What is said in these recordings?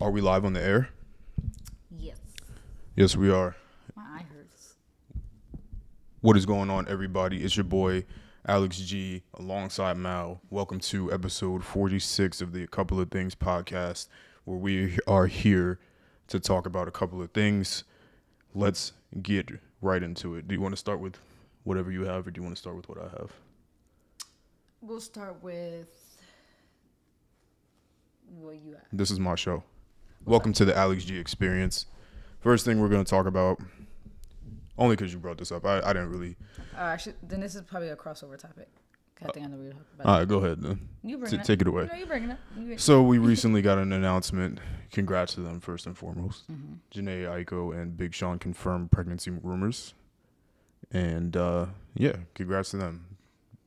Are we live on the air? Yes. Yes, we are. My eye hurts. What is going on, everybody? It's your boy, Alex G, alongside Mal. Welcome to episode 46 of the A Couple of Things podcast, where we are here to talk about a couple of things. Let's get right into it. Do you want to start with whatever you have, or do you want to start with what I have? We'll start with what you have. This is my show. Welcome to the Alex G experience. First thing we're going to talk about, only because you brought this up, I didn't really. Then this is probably a crossover topic. I think I know what you're talking about. All right, go ahead then. You bring it. Take it away. No, you bring it. So we recently got an announcement. Congrats to them first and foremost. Mm-hmm. Janae Aiko and Big Sean confirmed pregnancy rumors. And yeah, congrats to them.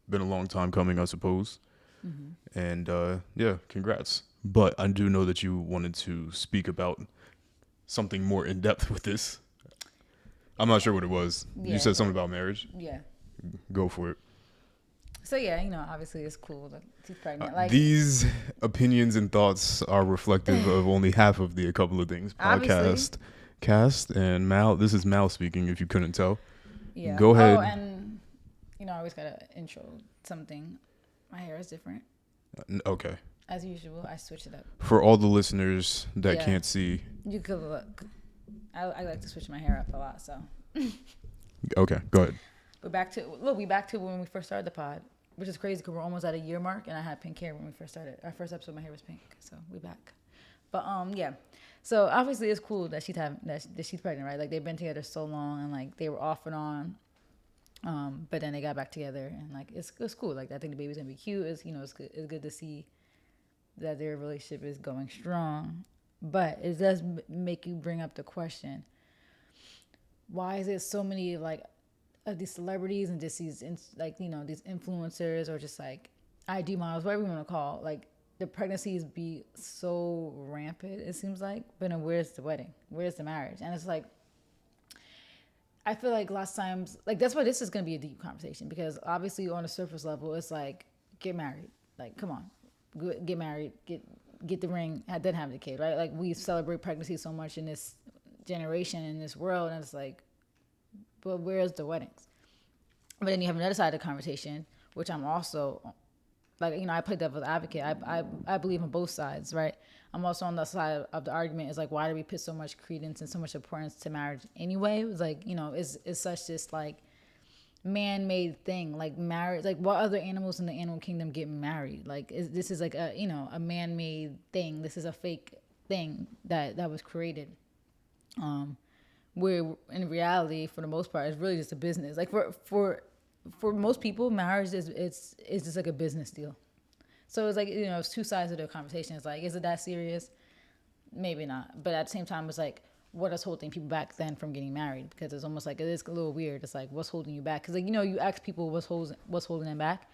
Been a long time coming, I suppose. Mm-hmm. And yeah, congrats. But I do know that you wanted to speak about something more in depth with this. I'm not sure what it was. Yeah. You said something about marriage. Yeah. Go for it. So yeah, obviously it's cool that she's pregnant. These opinions and thoughts are reflective of only half of the A Couple of Things podcast cast. And Mal, this is Mal speaking. If you couldn't tell, yeah. Go ahead. Oh, and I always gotta intro something. My hair is different Okay. as usual. I switch it up. For all the listeners that Yeah. can't see, You could look. I like to switch my hair up a lot. So okay, go ahead. we back to when we first started the pod, which is crazy because we're almost at a year mark, and I had pink hair when we first started. Our first episode, my hair was pink, so we back. But yeah, so obviously it's cool that she's pregnant, right? Like they've been together so long, and like they were off and on, but then they got back together, and like it's cool. Like I think the baby's gonna be cute. It's it's good to see that their relationship is going strong, but it does make you bring up the question: why is it so many like of these celebrities and just these these influencers or just like IG models, whatever you want to call, like the pregnancies be so rampant, it seems like, but then where's the wedding? Where's the marriage? And it's like, I feel like last times, like that's why this is going to be a deep conversation, because obviously on the surface level, it's like, get married. Like, come on, get married, get the ring, then have the kid, right? Like we celebrate pregnancy so much in this generation, in this world, and it's like, but where's the weddings? But then you have another side of the conversation, which I'm also like, I play devil's advocate. I believe on both sides, right? I'm also on the side of the argument is like, why do we put so much credence and so much importance to marriage anyway? It was like, it's such this like man-made thing, like marriage. Like what other animals in the animal kingdom get married? Like this is like a man-made thing. This is a fake thing that was created. Where in reality, for the most part, it's really just a business. Like for most people, marriage is just like a business deal. So it's like, it's two sides of the conversation. It's like, is it that serious? Maybe not. But at the same time, it's like, what is holding people back then from getting married? Because it's almost like, it is a little weird. It's like, what's holding you back? Because like, you ask people what's holding them back.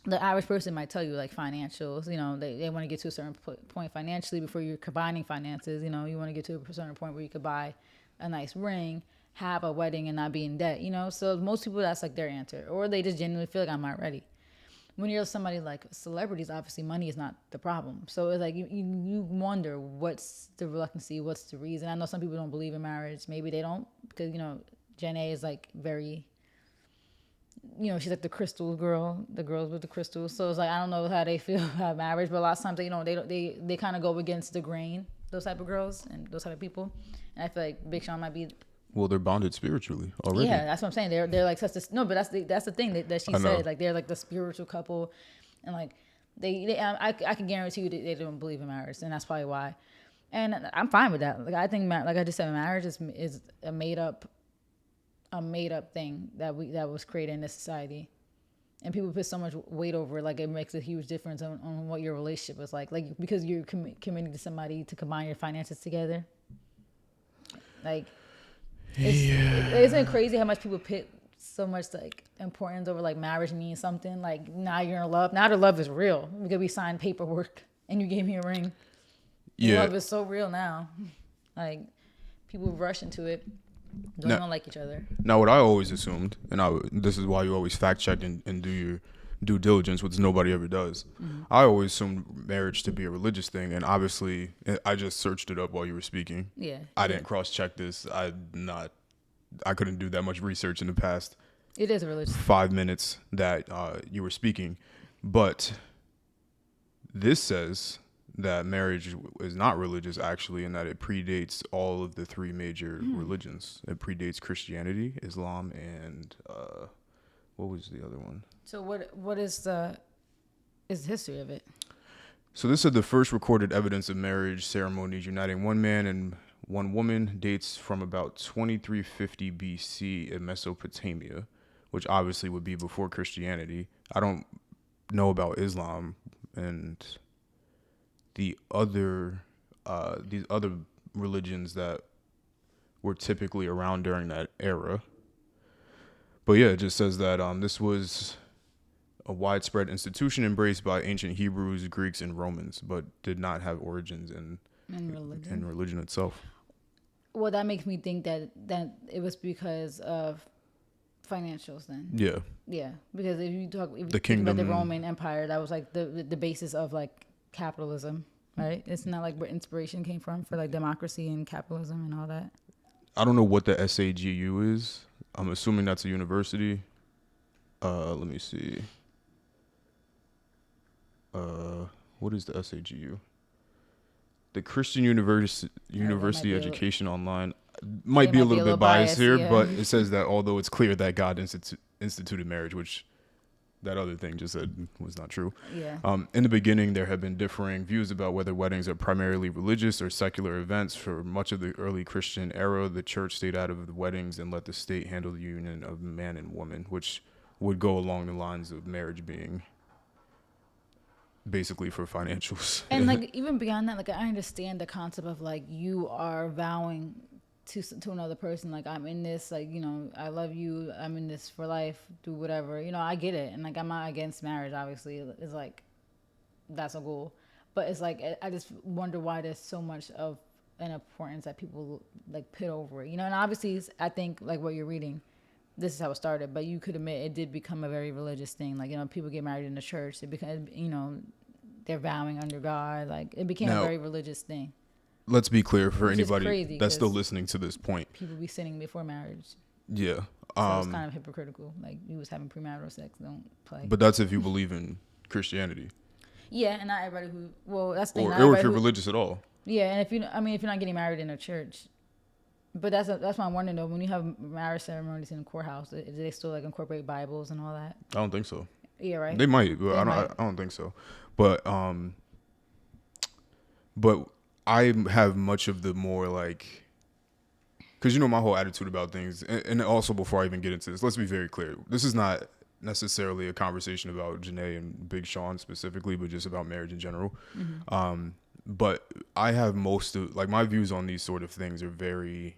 The average person might tell you like financials. They want to get to a certain point financially before you're combining finances. You want to get to a certain point where you could buy a nice ring, have a wedding, and not be in debt. So most people, that's like their answer, or they just genuinely feel like I'm not ready. When you're somebody like celebrities, obviously money is not the problem. So it's like you wonder what's the reluctancy, what's the reason. I know some people don't believe in marriage. Maybe they don't, because Janae is like very, she's like the crystal girl, the girls with the crystals. So it's like, I don't know how they feel about marriage, but a lot of times they kind of go against the grain. Those type of girls and those type of people, and I feel like Big Sean might be. Well, they're bonded spiritually already. Yeah, that's what I'm saying. They're like such a, no, but that's the thing that she said. Like they're like the spiritual couple, and like I can guarantee you that they don't believe in marriage, and that's probably why. And I'm fine with that. Like I think, like I just said, marriage is a made up thing that was created in this society. And people put so much weight over it, like it makes a huge difference on what your relationship is like because you're committing to somebody to combine your finances together. Like, isn't it crazy how much people put so much like importance over like marriage means something? Like now you're in love. Now the love is real because we signed paperwork and you gave me a ring. Yeah, love is so real now. Like people rush into it. Don't even like each other. Now, what I always assumed, and this is why you always fact check and do your due diligence, which nobody ever does. I always assumed marriage to be a religious thing, and obviously, I just searched it up while you were speaking. Yeah. I didn't cross-check this. I couldn't do that much research in the past It is a religious. 5 minutes that you were speaking, but this says that marriage is not religious actually, and that it predates all of the three major religions. It predates Christianity, Islam, and what was the other one? So what is the history of it? So this is the first recorded evidence of marriage ceremonies uniting one man and one woman dates from about 2350 BC in Mesopotamia, which obviously would be before Christianity. I don't know about Islam and these other religions that were typically around during that era. But yeah, it just says that this was a widespread institution embraced by ancient Hebrews, Greeks, and Romans, but did not have origins in religion itself. Well, that makes me think that it was because of financials then. Yeah. Yeah, because if you The think kingdom, about the Roman Empire, that was like the basis of like capitalism, right? It's not like where inspiration came from for like democracy and capitalism and all that. I don't know what the SAGU is. I'm assuming that's a university. Let me see. What is the SAGU? The Christian University Education Online. Might be a little bit biased here, yeah. but it says that although it's clear that God instituted marriage, which that other thing just said was not true. Yeah. In the beginning, there have been differing views about whether weddings are primarily religious or secular events. For much of the early Christian era, the church stayed out of the weddings and let the state handle the union of man and woman, which would go along the lines of marriage being basically for financials. And like even beyond that, like I understand the concept of like you are vowing to another person, like I'm in this, like, you know, I love you, I'm in this for life, do whatever, you know, I get it. And like I'm not against marriage, obviously. It's like that's a goal, but it's like I just wonder why there's so much of an importance that people like put over it, you know. And obviously I think like what you're reading, this is how it started, but you could admit it did become a very religious thing. Like, you know, people get married in the church, it became, you know, they're vowing under God, like it became a very religious thing. Let's be clear for Which anybody that's still listening to this point. People be sinning before marriage. Yeah. So it's kind of hypocritical. Like you was having premarital sex, don't play. But that's if you believe in Christianity. Yeah, and not everybody who, well, that's the thing. Or if you're religious at all. Yeah, and if you, I mean, if you're not getting married in a church. But that's what I'm wondering though. When you have marriage ceremonies in the courthouse, do they still like incorporate Bibles and all that? I don't think so. Yeah, right. They might, but I don't think so. But I have much of the more like, because you know my whole attitude about things, and also before I even get into this, let's be very clear. This is not necessarily a conversation about Janae and Big Sean specifically, but just about marriage in general. Mm-hmm. But I have most of like my views on these sort of things are very,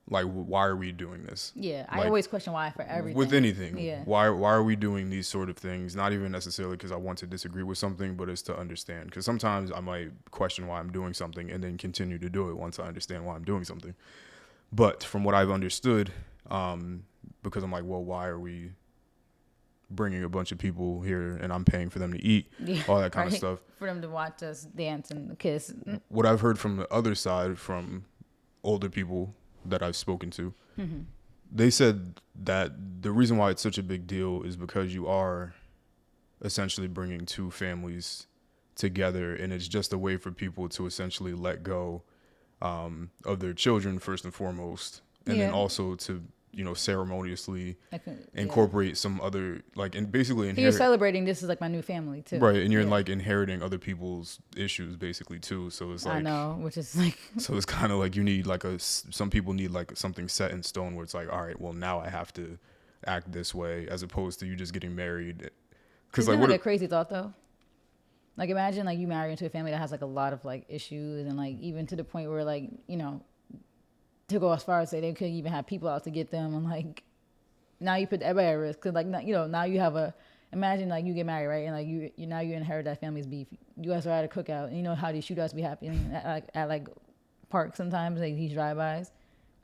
like why are we doing this? Yeah, like, I always question why for everything. With anything. Yeah. Why are we doing these sort of things? Not even necessarily because I want to disagree with something, but it's to understand. Because sometimes I might question why I'm doing something and then continue to do it once I understand why I'm doing something. But from what I've understood, because I'm like, well, why are we bringing a bunch of people here and I'm paying for them to eat, all that kind of stuff. For them to watch us dance and kiss. What I've heard from the other side, from older people that I've spoken to, mm-hmm. they said that the reason why it's such a big deal is because you are essentially bringing two families together, and it's just a way for people to essentially let go of their children first and foremost, and then also to, you know, ceremoniously incorporate some other, like, and basically inherit. You're celebrating this is like my new family too, right? And you're like inheriting other people's issues basically too. So it's like, I know, which is like, so it's kind of like you need like some people need like something set in stone where it's like, all right, well now I have to act this way, as opposed to you just getting married. Because like, what a crazy thought though. Like imagine like you marry into a family that has like a lot of like issues, and like even to the point where like, you know, to go as far as say they couldn't even have people out to get them, and like now you put everybody at risk, because like, you know, now you have imagine like you get married, right, and like you now you inherit that family's beef. You guys are at a cookout, and you know how these shootouts be happening at like parks sometimes, like these drive-bys.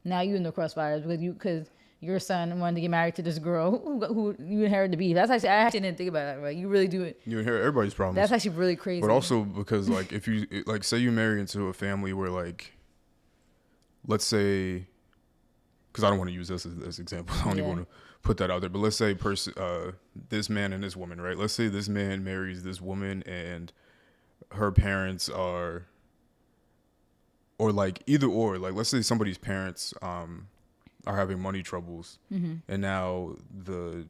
Now you in the crossfires because your son wanted to get married to this girl who you inherited the beef. That's actually, I actually didn't think about that, right? You really do it. You inherit everybody's problems. That's actually really crazy. But also because like if you like say you marry into a family where like, let's say, because I don't want to use this as example. I don't even want to put that out there. But let's say this man and this woman, right? Let's say this man marries this woman and her parents are, or like either or, like let's say somebody's parents are having money troubles, and now the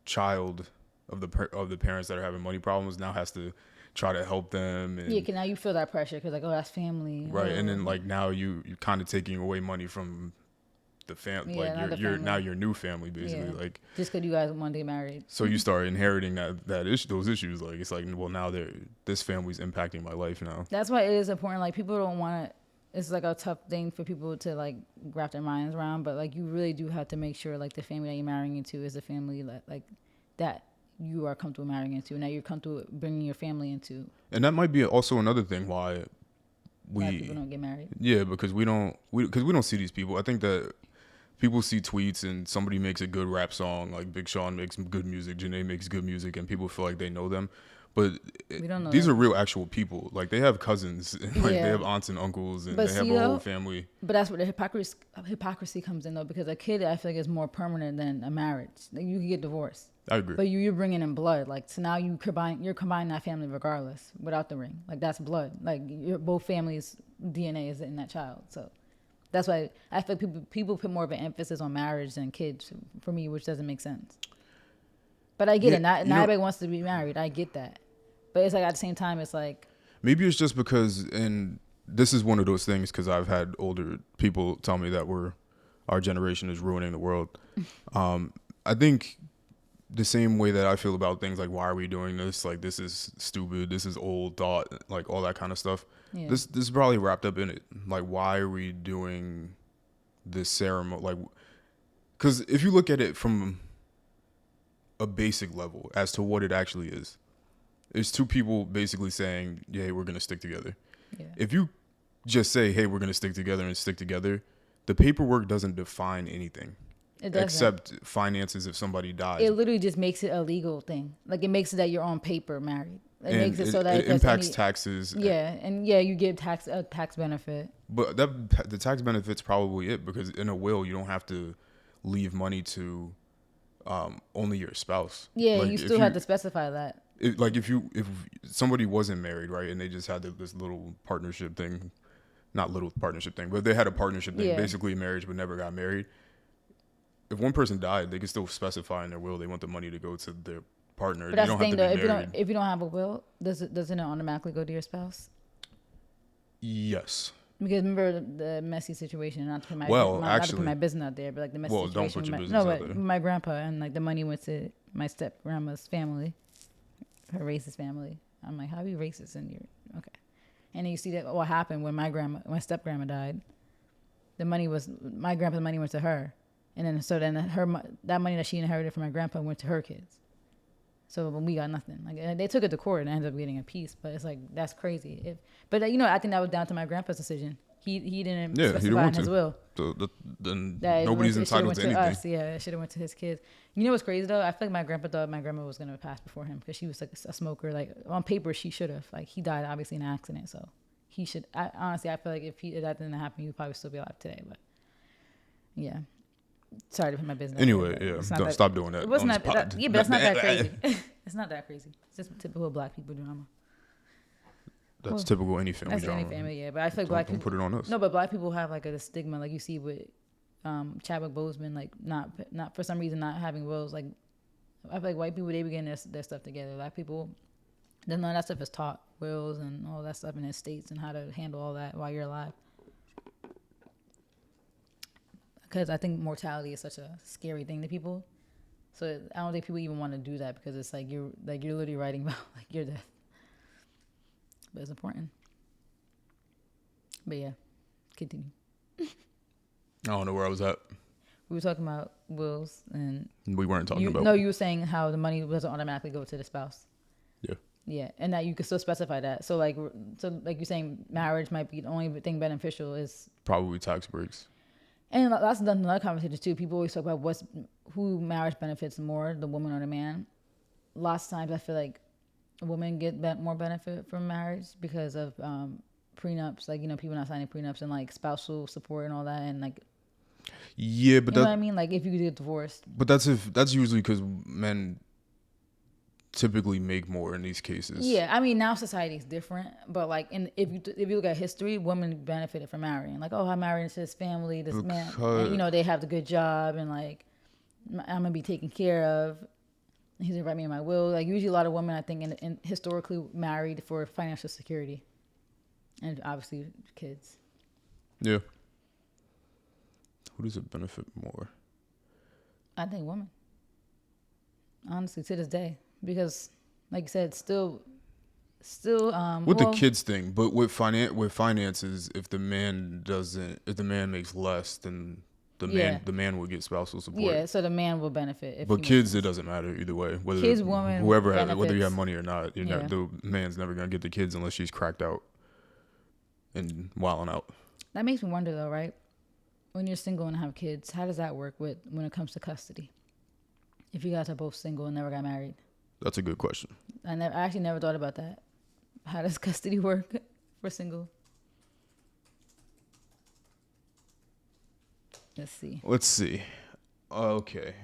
child of the parents that are having money problems now has to try to help them. And, yeah, cause now you feel that pressure because like, oh, that's family, right? Oh. And then like now you're kind of taking away money from the family, like you're now your new family basically, like just because you guys want to get married. So you start inheriting those issues. Like it's like, well, now this family's impacting my life now. That's why it is important. Like people don't want to. It's like a tough thing for people to like wrap their minds around, but like you really do have to make sure like the family that you're marrying into is a family that you are comfortable marrying into, and that you're comfortable bringing your family into. And that might be also another thing why people don't get married. Yeah, because we don't see these people. I think that people see tweets and somebody makes a good rap song, like Big Sean makes good music, Janae makes good music, and people feel like they know them. But these are real actual people. Like they have cousins, and like they have aunts and uncles, and they have a whole family. But that's where the hypocrisy comes in, though, because a kid, I feel like, is more permanent than a marriage. Like, you can get divorced. I agree. But you're bringing in blood. Like, so now you're combining that family regardless, without the ring. Like, that's blood. Like, both families' DNA is in that child. So that's why I feel like people put more of an emphasis on marriage than kids, for me, which doesn't make sense. But I get it. Not everybody wants to be married. I get that. But it's like at the same time, it's like... Maybe it's just because, and this is one of those things, because I've had older people tell me that our generation is ruining the world. I think the same way that I feel about things like, why are we doing this? Like, this is stupid. This is old thought. Like, all that kind of stuff. Yeah. This is probably wrapped up in it. Like, why are we doing this ceremony? Like, because if you look at it from a basic level as to what it actually is, it's two people basically saying, yeah, hey, we're going to stick together. Yeah. If you just say, hey, we're going to stick together and stick together, the paperwork doesn't define anything. It doesn't. Except finances if somebody dies. It literally just makes it a legal thing. Like, it makes it that you're on paper married. It makes it so that it impacts taxes. Yeah, and you get a tax benefit. But the tax benefit's probably it, because in a will, you don't have to leave money to only your spouse. Yeah, like, you still have to specify that. If somebody wasn't married, right, and they just had this little partnership thing, not little partnership thing, but they had a partnership thing, basically marriage but never got married. If one person died, they could still specify in their will they want the money to go to their partner. But that's the thing, though. If you don't have a will, doesn't it automatically go to your spouse? Yes. Because remember the messy situation, not to put my business out there, but like the messy situation. Don't put your business out there. My grandpa, and like the money went to my step grandma's family, her racist family. I'm like, how are you racist in your okay? And then you see that what happened when my step grandma died. My grandpa's money went to her, and then that money that she inherited from my grandpa went to her kids. So when we got nothing, like they took it to court and ended up getting a piece, but it's like that's crazy. But I think that was down to my grandpa's decision. He didn't specify in his will. So then nobody's entitled to anything. Us. Yeah, it should have went to his kids. You know what's crazy though? I feel like my grandpa thought my grandma was gonna pass before him because she was like a smoker. Like on paper, she should have. Like he died obviously in an accident, so he should. Honestly, I feel like if that didn't happen, he'd probably still be alive today. But yeah. Sorry to put my business. Anyway, stop doing that. It wasn't that, but it's not that crazy. It's not that crazy. It's just typical black people drama. That's typical any family drama. Any family, yeah. But I feel like black people put it on us. No, but black people have like a stigma, like you see with Chadwick Boseman, like not for some reason not having wills. Like I feel like white people, they be getting their stuff together. Black people, then none of that stuff is taught, wills and all that stuff in the States and how to handle all that while you're alive. Because I think mortality is such a scary thing to people, so I don't think people even want to do that because it's like you're literally writing about like your death. But it's important. But yeah, continue. I don't know where I was at. We were talking about wills, and we weren't talking about. No, you were saying how the money doesn't automatically go to the spouse. Yeah. Yeah, and that you could still specify that. So like you're saying, marriage might be the only thing beneficial is probably tax breaks. And that's another conversation too. People always talk about who marriage benefits more, the woman or the man. Lots of times I feel like women get more benefit from marriage because of prenups, like, people not signing prenups and like spousal support and all that, and like, Yeah, but you know what I mean? Like if you get divorced. But that's usually because men typically make more in these cases. Yeah, I mean now society is different, but like if you look at history, women benefited from marrying. Like, oh, I married into this family, this man, and they have the good job, and like I'm gonna be taken care of. He's gonna write me in my will. Like usually, a lot of women, I think, in historically married for financial security, and obviously kids. Yeah. Who does it benefit more? I think women. Honestly, to this day, because, like you said, still. With the kids thing, but with finances, if the man makes less, then the man will get spousal support. Yeah, so the man will benefit. But kids, it doesn't matter either way. Whether kids, woman, whoever has, whether you have money or not, Yeah. the man's never gonna get the kids unless she's cracked out and wilding out. That makes me wonder though, right? When you're single and have kids, how does that work when it comes to custody? If you guys are both single and never got married. That's a good question. I actually never thought about that. How does custody work for single? Let's see. Okay.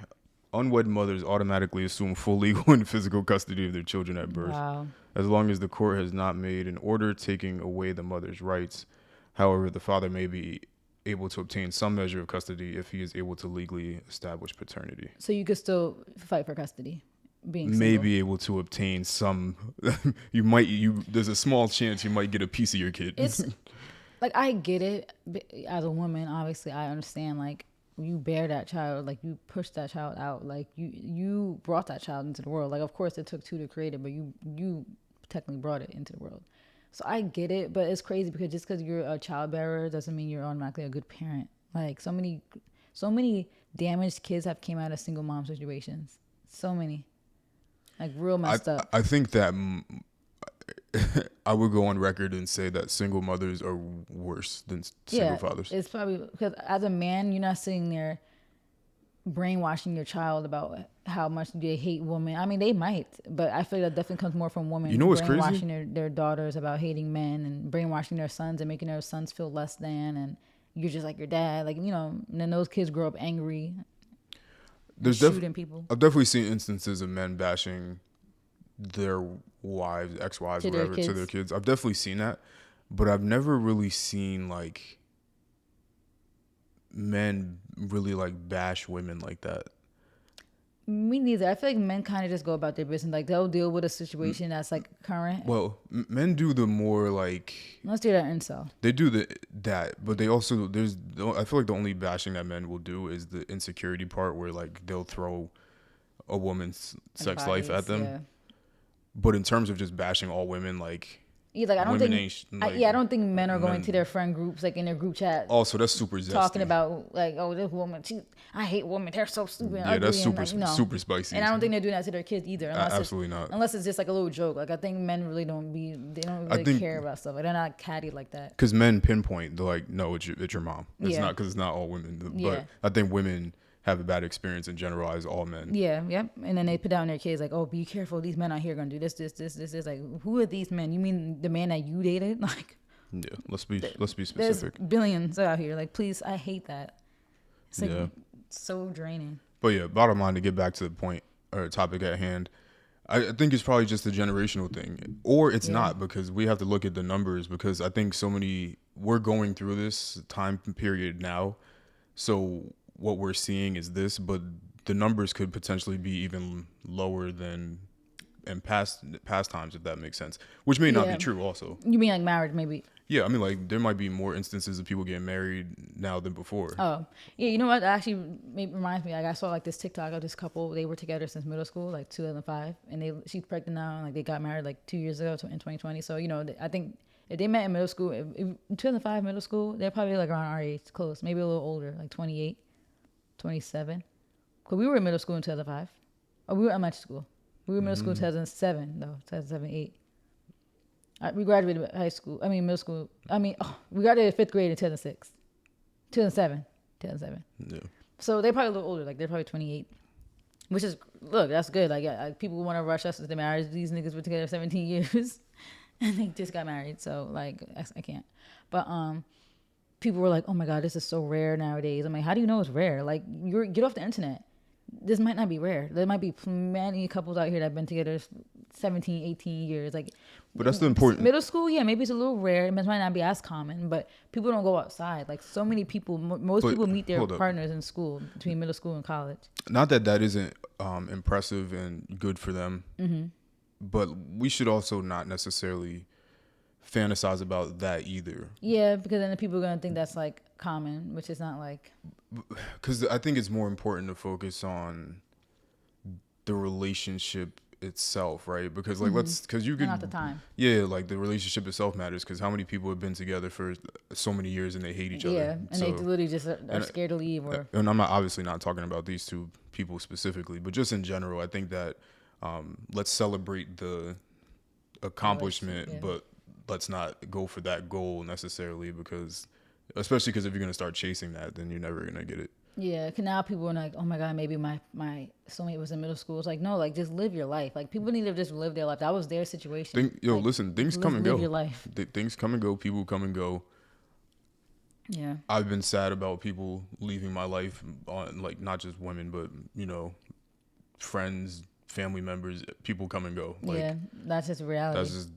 Unwed mothers automatically assume full legal and physical custody of their children at birth. Wow. As long as the court has not made an order taking away the mother's rights. However, the father may be able to obtain some measure of custody if he is able to legally establish paternity. So you could still fight for custody, being may single. be able to obtain some. There's a small chance you might get a piece of your kid. It's like, I get it as a woman. Obviously, I understand. Like, you bear that child, like you push that child out, like you brought that child into the world. Like, of course, it took two to create it, but you technically brought it into the world. So I get it, but it's crazy because just because you're a child bearer doesn't mean you're automatically a good parent. Like, so many damaged kids have came out of single mom situations. So many, like, real messed up. I think that I would go on record and say that single mothers are worse than single fathers. It's probably because as a man, you're not sitting there brainwashing your child about how much they hate women. I mean, they might, but I feel that definitely comes more from women. You know what's crazy? Brainwashing their daughters about hating men, and brainwashing their sons and making their sons feel less than, and you're just like your dad. Like, and then those kids grow up angry, shooting people. I've definitely seen instances of men bashing their wives, ex-wives, whatever, to their kids. I've definitely seen that, but I've never really seen like men really like bash women like that. Me neither. I feel like men kind of just go about their business. Like, they'll deal with a situation that's like current. Well, men do the more like, let's do that incel. They do that, but they also I feel like the only bashing that men will do is the insecurity part, where like they'll throw a woman's sex life at them. Yeah. But in terms of just bashing all women, like, yeah, like I don't I don't think men are going to their friend groups, like in their group chat. Also, that's super zesty. Talking about like, oh, this woman, I hate women. They're so stupid. Yeah, that's super super spicy. And I don't think they're doing that to their kids either. Absolutely not. Unless it's just like a little joke. Like, I think men really don't really care about stuff. Like, they're not catty like that. Because men pinpoint, they're like, no, it's your mom. It's not, because it's not all women. But I think women have a bad experience and generalize all men. Yeah, yep. And then they put down their kids like, oh, be careful. These men out here are going to do this. Like, who are these men? You mean the man that you dated? Like, yeah, let's be specific. There's billions out here. Like, please, I hate that. It's like so draining. But yeah, bottom line, to get back to the point or topic at hand, I think it's probably just a generational thing, or it's not, because we have to look at the numbers, because I think we're going through this time period now. So what we're seeing is this, but the numbers could potentially be even lower than in past times, if that makes sense, which may not be true also. You mean like marriage, maybe? Yeah, I mean, like, there might be more instances of people getting married now than before. Oh, yeah, you know what? That actually reminds me. Like, I saw like this TikTok of this couple. They were together since middle school, like 2005, and she's pregnant now, and like they got married like 2 years ago in 2020. So, I think if they met in middle school, in 2005 middle school, they're probably like around our age, close, maybe a little older, like 28, 27. Because we were in middle school in 2005. Oh, we were in elementary school. We were in middle school in 2007, though, 2007, 8. We graduated middle school. We graduated 5th grade in 2006. 2007. 2007. Yeah. So they're probably a little older. Like they're probably 28. Which is, look, that's good. Like people want to rush us into marriage. These niggas were together 17 years. And they just got married. So, like, I can't. But people were like, oh, my God, this is so rare nowadays. I'm like, how do you know it's rare? Like, get off the internet. This might not be rare. There might be many couples out here that have been together 17, 18 years. Like, but that's the important. Middle school, yeah, maybe it's a little rare. It might not be as common, but people don't go outside. Like, so many people, most people meet their partners in school, between middle school and college. Not that isn't impressive and good for them, but we should also not necessarily fantasize about that either. Yeah, because then the people are going to think that's, like, common, which is not, like... Because I think it's more important to focus on the relationship itself, right? Because like because you could not the time. Yeah, like the relationship itself matters because how many people have been together for so many years and they hate each other. Yeah, and they literally just are scared to leave. Or and I'm obviously not talking about these two people specifically, but just in general, I think that let's celebrate the accomplishment, but let's not go for that goal necessarily especially because if you're going to start chasing that, then you're never going to get it. Yeah, because now people are like, oh my God, maybe my soulmate was in middle school. It's like, no, like just live your life. Like people need to just live their life. That was their situation. Listen, things come and go. Live your life. Things come and go. People come and go. Yeah. I've been sad about people leaving my life on like not just women, but friends, family members, people come and go. Like, yeah, that's just reality.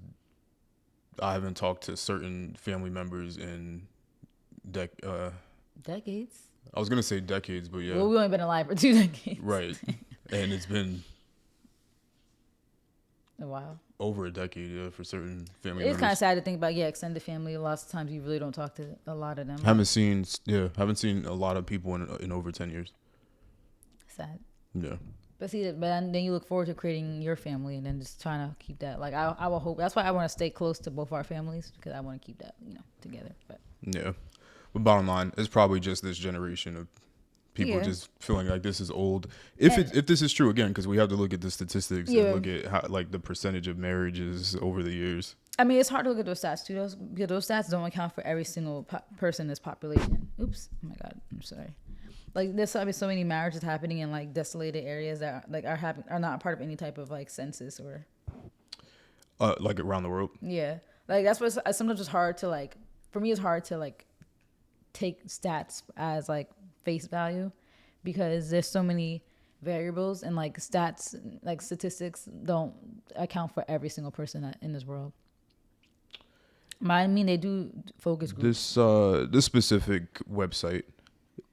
I haven't talked to certain family members in decades. I was gonna say decades, but yeah. Well, we've only been alive for 2 decades. Right, and it's been a while. Over a decade, yeah, for certain family members. It's kind of sad to think about, extended family. Lots of times you really don't talk to a lot of them. Haven't seen a lot of people in over 10 years. Sad. Yeah. But then you look forward to creating your family and then just trying to keep that. Like I will hope. That's why I want to stay close to both our families because I want to keep that, together. But yeah. But bottom line, it's probably just this generation of people just feeling like this is old. If this is true, again, because we have to look at the statistics and look at how, like, the percentage of marriages over the years. I mean, it's hard to look at those stats too, because those stats don't account for every single person in this population. Oops, oh my God, I'm sorry. Like there's so many marriages happening in like desolated areas that are not part of any type of like census or. Like around the world. Yeah, like that's what sometimes it's hard to like. For me, it's hard to like take stats as like face value because there's so many variables and like statistics don't account for every single person in this world. I mean, they do focus groups. This specific website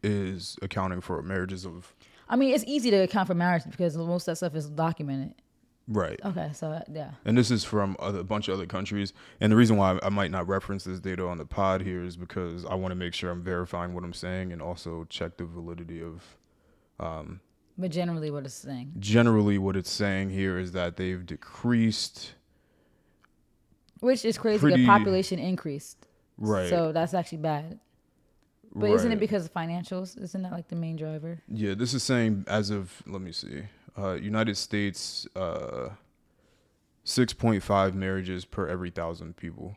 is accounting for marriages of. I mean, it's easy to account for marriage because most of that stuff is documented. Right. Okay, so yeah. And this is from a bunch of other countries. And the reason why I might not reference this data on the pod here is because I want to make sure I'm verifying what I'm saying and also check the validity of. But generally what it's saying. Generally what it's saying here is that they've decreased. Which is crazy. The population increased. Right. So that's actually bad. But isn't it because of financials? Isn't that like the main driver? Yeah, this is saying as of, let me see. United States, 6.5 marriages per every 1,000 people.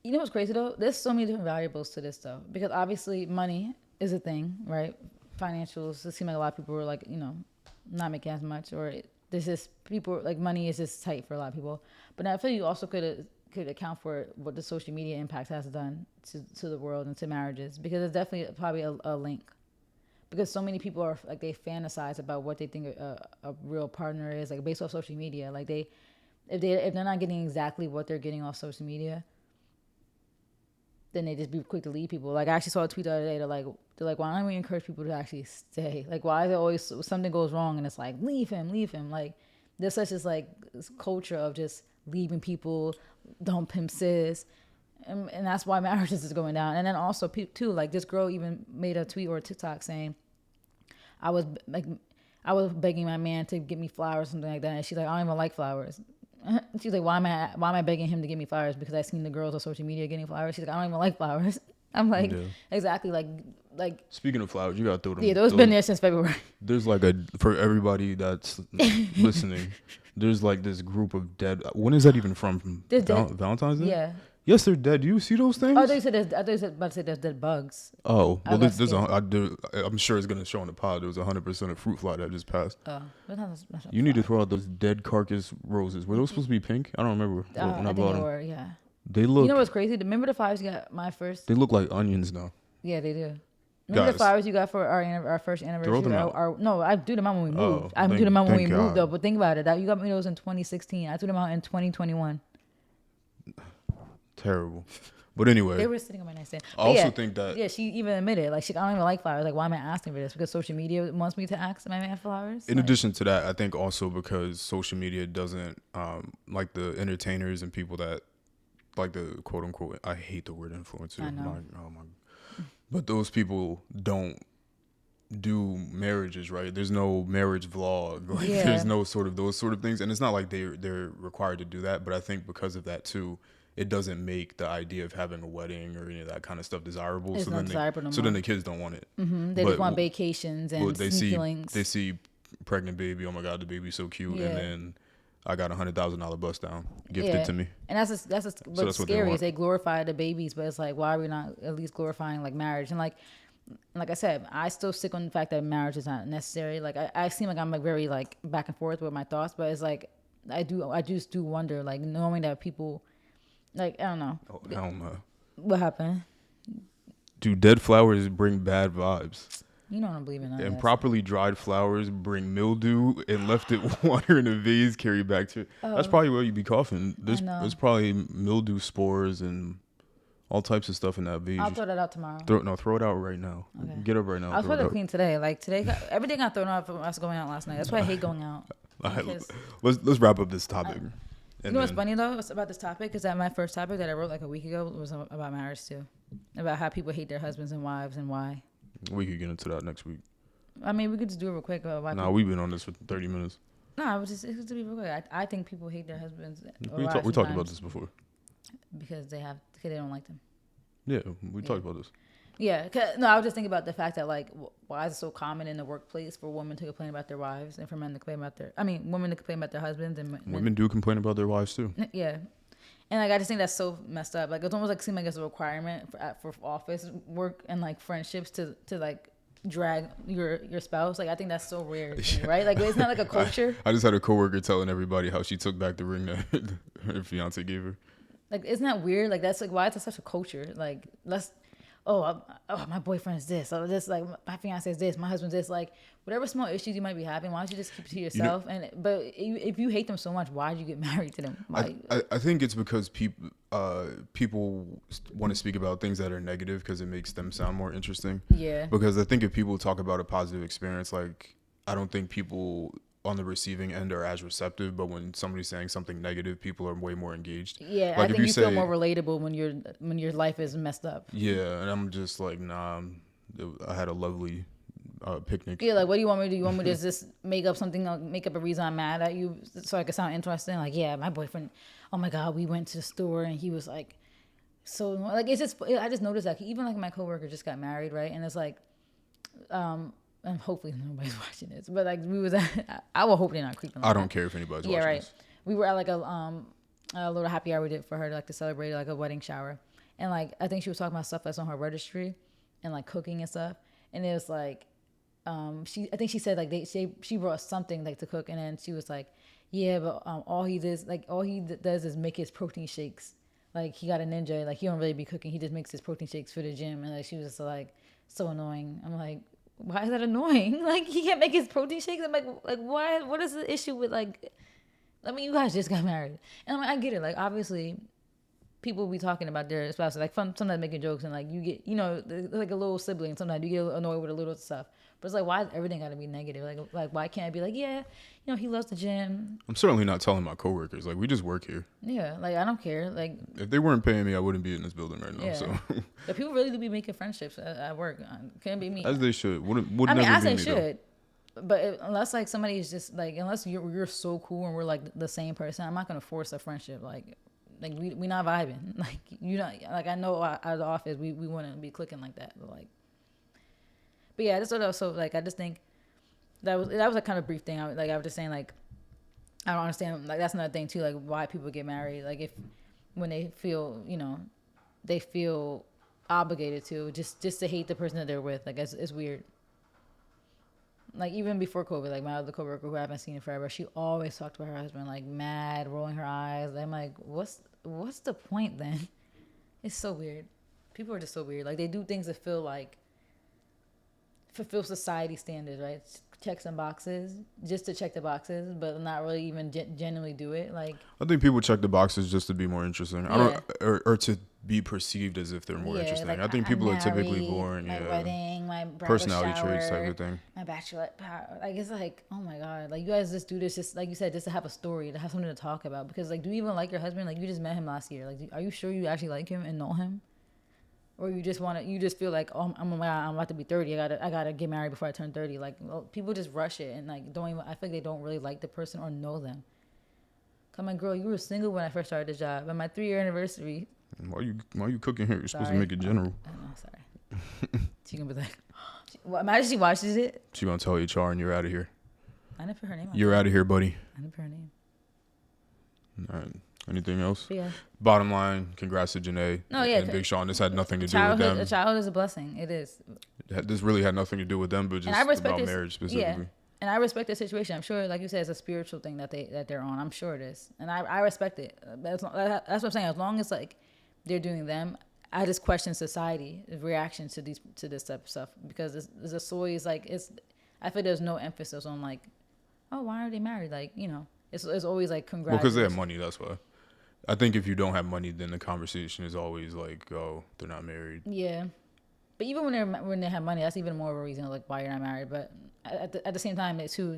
You know what's crazy though? There's so many different variables to this though, because obviously money is a thing, right? Financials. It seems like a lot of people are like, not making as much, or there's just people like money is just tight for a lot of people. But I feel you also could account for what the social media impact has done to the world and to marriages, because it's definitely probably a link. Because so many people are like, they fantasize about what they think a real partner is, like based off social media. Like if they're not getting exactly what they're getting off social media, then they just be quick to leave people. Like I actually saw a tweet the other day. They're like, why don't we encourage people to actually stay? Like why is it always something goes wrong and it's like leave him? Like there's such this culture of just leaving people, don't pimp sis. And that's why marriages is going down. And then also too, like this girl even made a tweet or a TikTok saying, I was begging my man to get me flowers or something like that. And she's like, I don't even like flowers. She's like, why am I begging him to get me flowers? Because I seen the girls on social media getting flowers. She's like, I don't even like flowers. I'm like, exactly, like. Speaking of flowers, you gotta throw them. Yeah, those been there since February. There's for everybody that's listening, there's like this group of dead. When is that even from? Valentine's Day? Yeah. Yes, they're dead. Do you see those things? Oh, they said I thought you said about to say there's dead bugs. Oh, I well, got there's scared. I'm sure it's gonna show on the pod. There was 100% of fruit fly that just passed. Oh, but that's You need to throw out those dead carcass roses. Were those supposed to be pink? I don't remember when I I think bought they them. were. Yeah. They look. You know what's crazy? Remember the flowers you got my first? They look like onions now. Yeah, they do. Remember the Guys. flowers you got for our first anniversary? them out. No, I threw them out when we Oh, moved. I threw them out when we thank moved God. though. But think about it. That you got me those in 2016. I threw them out in 2021. Terrible. But anyway, They were sitting on my nightstand. I But also yeah, think that yeah, she even admitted like I don't even like flowers. Like why am I asking for this? Because social media wants me to ask am I man flowers? in Like, addition to that, I think also because social media doesn't like the entertainers and people that like the quote unquote, I hate the word influencer. I know. But those people don't do marriages, right? There's no marriage vlog. Like Yeah. there's no sort of those sort of things. And it's not like they're required to do that, but I think because of that too, it doesn't make the idea of having a wedding or any of that kind of stuff desirable. It's so not then desirable no so more. then the kids don't want it. They but just want vacations and they sneaky links. they see pregnant baby. Oh my god, the baby's so cute. Yeah. And then I got $100,000 bust down gifted to me. And that's that's what's what they scary want. is they glorify the babies, but it's like why are we not at least glorifying like marriage? And like I said, I still stick on the fact that marriage is not necessary. Like I seem like I'm like very like back and forth with my thoughts, but it's like I just do wonder like knowing that people like I don't know Oh, hell no. what happened. Do dead flowers bring bad vibes? You know I don't believe in that. And properly dried flowers bring mildew, and left it water in a vase carry bacteria. That's probably where you be coughing. know. There's probably mildew spores and all types of stuff in that vase. I'll throw that out tomorrow. Throw it out right now. Okay. Get up right now. I was throw supposed it to out. clean today. Like today, everything got thrown out from us going out last night. That's why I hate going out. All right, Because- let's wrap up this topic. You know what's funny though about this topic is that my first topic that I wrote like a week ago was about marriage too, about how people hate their husbands and wives and why. We could get into that next week. I mean, we could just do it real quick about why. Nah, we've been on this for 30 minutes. No, I was just it's to be real quick. I think people hate their husbands. Or We wives talked about sometimes this before. because they don't like them. Yeah, we talked about this. Yeah, no, I was just thinking about the fact that like, why is it so common in the workplace for women to complain about their wives and for men to complain about women to complain about their husbands and Women do complain about their wives too. Yeah, and like I just think that's so messed up. Like it's almost like seem like it's a requirement for office work and like friendships to like drag your spouse. Like I think that's so weird, right? Like it's not like a culture. I just had a coworker telling everybody how she took back the ring that her fiance gave her. Like isn't that weird? Like that's like why is it such a culture? Like let's. My boyfriend is this. Oh, this like my fiance is this. My husband's this. Like whatever small issues you might be having, why don't you just keep it to yourself? But if you hate them so much, why did you get married to them? I think it's because people want to speak about things that are negative because it makes them sound more interesting. Yeah. Because I think if people talk about a positive experience, like I don't think people on the receiving end are as receptive, but when somebody's saying something negative, people are way more engaged. Yeah, like I think you feel more relatable when your life is messed up. Yeah, and I'm just like, nah, I had a lovely picnic. Yeah, like what do you want me to do? You want me to just make up something, like, make up a reason I'm mad at you so I can sound interesting? Like, yeah, my boyfriend, oh my God, we went to the store and he was like, so like it's just I just noticed that even like my coworker just got married, right? And it's like, and hopefully nobody's watching this, but like we was at, I will hope they're not creeping. Like I don't care if anybody's watching right. this. We were at like a little happy hour we did for her to celebrate like a wedding shower, and like I think she was talking about stuff that's on her registry, and like cooking and stuff, and it was like, I think she said like she brought something like to cook, and then she was like, yeah, but all he does is make his protein shakes. Like he got a Ninja, like he don't really be cooking. He just makes his protein shakes for the gym, and like she was just like so annoying. I'm like, why is that annoying? Like he can't make his protein shakes. I'm like why? What is the issue with like? I mean, you guys just got married, and I'm like, I get it. Like obviously, people be talking about their spouses, like sometimes making jokes, and like you get, like a little sibling. Sometimes you get annoyed with a little stuff. But it's like, why is everything got to be negative? Like why can't I be like, yeah, he loves the gym. I'm certainly not telling my coworkers. Like we just work here. Yeah, like I don't care. Like if they weren't paying me, I wouldn't be in this building right now. Yeah. So the people really do be making friendships at work. Can't be me. as they should. Would I mean, never as be they me, should. But unless like somebody is just like, unless you're so cool and we're like the same person, I'm not gonna force a friendship. Like we not vibing. Like like I know out of the office we wouldn't be clicking like that. But yeah, that's what I was so like. I just think that was a kind of brief thing. I was just saying like I don't understand. Like that's another thing too. Like why people get married. Like if when they feel, they feel obligated to just to hate the person that they're with. Like it's weird. Like even before COVID, like my other coworker who I haven't seen in forever, she always talked about her husband like mad, rolling her eyes. I'm like, what's the point then? It's so weird. People are just so weird. Like they do things that feel like fulfill society standards, right? Check some boxes just to check the boxes, but not really even genuinely do it. Like I think people check the boxes just to be more interesting. Yeah. I don't, or to be perceived as if they're more interesting. like, I think people are typically boring. My Yeah, wedding, my bridal personality shower, traits type of thing. my bachelorette party. Like it's like, oh my god, like you guys just do this just like you said, just to have a story, to have something to talk about. Because like, do you even like your husband? Like you just met him last year. Like, are you sure you actually like him and know him? Or you just feel like, oh, I'm about to be 30. I gotta get married before I turn 30. Like, well, people just rush it and like don't even. I feel like they don't really like the person or know them. Come on, girl, you were single when I first started this job. On my 3-year anniversary. Why you cooking here? You're supposed to make it general. I know, sorry. She gonna be like, well, imagine she watches it. She gonna tell HR and you're out of here. I didn't put her name on. You're out of here, buddy. I didn't put her name. All right. Anything else? But yeah. Bottom line, congrats to Janae and Big Sean. This had nothing to do with them. A child is a blessing. It is. This really had nothing to do with them, but just about marriage specifically. Yeah. And I respect the situation. I'm sure, like you said, it's a spiritual thing that they're on. I'm sure it is, and I respect it. That's what I'm saying. As long as like they're doing them, I just question society reaction to this type of stuff because the soy is like it's. I feel there's no emphasis on like, oh, why are they married? Like it's always like congratulations. Well, because they have money. That's why. I think if you don't have money, then the conversation is always like, oh, they're not married. Yeah. But even when they have money, that's even more of a reason like why you're not married. But at the same time, it's who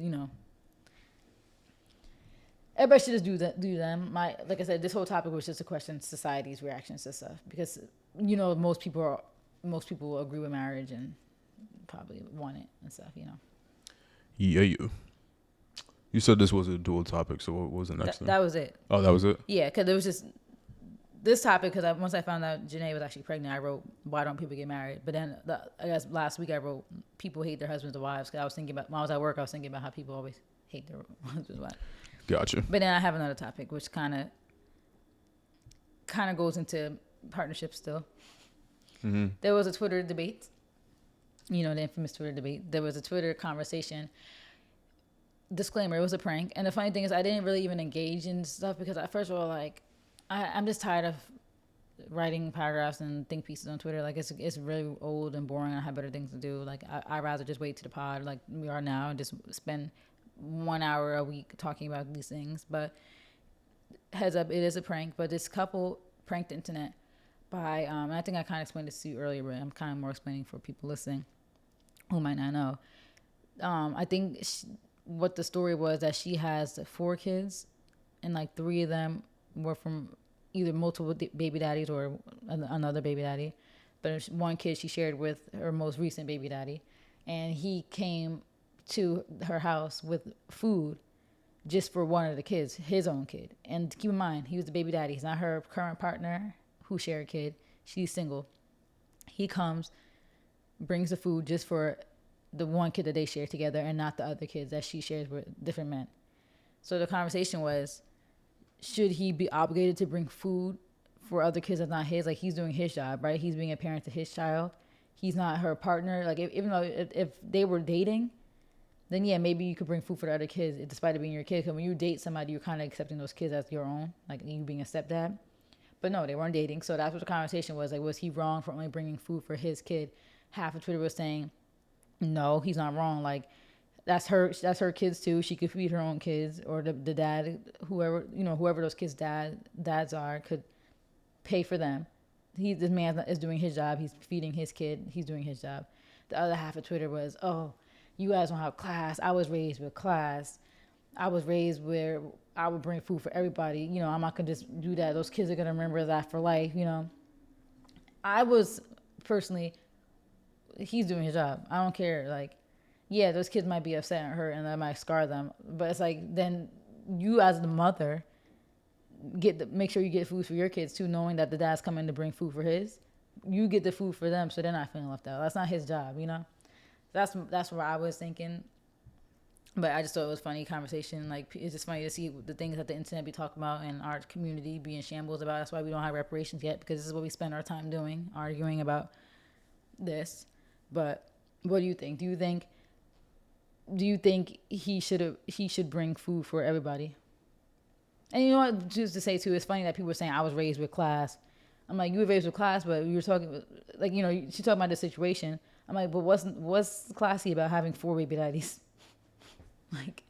everybody should just do them. Like I said, this whole topic was just a question society's reactions to stuff because most people agree with marriage and probably want it and stuff. Yeah. You said this was a dual topic, so what was the next thing? That was it. Oh, that was it? Yeah, because there was just this topic, because once I found out Janae was actually pregnant, I wrote, why don't people get married? But then I guess last week I wrote, people hate their husbands or wives, because I was thinking about, when I was at work, I was thinking about how people always hate their husbands or wives. Gotcha. But then I have another topic, which kind of goes into partnerships still. Mm-hmm. There was a Twitter debate, the infamous Twitter debate. There was a Twitter conversation. Disclaimer, it was a prank. And the funny thing is I didn't really even engage in stuff because first of all, like, I'm just tired of writing paragraphs and think pieces on Twitter. Like, it's really old and boring. I have better things to do. Like, I'd rather just wait to the pod like we are now and just spend 1 hour a week talking about these things. But heads up, it is a prank. But this couple pranked the internet by, and I think I kind of explained this to you earlier, but I'm kind of more explaining for people listening who might not know. I think what the story was that she has 4 kids, and like 3 of them were from either multiple baby daddies or another baby daddy. But one kid she shared with her most recent baby daddy, and he came to her house with food just for one of the kids, his own kid. And keep in mind, he was the baby daddy. He's not her current partner who shared a kid. She's single. He comes, brings the food just for the one kid that they share together and not the other kids that she shares with different men. So the conversation was, should he be obligated to bring food for other kids that's not his? Like, he's doing his job, right? He's being a parent to his child. He's not her partner. Like, even though if they were dating, then yeah, maybe you could bring food for the other kids despite it being your kid. Because when you date somebody, you're kind of accepting those kids as your own, like you being a stepdad. But no, they weren't dating. So that's what the conversation was. Like, was he wrong for only bringing food for his kid? Half of Twitter was saying, no, he's not wrong. Like, that's her kids too. She could feed her own kids, or the dad, whoever those kids' dads are, could pay for them. This man is doing his job. He's feeding his kid. He's doing his job. The other half of Twitter was, oh, you guys don't have class. I was raised with class. I was raised where I would bring food for everybody. I'm not gonna just do that. Those kids are gonna remember that for life. I was personally, he's doing his job. I don't care. Like, yeah, those kids might be upset and hurt and that might scar them. But it's like, then you as the mother make sure you get food for your kids too, knowing that the dad's coming to bring food for his. You get the food for them so they're not feeling left out. That's not his job, That's what I was thinking. But I just thought it was funny conversation. Like, it's just funny to see the things that the internet be talking about and our community be in shambles about. That's why we don't have reparations yet, because this is what we spend our time doing, arguing about this. But what do you think? Do you think he should bring food for everybody? And you know what? Just to say too, it's funny that people were saying I was raised with class. I'm like, you were raised with class, but you were talking like, you know, she talking about the situation. I'm like, but what's classy about having 4 baby daddies? Like,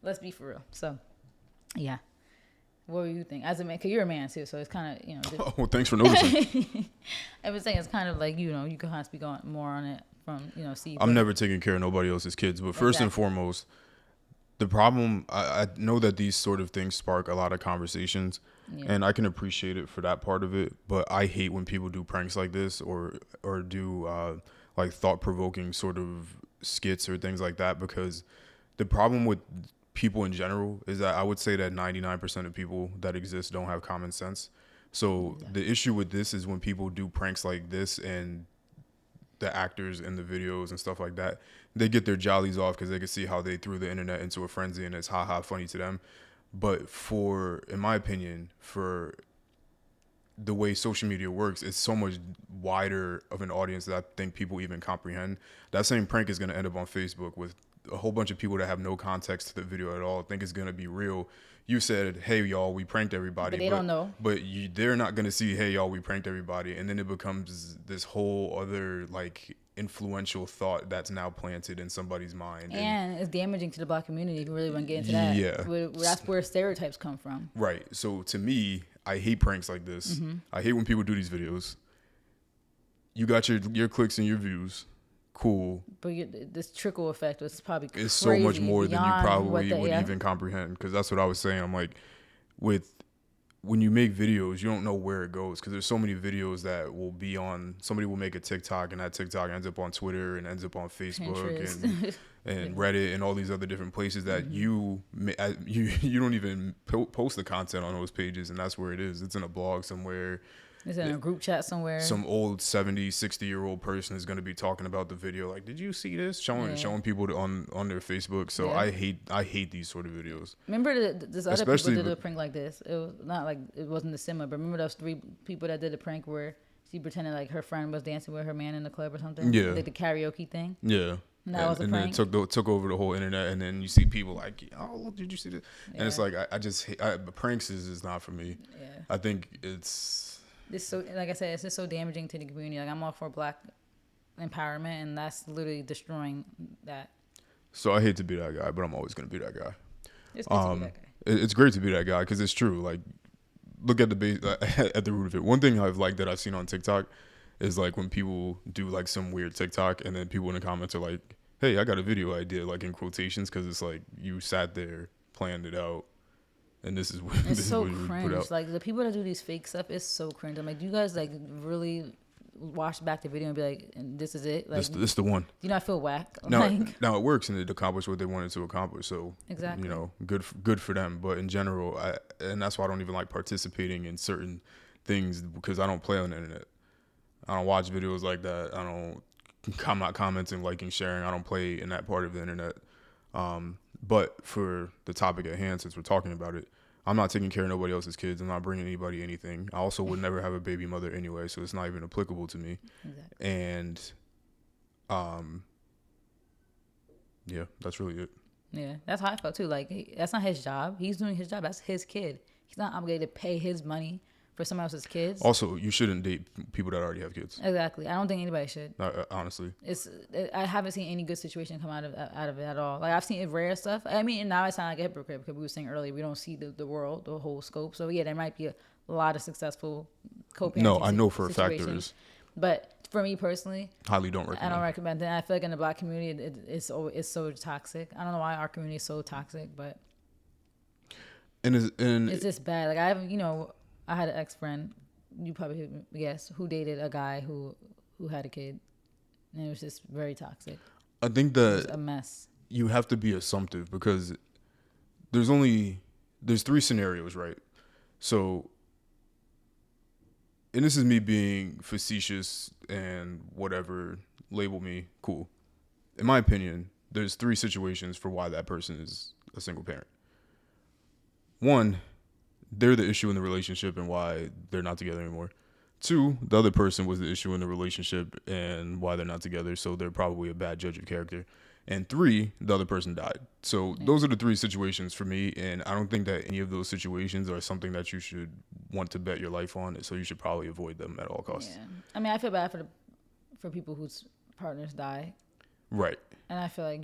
let's be for real. So, yeah. What do you think? As a man, because you're a man too, so it's kind of, you know. Oh, thanks for noticing. I was saying it's kind of like, you know, you can kind of speak on more on it from, you know, see. I'm never taking care of nobody else's kids, but first and foremost, the problem, I know that these sort of things spark a lot of conversations, and I can appreciate it for that part of it, but I hate when people do pranks like this or do like thought-provoking sort of skits or things like that, because the problem with people in general is that I would say that 99% of people that exist don't have common sense. So the issue with this is when people do pranks like this and the actors in the videos and stuff like that, they get their jollies off because they can see how they threw the internet into a frenzy and it's funny to them. But in my opinion, for the way social media works, it's so much wider of an audience that I think people even comprehend. That same prank is going to end up on Facebook with a whole bunch of people that have no context to the video at all, think it's going to be real. You said, hey, y'all, we pranked everybody. But they don't know. But they're not going to see, hey, y'all, we pranked everybody. And then it becomes this whole other, like, influential thought that's now planted in somebody's mind. And it's damaging to the Black community if you really want to get into that. Yeah. That's where stereotypes come from. Right. So to me, I hate pranks like this. Mm-hmm. I hate when people do these videos. You got your clicks and your views. Cool. But this trickle effect was probably crazy. It's so much more than you probably would even comprehend, because that's what I was saying. I'm like, when you make videos, you don't know where it goes, because there's so many videos that will be on, somebody will make a TikTok and that TikTok ends up on Twitter and ends up on Facebook and Reddit and all these other different places that you don't even post the content on those pages, and that's where it is. It's in a blog somewhere. It's in a group chat somewhere. Some old 70, 60-year-old person is going to be talking about the video. Like, did you see this? Showing people on their Facebook. So I hate these sort of videos. Remember this other people did a prank like this. It was not like it wasn't the similar, but remember those 3 people that did a prank where she pretended like her friend was dancing with her man in the club or something? Yeah. Like the karaoke thing? Yeah. And that was a prank. Then it took over the whole internet, and then you see people like, oh, did you see this? Yeah. And it's like, I just hate, pranks is not for me. Yeah. I think it's... So, like I said, it's just so damaging to the community. Like, I'm all for Black empowerment, and that's literally destroying that. So I hate to be that guy, but I'm always going to be that guy. It's good to be that guy. It's great to be that guy, because it's true. Like, look at the base at the root of it. One thing I've liked that I've seen on TikTok is like when people do like some weird TikTok, and then people in the comments are like, "Hey, I got a video idea," like in quotations, because it's like you sat there, planned it out. And this is what it's so cringe. Like the people that do these fake stuff is so cringe. I'm like, do you guys like really watch back the video and be like, this is it? Like, this the one. Do you not feel whack? Now it works, and it accomplished what they wanted to accomplish. So exactly, you know, good for them. But in general, and that's why I don't even like participating in certain things, because I don't play on the internet. I don't watch videos like that. I'm not commenting, liking, sharing. I don't play in that part of the internet. But for the topic at hand, since we're talking about it, I'm not taking care of nobody else's kids. I'm not bringing anybody anything. I also would never have a baby mother anyway, so it's not even applicable to me. Exactly. And, yeah, that's really it. Yeah, that's how I felt too. Like, that's not his job. He's doing his job. That's his kid. He's not obligated to pay his money for someone else's kids. Also, you shouldn't date people that already have kids. Exactly. I don't think anybody should. Honestly. I haven't seen any good situation come out of it at all. Like, I've seen rare stuff. I mean, and now I sound like a hypocrite because we were saying earlier, we don't see the world, the whole scope. So, yeah, there might be a lot of successful co-parenting. No, I know for a fact there is. But for me personally, highly don't recommend. I don't recommend it. I feel like in the Black community, it's so toxic. I don't know why our community is so toxic, but it's just bad. Like, I had an ex-friend, you probably guess, who dated a guy who had a kid, and it was just very toxic. I think that it was a mess. You have to be assumptive, because there's 3 scenarios, right? So, and this is me being facetious and whatever, label me, cool. In my opinion, there's three situations for why that person is a single parent. One, they're the issue in the relationship and why they're not together anymore. Two, the other person was the issue in the relationship and why they're not together, so they're probably a bad judge of character. And three, the other person died. So those are the three situations for me, and I don't think that any of those situations are something that you should want to bet your life on, so you should probably avoid them at all costs. Yeah. I mean, I feel bad for people whose partners die. Right. And I feel like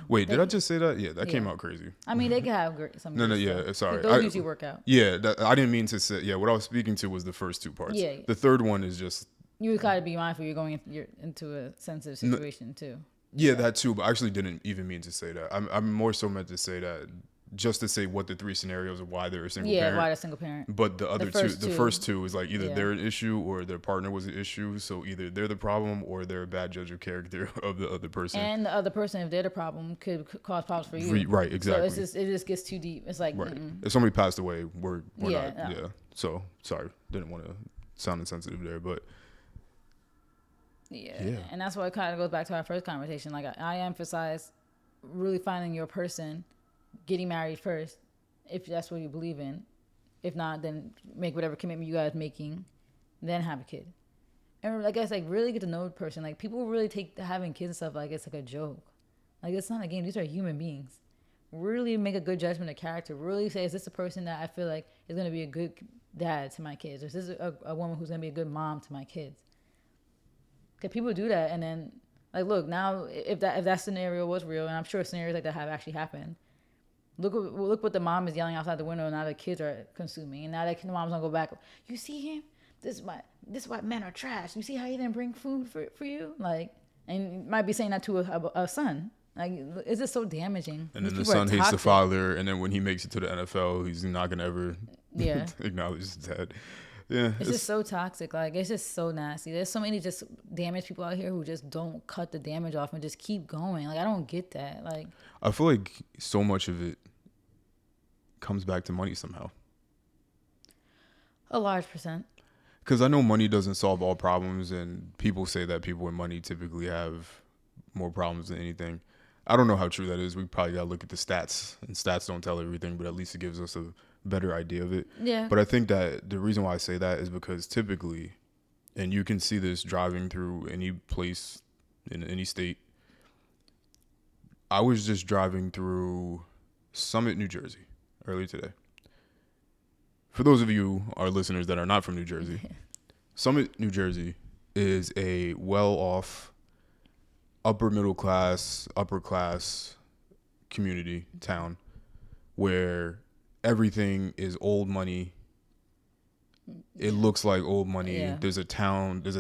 Wait, did I just say that? Yeah, that came out crazy. I mean, they can have some. No, good yeah, stuff. sorry. Those usually work out. Yeah, I didn't mean to say. Yeah, what I was speaking to was the first two parts. Yeah. The third one is just. You gotta be mindful. You're going into a sensitive situation too. Yeah, that too. But I actually didn't even mean to say that. I'm more so meant to say that just to say what the three scenarios of why they're a single parent. Yeah, why they're a single parent. But the first two is like either they're an issue or their partner was an issue. So either they're the problem or they're a bad judge of character of the other person. And the other person, if they're the problem, could cause problems for you. Right, exactly. So it just gets too deep. It's like right. If somebody passed away, we're Yeah, not. no. Yeah. So sorry, didn't want to sound insensitive there, but yeah. And that's why it kind of goes back to our first conversation. Like I emphasize really finding your person, getting married first, if that's what you believe in. If not, then make whatever commitment you guys making, then have a kid. And I guess like really get to know the person. Like people really take having kids and stuff like it's like a joke. Like it's not a game. These are human beings. Really make a good judgment of character. Really say, is this a person that I feel like is going to be a good dad to my kids? Or is this a woman who's going to be a good mom to my kids? Because people do that, and then like look now, if that scenario was real, and I'm sure scenarios like that have actually happened. Look what the mom is yelling outside the window, and now the kids are consuming, and now the mom's gonna go back. You see him? This is why men are trash. You see how he didn't bring food for you? Like, and you might be saying that to a son. Like, it's just so damaging. And then These the people are son hates the toxic. father, and then when he makes it to the NFL, he's not gonna ever acknowledge his dad. Yeah, It's just so toxic. Like, it's just so nasty. There's so many just damaged people out here who just don't cut the damage off and just keep going. Like, I don't get that. Like, I feel like so much of it comes back to money somehow. a large percent. Because I know money doesn't solve all problems, and people say that people with money typically have more problems than anything. I don't know how true that is. We probably gotta look at the stats, and stats don't tell everything, but at least it gives us a better idea of it. Yeah. But I think that the reason why I say that is because typically, and you can see this driving through any place in any state. I was just driving through Summit, New Jersey, earlier today. For those of you, our listeners that are not from New Jersey, Summit, New Jersey is a well-off, upper middle class, upper class community town where everything is old money. It looks like old money. Yeah. There's a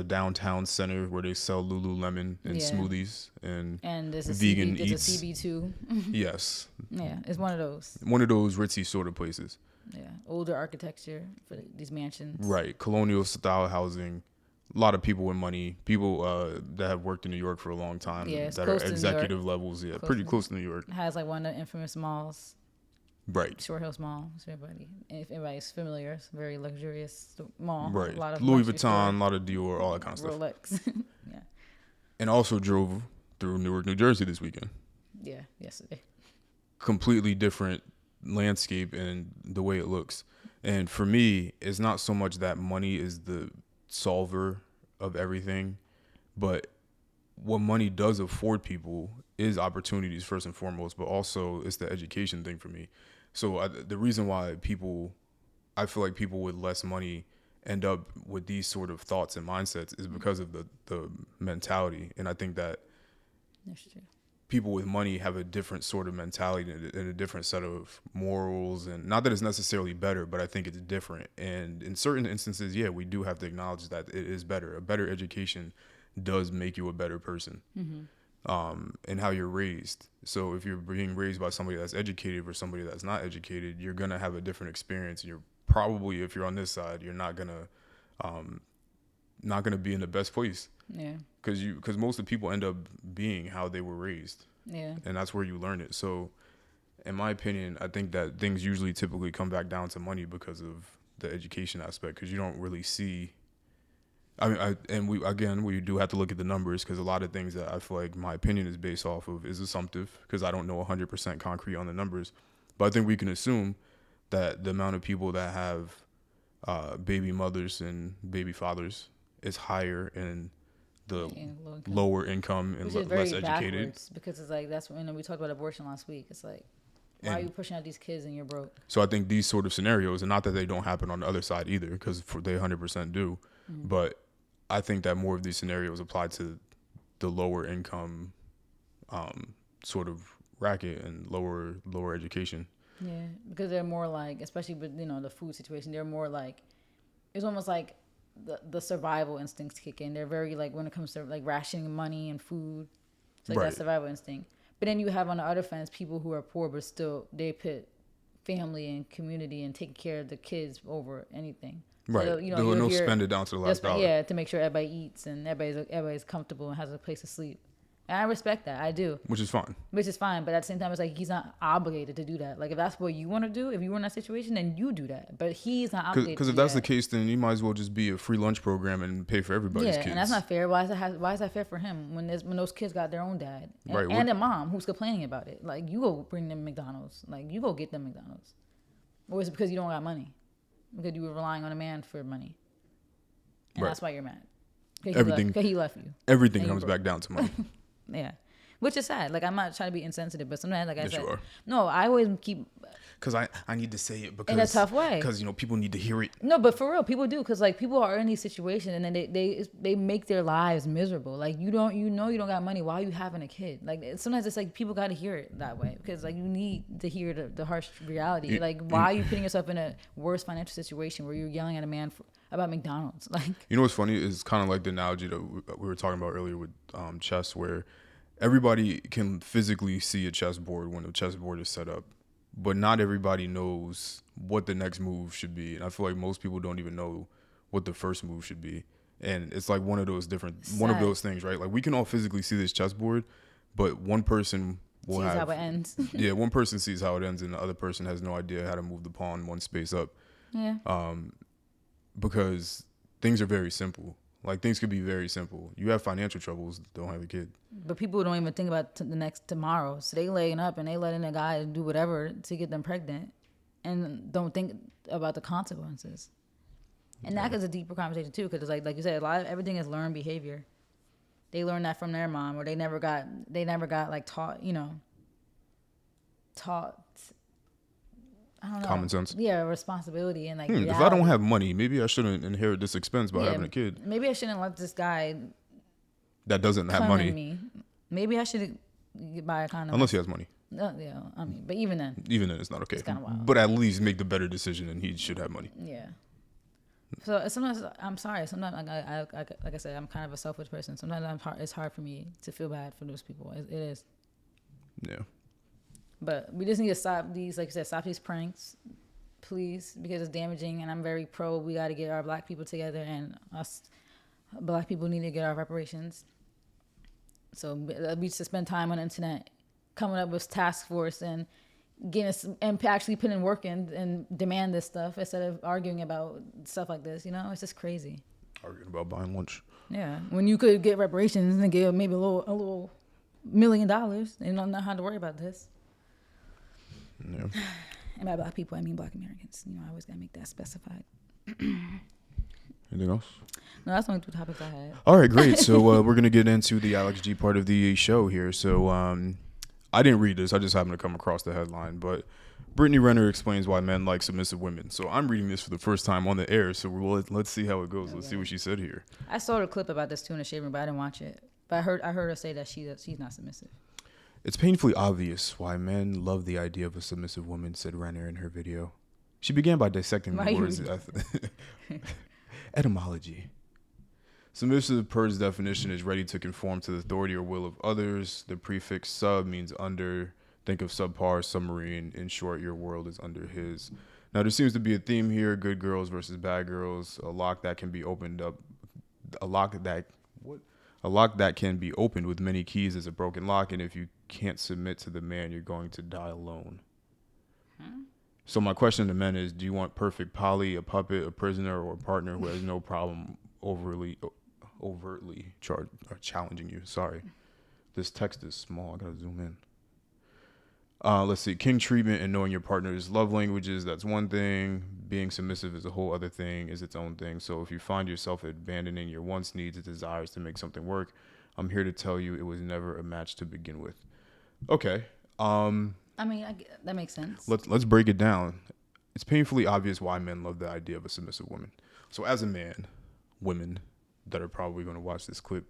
downtown center where they sell Lululemon and Yeah. smoothies and there's a vegan there's eats. a CB2. Yes, Yeah, it's one of those. one of those ritzy sort of places. Yeah, older architecture for these mansions. Right, colonial style housing. A lot of people with money, people that have worked in New York for a long time, Yeah, it's that are close to New executive levels. Yeah, Close pretty to- close to New York. It has like one of the infamous malls, Right, Short Hills Mall. So everybody, if anybody's familiar, it's a very luxurious mall. right. A lot of Louis luxury Vuitton, a lot of Dior, all that kind of stores, stuff. Rolex. Yeah, And also drove through Newark, New Jersey this weekend. yeah, yesterday. Completely different landscape and the way it looks. And for me, it's not so much that money is the solver of everything, but what money does afford people is opportunities first and foremost, but also it's the education thing for me. So the reason why I feel like people with less money end up with these sort of thoughts and mindsets is because of the mentality. And I think that That's true. people with money have a different sort of mentality and a different set of morals, and not that it's necessarily better, but I think it's different. And in certain instances, yeah, we do have to acknowledge that it is better. A better education does make you a better person. And how you're raised. So if you're being raised by somebody that's educated or somebody that's not educated, you're gonna have a different experience. You're probably, if you're on this side, you're not gonna be in the best place. Yeah, Because most of the people end up being how they were raised, yeah, and that's where you learn it. So, in my opinion, I think that things usually typically come back down to money because of the education aspect. Because you don't really see I mean, we do have to look at the numbers because a lot of things that I feel like my opinion is based off of is assumptive because I don't know 100% concrete on the numbers, but I think we can assume that the amount of people that have baby mothers and baby fathers is higher in the lower income and which is less very educated. backwards because it's like that's when we talked about abortion last week. It's like, why are you pushing out these kids and you're broke? So I think these sort of scenarios, and not that they don't happen on the other side either, because they 100% do, but I think that more of these scenarios apply to the lower income sort of racket and lower education. Yeah, because they're more like, especially with the food situation, they're more like, it's almost like the survival instincts kick in. They're very like when it comes to like rationing money and food, it's like that survival instinct. But then you have on the other fence people who are poor, but still they put family and community and taking care of the kids over anything. Right. So, They will spend it down to the last dollar. Yeah, to make sure everybody eats and everybody's comfortable and has a place to sleep. And I respect that. I do. Which is fine. But at the same time, it's like he's not obligated to do that. Like if that's what you want to do, if you were in that situation, then you do that. But he's not obligated. Because if that's the case, then you might as well just be a free lunch program and pay for everybody's kids. And that's not fair. Why is that fair for him when those kids got their own dad and their mom who's complaining about it? Like you go bring them McDonald's. Like you go get them McDonald's. Or is it because you don't got money? Because you were relying on a man for money, and that's why you're mad. Because he left you. Everything comes back down to money. Yeah. Which is sad. Like, I'm not trying to be insensitive, but sometimes, like I said, you are. No, I always keep. Because I need to say it because in a tough way. Because people need to hear it. No, but for real, people do. Because like people are in these situations and then they make their lives miserable. Like you don't got money. Why are you having a kid? Like sometimes it's like people got to hear it that way because like you need to hear the harsh reality. Why are you putting yourself in a worse financial situation where you're yelling at a man about McDonald's? Like what's funny is kind of like the analogy that we were talking about earlier with chess, where everybody can physically see a chessboard when a chessboard is set up, but not everybody knows what the next move should be. And I feel like most people don't even know what the first move should be. And it's like one of those things, right? Like we can all physically see this chessboard, but one person sees how it ends. Yeah, one person sees how it ends, and the other person has no idea how to move the pawn one space up. Yeah. Because things are very simple. Like things could be very simple. You have financial troubles, don't have a kid. But people don't even think about the next tomorrow. So they laying up and they letting a guy do whatever to get them pregnant, and don't think about the consequences. And that is a deeper conversation too, because it's like you said, everything is learned behavior. They learned that from their mom, or they never got like taught. I don't know. Common sense. Yeah, responsibility and like. If I don't have money, maybe I shouldn't inherit this expense by having a kid. Maybe I shouldn't let this guy. That doesn't have money. Me. Maybe I should buy a condom. Unless he has money. Yeah, I mean, but even then. Even then, it's not okay. It's kind of wild. But at least make the better decision, and he should have money. Yeah. So sometimes I'm sorry. Sometimes like I said, I'm kind of a selfish person. Sometimes it's hard for me to feel bad for those people. It is. Yeah. But we just need to stop these, like you said, stop these pranks, please, because it's damaging. And I'm very pro. We got to get our black people together, and us black people need to get our reparations. So we should spend time on the internet, coming up with task force and getting and actually putting in work in and demand this stuff instead of arguing about stuff like this. It's just crazy. Arguing about buying lunch. Yeah, when you could get reparations and get maybe a little $1 million, and don't know how to worry about this. Yeah. And by black people, I mean black Americans. I always gotta make that specified. Anything else? No, that's only 2 topics I had. All right, great. So we're gonna get into the Alex G part of the show here. So I didn't read this. I just happened to come across the headline. But Brittany Renner explains why men like submissive women. So I'm reading this for the first time on the air. So let's see how it goes. Okay. Let's see what she said here. I saw a clip about this too in the shade room, but I didn't watch it. But I heard her say that she's not submissive. It's painfully obvious why men love the idea of a submissive woman, said Renner in her video. She began by dissecting the words. Etymology. Submissive, per its definition, is ready to conform to the authority or will of others. The prefix sub means under. Think of subpar, submarine. In short, your world is under his. Now, there seems to be a theme here: good girls versus bad girls. A lock that can be opened up. A lock that can be opened with many keys is a broken lock, and if you can't submit to the man, you're going to die alone. So my question to men is, do you want perfect poly, a puppet, a prisoner, or a partner who has no problem overtly challenging you. Sorry, this text is small. I gotta zoom in. Let's see. King treatment and knowing your partner's love languages, that's one thing. Being submissive is a whole other thing, is its own thing. So if you find yourself abandoning your wants, needs, and desires to make something work, I'm here to tell you it was never a match to begin with. Okay. I mean, that makes sense. Let's break it down. It's painfully obvious why men love the idea of a submissive woman. So as a man, women that are probably going to watch this clip,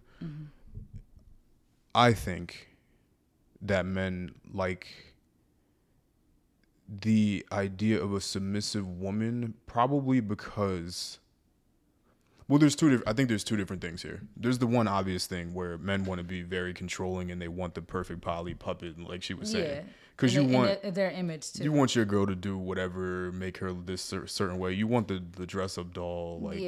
I think that men like the idea of a submissive woman probably because, well, I think there's two different things here. There's the one obvious thing where men want to be very controlling and they want the perfect Polly puppet, like she was saying. Yeah. Because you want their image too. You want your girl to do whatever, make her this certain way. You want the dress up doll, like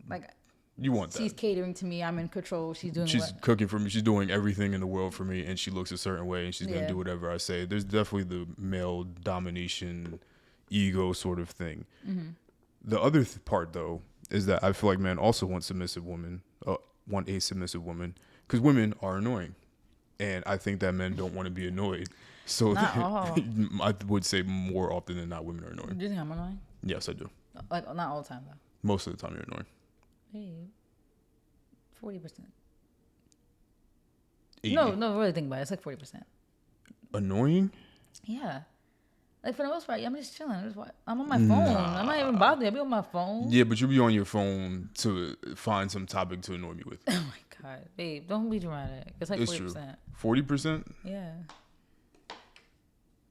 like you want that. She's catering to me. I'm in control. She's cooking for me. She's doing everything in the world for me, and she looks a certain way, and she's gonna do whatever I say. There's definitely the male domination, ego sort of thing. Mm-hmm. The other part, though, is that I feel like men also want a submissive woman, because women are annoying, and I think that men don't want to be annoyed. So I would say more often than not, women are annoying. Do you think I'm annoying? Yes, I do. Like not all the time though. Most of the time, you're annoying. Hey, 40%. No, really think about it. It's like 40%. Annoying? Yeah. Like for the most part, I'm just chilling. I'm on my phone. I'm not even bothering. I'll be on my phone. Yeah, but you'll be on your phone to find some topic to annoy me with. Oh my God, babe, don't be dramatic. It's like 40%. 40%? Yeah.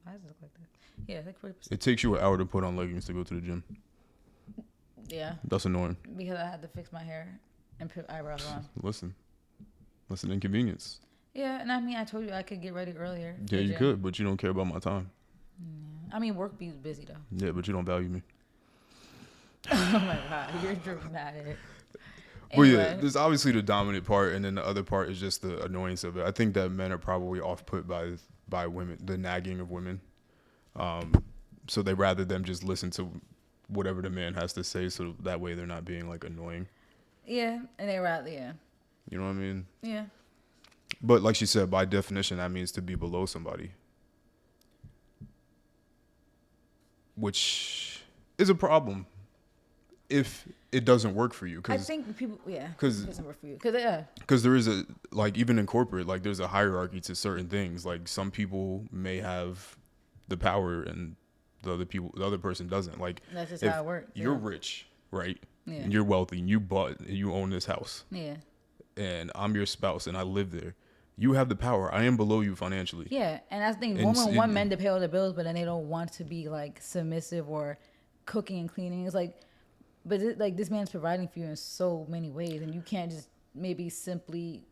Why does it look like that? Yeah, it's like 40%. It takes you an hour to put on leggings to go to the gym. Yeah. That's annoying. Because I had to fix my hair and put eyebrows on. Listen, that's an inconvenience. Yeah, and I mean, I told you I could get ready earlier. Yeah, you could, but you don't care about my time. Yeah. I mean, work be busy though. Yeah, but you don't value me. Oh my God, you're dramatic. Well, yeah, there's obviously the dominant part, and then the other part is just the annoyance of it. I think that men are probably off-put by women, the nagging of women. So they rather them just listen to whatever the man has to say, so that way they're not being like annoying. Yeah, and they rather You know what I mean? Yeah. But like she said, by definition, that means to be below somebody, which is a problem if it doesn't work for you. I think people, because it doesn't work for you. Because there is even in corporate, like there's a hierarchy to certain things. Like some people may have the power and the other person doesn't. Like that's just how it works. You're rich, right? Yeah. And you're wealthy, and you own this house. Yeah. And I'm your spouse, and I live there. You have the power. I am below you financially. Yeah, and that's the thing. Women want men to pay all the bills, but then they don't want to be like submissive or cooking and cleaning. It's like, but this man's providing for you in so many ways, and you can't just maybe simply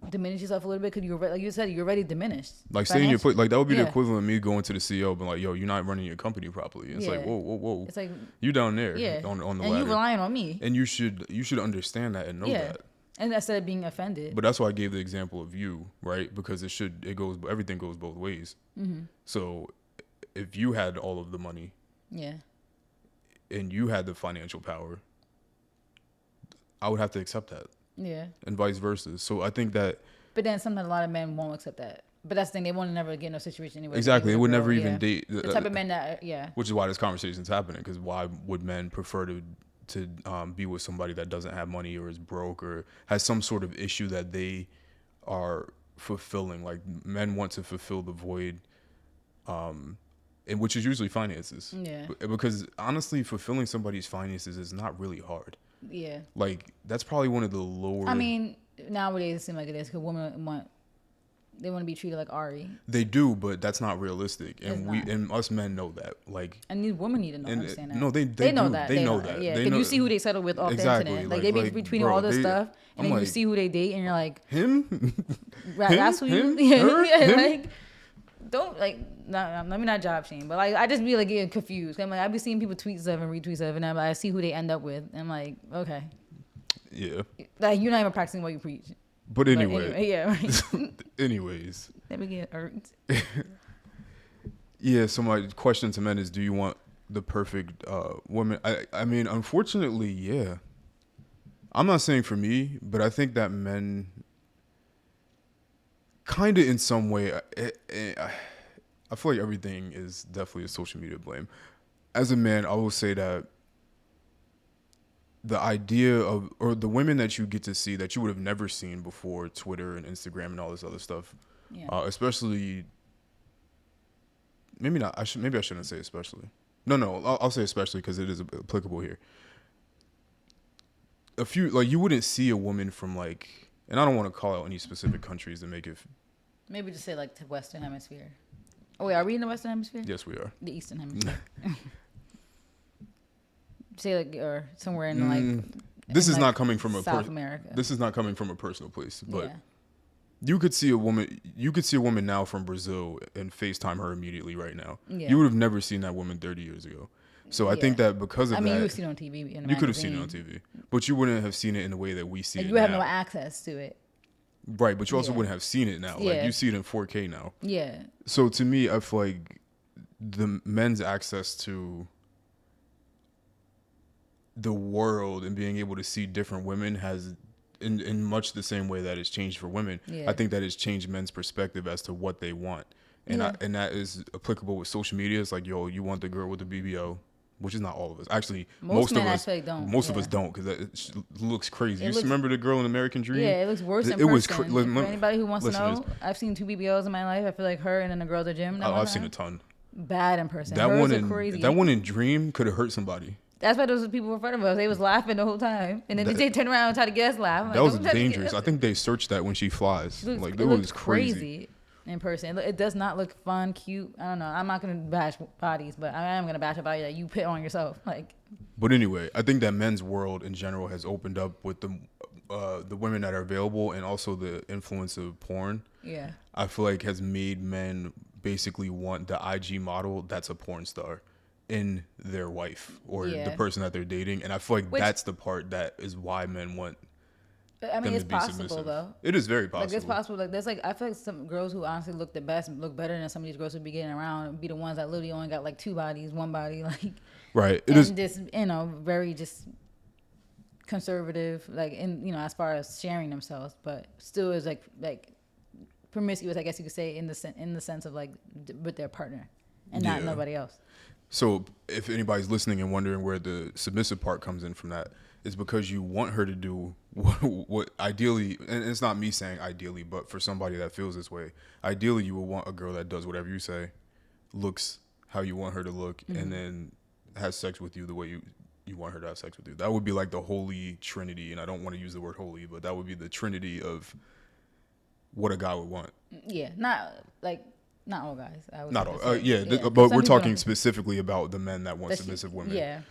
diminish yourself a little bit because you're, like you said, you're already diminished. Like stay in your place. Like that would be the equivalent of me going to the CEO and be like, "Yo, you're not running your company properly." And it's like, whoa. It's like you down there on the ladder, and you relying on me, and you should understand that and know that. And instead of being offended. But that's why I gave the example of you, right? Because everything goes both ways. Mm-hmm. So if you had all of the money, and you had the financial power, I would have to accept that. Yeah. And vice versa. So I think that. But then sometimes a lot of men won't accept that. But that's the thing, they won't never get in a situation anyway. Exactly. They would never even date. The type of men that, Which is why this conversation is happening, because why would men prefer to be with somebody that doesn't have money or is broke or has some sort of issue that they are fulfilling? Like men want to fulfill the void, and which is usually finances. Yeah. Because honestly, fulfilling somebody's finances is not really hard. Yeah. Like that's probably one of the lower. I mean, nowadays it seems like it is because women want to be treated like Ari. They do, but that's not realistic, and us men know that. Like, and these women need to understand that. No, they know do. that. They know that. Yeah, because you see who they settle with off the internet. Like they be tweeting all this stuff, and then you see who they date, and you're like, him. That's who you. Yeah, like don't like. Let me not job shame, but like I just be like getting confused. I'm like I be seeing people tweet stuff and retweet stuff, and I see who they end up with. And I'm like, okay. Yeah. Like you're not even practicing what you preach. But anyway. Right. Anyways. Let me get irked. Yeah, so my question to men is, do you want the perfect woman? I mean, unfortunately, yeah. I'm not saying for me, but I think that men kind of in some way, I feel like everything is definitely a social media blame. As a man, I will say that the idea of, or the women that you get to see that you would have never seen before Twitter and Instagram and all this other stuff, Yeah. Especially, maybe not, maybe I shouldn't say especially. No, I'll say especially because it is applicable here. A few, like, you wouldn't see a woman from, like, and I don't want to call out any specific countries to make it. Maybe just say like the Western Hemisphere. Oh wait, are we in the Western Hemisphere? Yes, we are. The Eastern Hemisphere. Say like or somewhere in like. This in is like not coming from a South America. This is not coming from a personal place, but yeah. you could see a woman. You could see a woman now from Brazil and FaceTime her immediately right now. Yeah. You would have never seen that woman 30 years ago. So I think that because of I mean, that, you would see it on TV. you could have seen it on TV, but you wouldn't have seen it in the way that we see Like it. you have now. no access to it. Right, but you also Yeah. wouldn't have seen it now. Yeah. Like you see it in 4K now. Yeah. So to me, I feel like the men's access to the world and being able to see different women has, in much the same way that it's changed for women, Yeah. I think that it's changed men's perspective as to what they want. And Yeah. and that is applicable with social media. It's like, yo, you want the girl with the BBO, which is not all of us. Actually, most men of us actually don't. Most of Yeah. us don't, because it looks crazy. It You looks- remember the girl in American Dream? Yeah, it looks worse in It was person. For anybody who wants to know, I've seen 2 BBLs in my life. I feel like her and then the girl at the gym. I've seen a ton. Bad in person. That Hers one are in crazy. that one in Dream could have hurt somebody. That's why those people in front of us. They was laughing the whole time, and then they turned around and tried to get us laugh. I'm That like, was "Don't try to get dangerous. us." I think they searched that when she flies. It looks, Like it that looks was crazy. in person. It does not look fun, cute. I don't know. I'm not gonna bash bodies, but I am gonna bash a body that you put on yourself. Like, But anyway, I think that men's world in general has opened up with the women that are available, and also the influence of porn. yeah, I feel like has made men basically want the IG model that's a porn star in their wife or Yeah. the person that they're dating, and I feel like Which- that's the part that is why men want but, I mean, them it's to be possible submissive. though. It is very possible. Like it's possible. Like there's like I feel like some girls who honestly look the best, look better than some of these girls who be getting around, be the ones that literally only got like 2 bodies, 1 body, like Right. It and is. just very just conservative, like as far as sharing themselves, but still is like promiscuous, I guess you could say, in the sense of like with their partner and not Yeah. nobody else. So if anybody's listening and wondering where the submissive part comes in from that, it's because you want her to do what ideally, and it's not me saying ideally, but for somebody that feels this way, ideally you would want a girl that does whatever you say, looks how you want her to look, and then has sex with you the way you want her to have sex with you. That would be like the holy trinity, and I don't want to use the word holy, but that would be the trinity of what a guy would want. Yeah, not all guys. I would Not have to all, say. yeah, Because but some we're people talking don't- specifically about the men that want that's- submissive women. Yeah,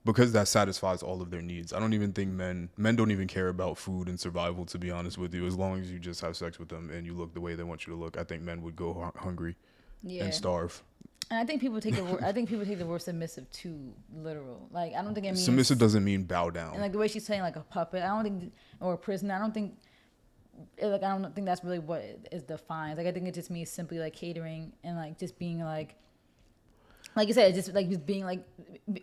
Because that satisfies all of their needs. I don't even think men don't even care about food and survival, to be honest with you. As long as you just have sex with them and you look the way they want you to look, I think men would go hungry yeah. and starve. And I think people take the word. I think people take the word submissive too literal. Like I don't think it means Submissive doesn't mean bow down. And like the way she's saying like a puppet, I don't think, or a prisoner. I don't think that's really what is defined. Like I think it just means simply like catering and like just being like you said, just like just being like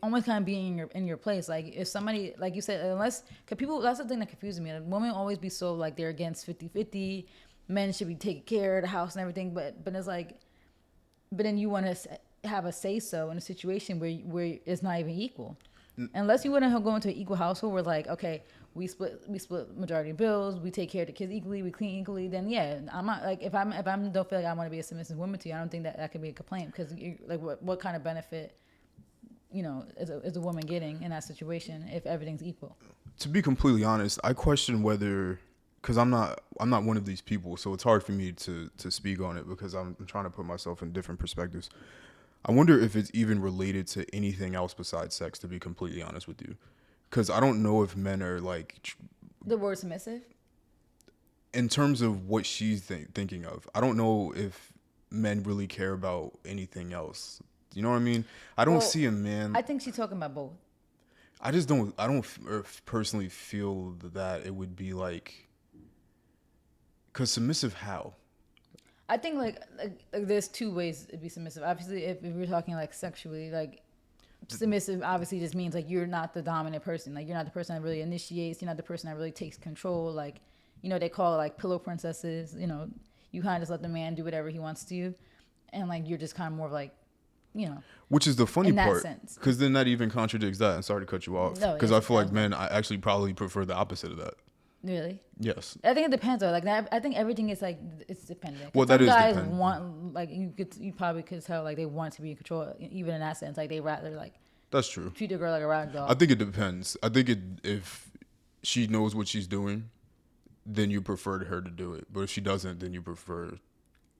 almost kind of being in your place. Like if somebody, like you said, cause people, that's the thing that confuses me. Like women always be so like they're against 50-50. Men should be taking care of the house and everything, but it's like, but then you want to have a say so in a situation where it's not even equal. Unless you want to go into an equal household where like, okay, we split majority of bills, we take care of the kids equally, we clean equally, then yeah, I'm not like if I don't feel like I want to be a submissive woman to you, I don't think that could be a complaint, because like what kind of benefit is a woman getting in that situation if everything's equal? To be completely honest, I question whether, because I'm not one of these people, so it's hard for me to speak on it because I'm trying to put myself in different perspectives. I wonder if it's even related to anything else besides sex, to be completely honest with you. Because I don't know if men are like... The word submissive? In terms of what she's thinking of, I don't know if men really care about anything else. You know what I mean? I don't see a man... I think she's talking about both. I don't personally feel that it would be like... Because submissive how? I think like there's 2 ways to be submissive. Obviously, if we're talking like sexually, like submissive obviously just means like you're not the dominant person. Like you're not the person that really initiates. You're not the person that really takes control. Like, you know, they call it like pillow princesses. You know, you kind of just let the man do whatever he wants to, and like you're just kind of more of like, you know. Which is the funny in that part, sense. because then that even contradicts that. And sorry to cut you off, No, because yes, I feel like that's men, I actually probably prefer the opposite of that. Really? Yes. I think it depends though. Like I think everything is like it's dependent. Well, Some that is guys dependent. want like you probably could tell like they want to be in control even in that sense. Like they rather like That's true. treat a girl like a rag doll. I think it depends. I think if she knows what she's doing, then you prefer her to do it. But if she doesn't, then you prefer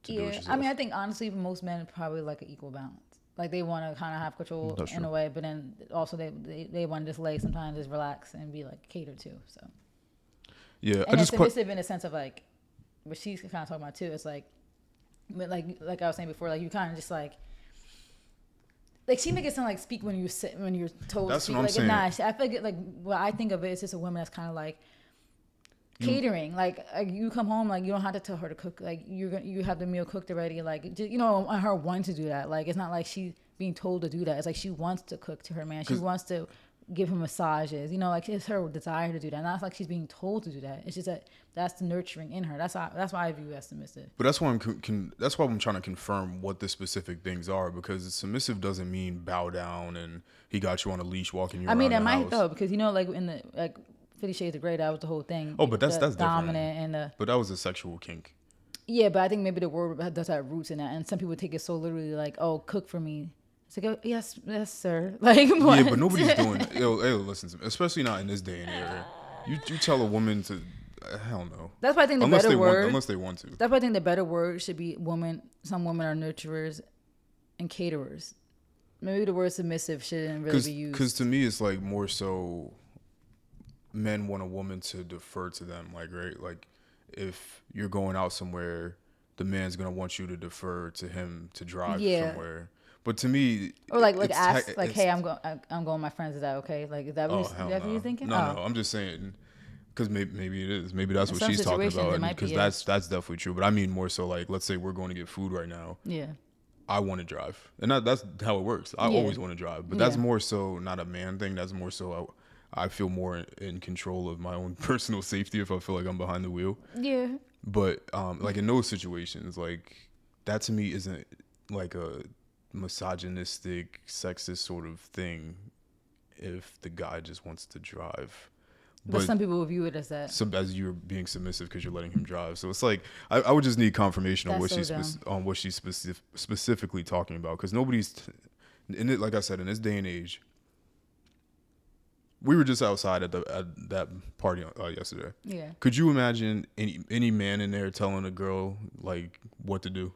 to do what she says. I mean, I think honestly, most men probably like an equal balance. Like they want to kind of have control That's in true. a way, but then also they want to just lay sometimes just relax and be like catered to. So Yeah, and it's submissive in a sense of like what she's kind of talking about too. It's like I was saying before, like you kind of just like she make it sound like speak when you sit when you're told That's to speak. what I'm Like saying. nah, I feel like what I think of it is just a woman that's kind of like catering. Like you come home, like you don't have to tell her to cook. Like you have the meal cooked already. Like just, you know, on her want to do that. Like it's not like she's being told to do that. It's like she wants to cook to her man. She wants to give him massages. You know, like it's her desire to do that. Not like she's being told to do that. It's just that that's the nurturing in her. That's why I view as submissive. But that's why that's why I'm trying to confirm what the specific things are, because submissive doesn't mean bow down and he got you on a leash walking you around I mean, the that might house. though, because you know, like in the like 50 Shades of Grey, that was the whole thing. Oh, but that's the different. dominant and the But that was a sexual kink. yeah. But I think maybe the word does have roots in that, and some people take it so literally, like, oh, cook for me. It's like, oh, yes, sir. Like, what? Yeah, but nobody's doing it. Yo, listen to me, especially not in this day and era. You tell a woman to, hell no. That's why I think the unless better they word. unless they want to. That's why I think the better word should be woman. Some women are nurturers and caterers. Maybe the word submissive shouldn't really be used. Because to me, it's like more so men want a woman to defer to them. Like, right? Like, if you're going out somewhere, the man's going to want you to defer to him to drive somewhere. But to me, or like it's ask like, hey, I'm going with my friends. Is that okay? Like, is that what you're thinking? No, I'm just saying, because maybe it is. Maybe that's In what some she's talking situations, it about. might be, Because that's definitely true. But I mean more so like, let's say we're going to get food right now. Yeah. I want to drive, and that's how it works. I always want to drive, but that's more so not a man thing. That's more so I feel more in control of my own personal safety if I feel like I'm behind the wheel. Yeah. But like in those situations, like that to me isn't like a misogynistic, sexist sort of thing. If the guy just wants to drive. But some people will view it as that. As you're being submissive because you're letting him drive. So it's like I would just need confirmation on what she's specifically talking about, because nobody's in it. Like I said, in this day and age, we were just outside at that party yesterday. Yeah. Could you imagine any man in there telling a girl like what to do,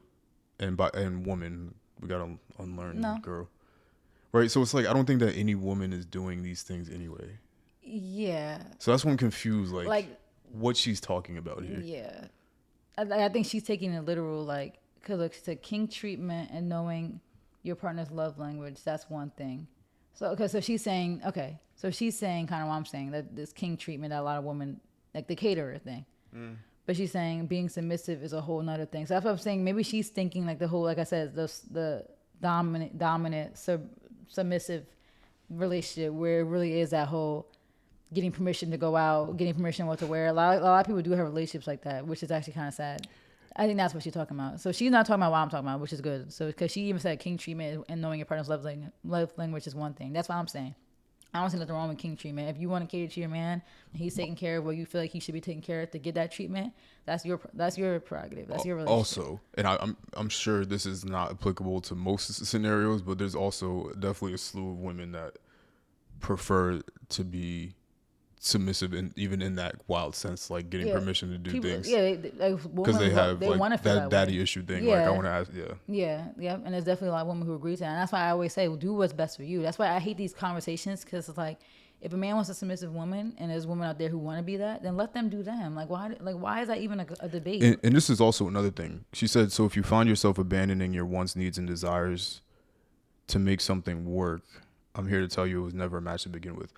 and woman, we gotta unlearn girl, right? So it's like I don't think that any woman is doing these things anyway. Yeah. So that's why I'm confused, like what she's talking about here. Yeah. I think she's taking it literal, like, because it's a king treatment and knowing your partner's love language, that's one thing. So she's saying kind of what I'm saying, that this king treatment that a lot of women, like the caterer thing. But she's saying being submissive is a whole nother thing. So that's what I'm saying. Maybe she's thinking like the whole, like I said, the dominant, submissive relationship where it really is that whole getting permission to go out, getting permission what to wear. A lot of people do have relationships like that, which is actually kind of sad. I think that's what she's talking about. So she's not talking about what I'm talking about, which is good. So because she even said king treatment and knowing your partner's love language is one thing. That's what I'm saying. I don't see nothing wrong with king treatment. If you want to cater to your man and he's taking care of what you feel like he should be taking care of to get that treatment, that's your prerogative. That's your relationship. Also, and I'm sure this is not applicable to most scenarios, but there's also definitely a slew of women that prefer to be submissive, and even in that wild sense, like getting permission to do things. Yeah, because they have like that daddy way. issue thing. Yeah. Like I want to ask, yeah, and there's definitely a lot of women who agree to that. And that's why I always say, well, do what's best for you. That's why I hate these conversations, because it's like, if a man wants a submissive woman and there's women out there who want to be that, then let them do them. Like why is that even a debate? And this is also another thing. She said, so if you find yourself abandoning your wants, needs, and desires to make something work, I'm here to tell you it was never a match to begin with.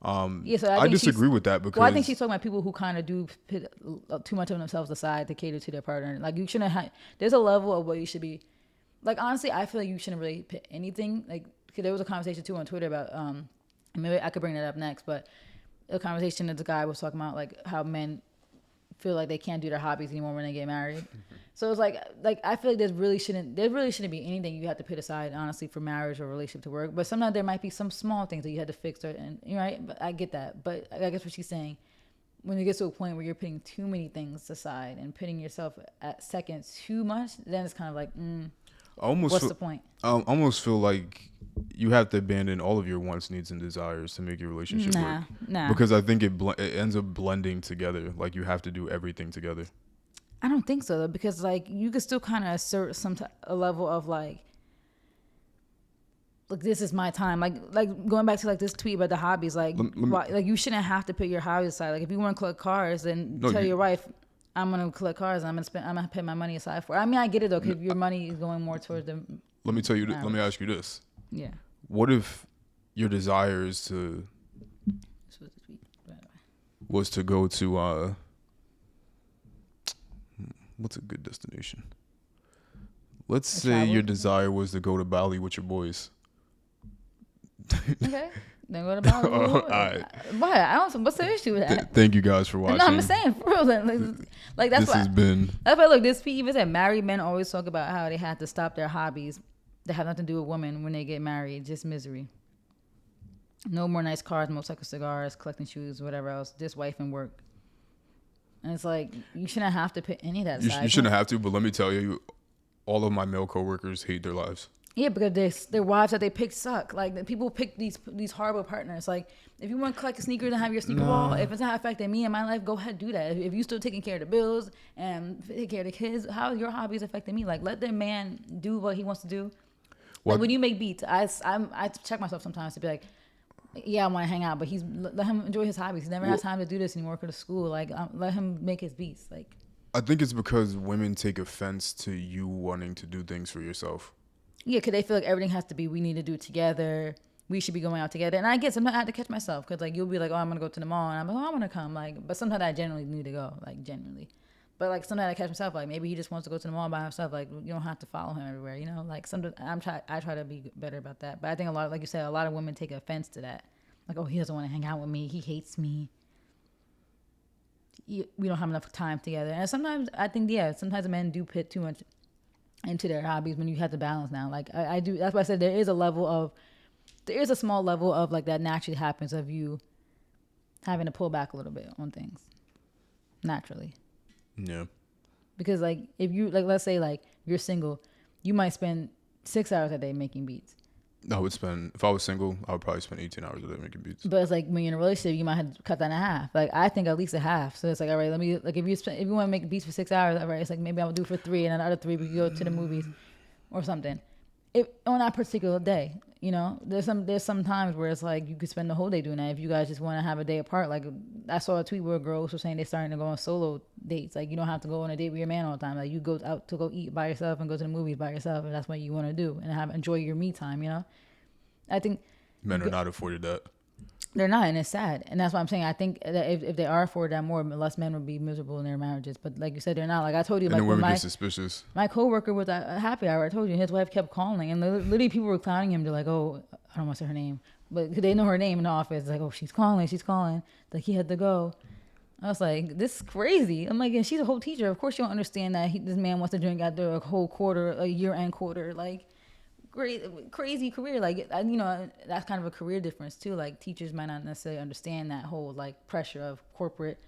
So I disagree with that, because I think she's talking about people who kind of do put too much of themselves aside to cater to their partner. Like you shouldn't there's a level of what you should be. Like honestly, I feel like you shouldn't really put anything. Like because there was a conversation too on Twitter about maybe I could bring that up next, but a conversation that the guy was talking about like how men feel like they can't do their hobbies anymore when they get married. So it's like I feel like there really shouldn't be anything you have to put aside honestly for marriage or relationship to work. But sometimes there might be some small things that you had to fix, and you're right. But I get that. But I guess what she's saying, when it gets to a point where you're putting too many things aside and putting yourself at second too much, then it's kind of like, what's the point? I almost feel like you have to abandon all of your wants, needs, and desires to make your relationship work. Nah. Because I think it ends up blending together. Like you have to do everything together. I don't think so though, because like you could still kind of assert a level of like this is my time. Like going back to like this tweet about the hobbies. Like like you shouldn't have to put your hobbies aside. Like if you want to collect cars, then tell your wife, I'm gonna collect cars. And I'm gonna put my money aside for it. I mean, I get it though, because your money is going more towards the. Let me tell you. Let me ask you this. Yeah. What if your desire is was to go to what's a good destination? Let's say your desire was to go to Bali with your boys. Okay. Then go to Bali. All right. But I don't. What's the issue with that? Thank you guys for watching. No, I'm saying for real. Like that's this has been. That's why look. This even said married men always talk about how they have to stop their hobbies that have nothing to do with women when they get married. Just misery. No more nice cars, motorcycle cigars, collecting shoes, whatever else. Just wife and work. And it's like you shouldn't have to put any of that aside. You shouldn't have to, but let me tell you, all of my male coworkers hate their lives. Yeah, because their wives that they pick suck. Like the people pick these horrible partners. Like if you want to collect sneakers and have your sneaker wall, if it's not affecting me and my life, go ahead do that. If you still taking care of the bills and take care of the kids, how are your hobbies affecting me? Like let the man do what he wants to do. Like when you make beats, I check myself sometimes to be like, yeah, I want to hang out, but let him enjoy his hobbies. He never has time to do this anymore. Go to school. Like let him make his beats. Like I think it's because women take offense to you wanting to do things for yourself. Yeah, because they feel like everything has to be, we need to do it together. We should be going out together. And I guess sometimes I have to catch myself because, like, you'll be like, oh, I'm going to go to the mall. And I'm like, oh, I'm going to come. Like, but sometimes I generally need to go, like, genuinely. But, like, sometimes I catch myself, like, maybe he just wants to go to the mall by himself. Like, you don't have to follow him everywhere, you know? Like, sometimes I try to be better about that. But I think like you said, a lot of women take offense to that. Like, oh, he doesn't want to hang out with me. He hates me. We don't have enough time together. And sometimes I think, sometimes men do put too much into their hobbies when you have to balance now. Like I do. That's why I said there is a small level of like that naturally happens of you having to pull back a little bit on things naturally. Yeah. Because like if you like, let's say like you're single, you might spend 6 hours a day making beats. If I was single, I would probably spend 18 hours a day making beats. But it's like when you're in a relationship, you might have to cut that in half. Like I think at least a half. So it's like, all right, let me like if you want to make beats for 6 hours, all right, it's like maybe I'll do it for 3, and then the other 3 we can go to the movies or something. On that particular day, you know, there's some times where it's like you could spend the whole day doing that if you guys just want to have a day apart. Like I saw a tweet where girls were saying they're starting to go on solo dates. Like you don't have to go on a date with your man all the time. Like you go out to go eat by yourself and go to the movies by yourself, and that's what you want to do and enjoy your me time. You know. I think men are not afforded that. They're not, and it's sad. And that's why I'm saying I think that if they are afforded that more, less men would be miserable in their marriages. But like you said, they're not. Like I told you, and like then women get suspicious. My coworker was at a happy hour. I told you, his wife kept calling, and literally people were clowning him. They're like, "Oh, I don't want to say her name, but they know her name in the office." Like, "Oh, she's calling. Like he had to go." I was like, "This is crazy." I'm like, and she's a whole teacher. Of course, you don't understand that this man wants to drink after a year-end quarter, like. Great, crazy career. Like, you know, that's kind of a career difference too. Like teachers might not necessarily understand that whole like pressure of corporate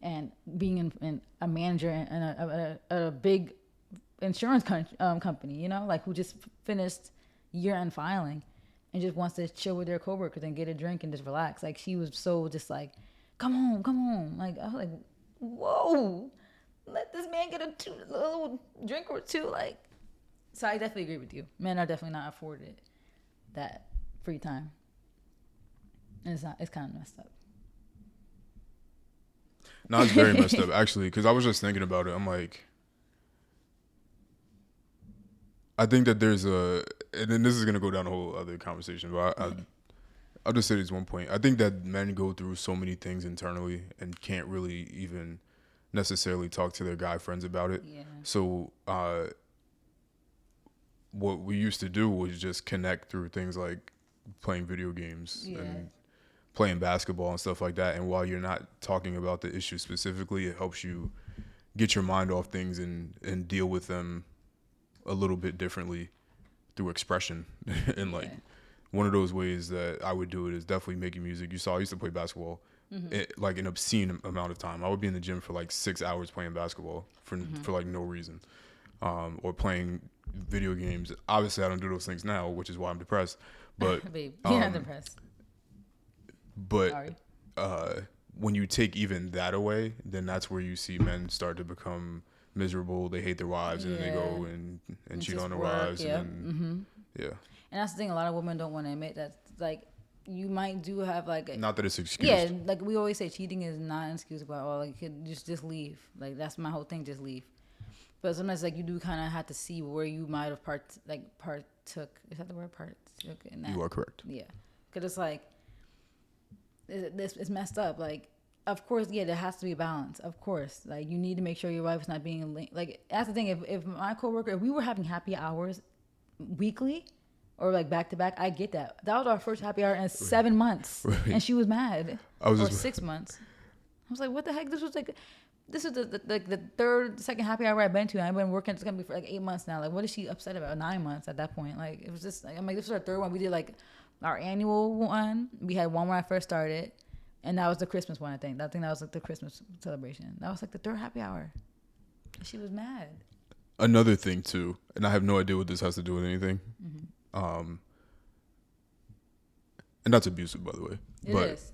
and being in a manager in a big insurance company, you know, like who just finished year-end filing and just wants to chill with their coworkers and get a drink and just relax. Like she was so just like, come home. Like I was like, whoa, let this man get a little drink or two. Like, so I definitely agree with you. Men are definitely not afforded that free time. And it's kind of messed up. No, it's very messed up actually, because I was just thinking about it. I'm like, I think that there's and then this is gonna go down a whole other conversation, but I'll just say this one point. I think that men go through so many things internally and can't really even necessarily talk to their guy friends about it. Yeah. So what we used to do was just connect through things like playing video games and playing basketball and stuff like that. And while you're not talking about the issue specifically, it helps you get your mind off things and deal with them a little bit differently through expression. And like one of those ways that I would do it is definitely making music. You saw I used to play basketball like an obscene amount of time. I would be in the gym for like 6 hours playing basketball for like no reason, or playing video games. Obviously, I don't do those things now, which is why I'm depressed. But Babe, you're not depressed. but Sorry. when you take even that away, then that's where you see men start to become miserable. They hate their wives, and then they go and cheat on their wives. Yeah. And then, And that's the thing. A lot of women don't want to admit that. Like, you might do have like not that it's excused. Yeah, like we always say, cheating is not an excuse. But like, you could just leave. Like, that's my whole thing. Just leave. But sometimes like you do kind of have to see where you might have partook. Is that the word, partook in that? You are correct. Yeah, because it's like it's messed up. Like, of course, yeah, there has to be a balance. Of course, like you need to make sure your wife's not being like. That's the thing. If my coworker, if we were having happy hours weekly or like back to back, I get that. That was our first happy hour in 7 months, and she was mad. Or 6 months. I was like, what the heck? This was the second happy hour I've been to. I've been working. It's gonna be for like 8 months now. Like, what is she upset about? 9 months at that point. Like, it was just. Like, I'm like, this was our third one. We did like our annual one. We had one when I first started, and that was the Christmas one. I think that was like the Christmas celebration. That was like the third happy hour. And she was mad. Another thing too, and I have no idea what this has to do with anything. And that's abusive, by the way. It is.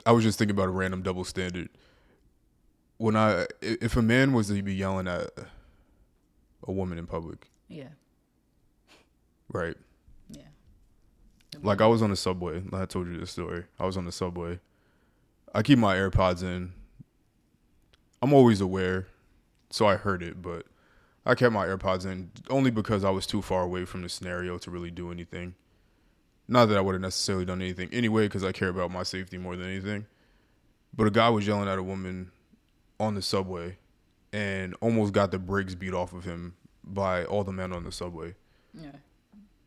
I was just thinking about a random double standard. If a man was to be yelling at a woman in public, Yeah. right? Yeah. Like I was on the subway. I told you this story. I was on the subway. I keep my AirPods in. I'm always aware, so I heard it, but I kept my AirPods in only because I was too far away from the scenario to really do anything. Not that I would have necessarily done anything anyway, because I care about my safety more than anything. But a guy was yelling at a woman on the subway and almost got the brakes beat off of him by all the men on the subway. Yeah.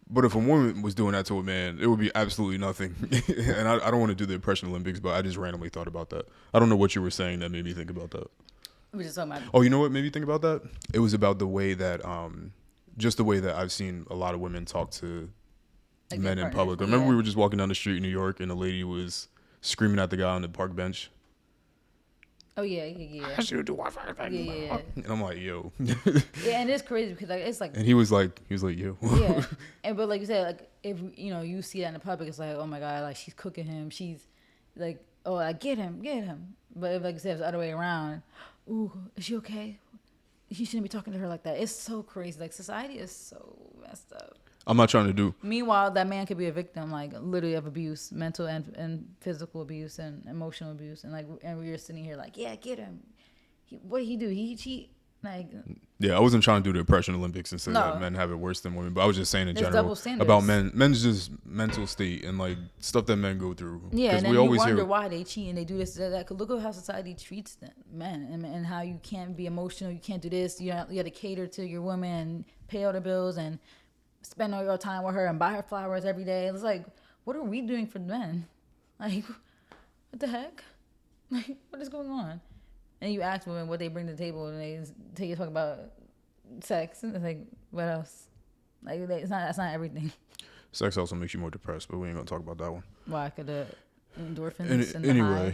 But if a woman was doing that to a man, it would be absolutely nothing. And I don't want to do the impression Olympics, but I just randomly thought about that. I don't know what you were saying that made me think about that. We just talking about. Oh, you know what made me think about that? It was about the way that, just the way that I've seen a lot of women talk to like men in public. Remember we were just walking down the street in New York and a lady was screaming at the guy on the park bench. Oh yeah. I should do Wi-Fi. Yeah. And I'm like, yo. Yeah, and it's crazy because like it's like. And he was like, yo. Yeah, but like you said, like if you see that in the public, it's like, oh my god, like she's cooking him. She's like, oh, like get him. But if like you said, it's the other way around. Ooh, is she okay? He shouldn't be talking to her like that. It's so crazy. Like society is so messed up. I'm not trying to do. Meanwhile, that man could be a victim, like literally of abuse, mental and physical abuse and emotional abuse, and we were sitting here like, yeah, get him. What did he do? He cheat. Like, yeah, I wasn't trying to do the Oppression Olympics and say No. that men have it worse than women, but I was just saying in There's general double standards. about men's just mental state and like stuff that men go through. yeah, and then we you always wonder hear, why they cheat and they do this, that. 'Cause look at how society treats them, men, and how you can't be emotional, you can't do this, you got to cater to your woman and pay all the bills and spend all your time with her and buy her flowers every day. It's like, what are we doing for men? Like, what the heck? Like, what is going on? And you ask women what they bring to the table, and they take you talk about sex. And it's like, what else? Like, that's not everything. sex also makes you more depressed, but we ain't gonna talk about that one. Why? Could the endorphins and the Anyway,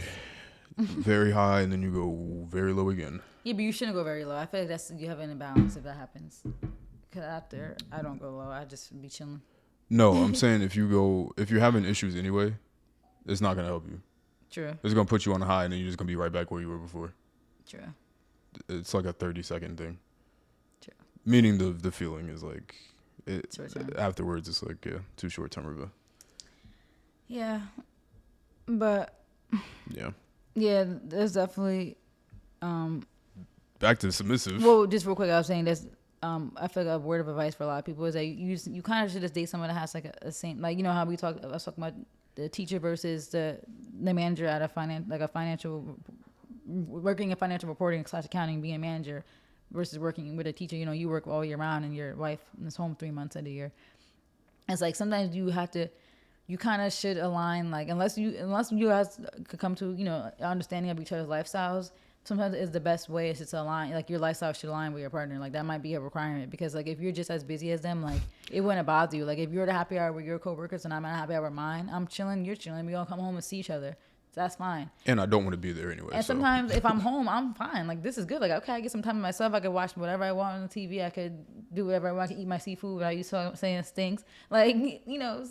highs? very high and then you go very low again. Yeah, but you shouldn't go very low. I feel like you have an imbalance if that happens. Cause after I don't go low, I just be chilling. No, I'm saying if you're having issues anyway, it's not gonna help you. True. It's gonna put you on a high and then you're just gonna be right back where you were before. True. It's like a 30-second thing. True. Meaning the feeling is like Short-term. afterwards it's like too short term of a. Yeah, but Yeah. yeah, there's definitely. Back to submissive. Well, just real quick, I was saying this. I feel like a word of advice for a lot of people is that you kind of should just date someone that has like a same, like, you know how I was talking about the teacher versus the manager at a financial, working in financial reporting / accounting, being a manager. versus working with a teacher. You know, you work all year round and your wife is home 3 months of the year. It's like sometimes you kind of should align, like unless you guys could come to, you know, understanding of each other's lifestyles. Sometimes it's the best way is to align, like your lifestyle should align with your partner. Like that might be a requirement because like if you're just as busy as them, like it wouldn't bother you. Like if you're at a happy hour with your coworkers and I'm at a happy hour with mine, I'm chilling, you're chilling, we gonna come home and see each other. That's fine. And I don't want to be there anyway. And sometimes if I'm home, I'm fine. Like this is good. Like okay, I get some time to myself. I could watch whatever I want on the TV. I could do whatever I want. I can eat my seafood without you saying it stinks. Like you know,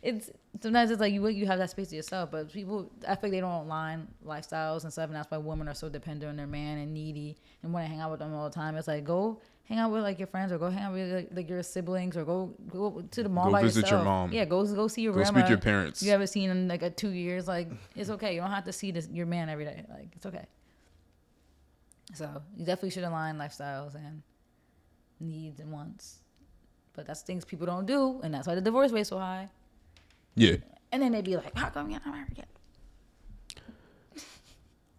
it's sometimes it's like you have that space to yourself. But people, I think they don't align lifestyles and stuff, and that's why women are so dependent on their man and needy and want to hang out with them all the time. It's like go hang out with like your friends or go hang out with like your siblings or go to the mall by yourself. Go visit your mom. Yeah, go see your grandma. Go speak to your parents. You haven't seen in like 2 years. Like it's okay. You don't have to see your man every day. Like it's okay. So you definitely should align lifestyles and needs and wants. But that's things people don't do, and that's why the divorce rate is so high. Yeah. And then they be like, "How come you're not married yet?"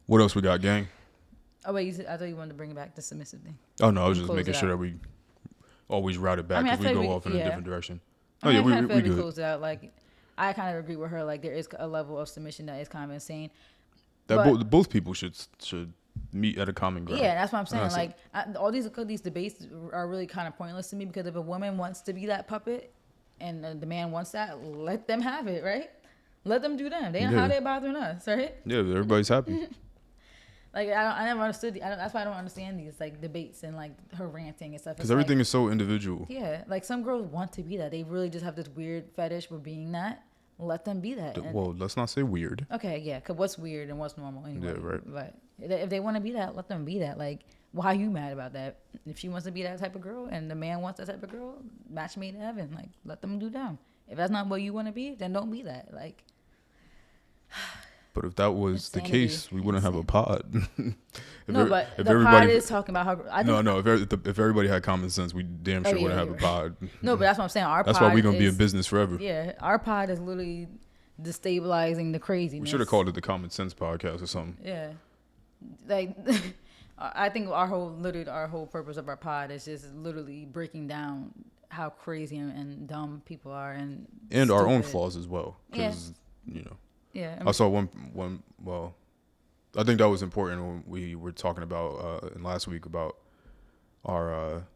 What else we got, gang? Oh wait, I thought you wanted to bring it back the submissive thing. Oh no, I was just making sure that we always route it back because we go off in a different direction. Oh yeah, we good. Closed out. Like I kind of agree with her. Like there is a level of submission that is kind of insane. That both people should meet at a common ground. Yeah, that's what I'm saying. Like all these debates are really kind of pointless to me because if a woman wants to be that puppet and the man wants that, let them have it, right? Let them do them. They know how they're bothering us, right? Yeah, everybody's happy. Like I never understood. That's why I don't understand these like debates and like her ranting and stuff. Because everything is so individual. Yeah, like some girls want to be that. They really just have this weird fetish for being that. Let them be that. Well, let's not say weird. Okay, yeah, because what's weird and what's normal anyway. Yeah, right. But if they want to be that, let them be that. Like, why are you mad about that? If she wants to be that type of girl and the man wants that type of girl, match made in heaven. Like, let them do them. If that's not what you want to be, then don't be that. Like. But if that was the case, we wouldn't have a pod. But the pod is talking about how. No. If everybody had common sense, we damn sure wouldn't have a pod. No, but that's what I'm saying. That's why we're gonna be in business forever. Yeah, our pod is literally destabilizing the craziness. We should have called it the Common Sense Podcast or something. Yeah, like I think our whole purpose of our pod is just literally breaking down how crazy and dumb people are and our own flaws as well. Because you know. Yeah, I saw one. Well, I think that was important when we were talking about in last week about our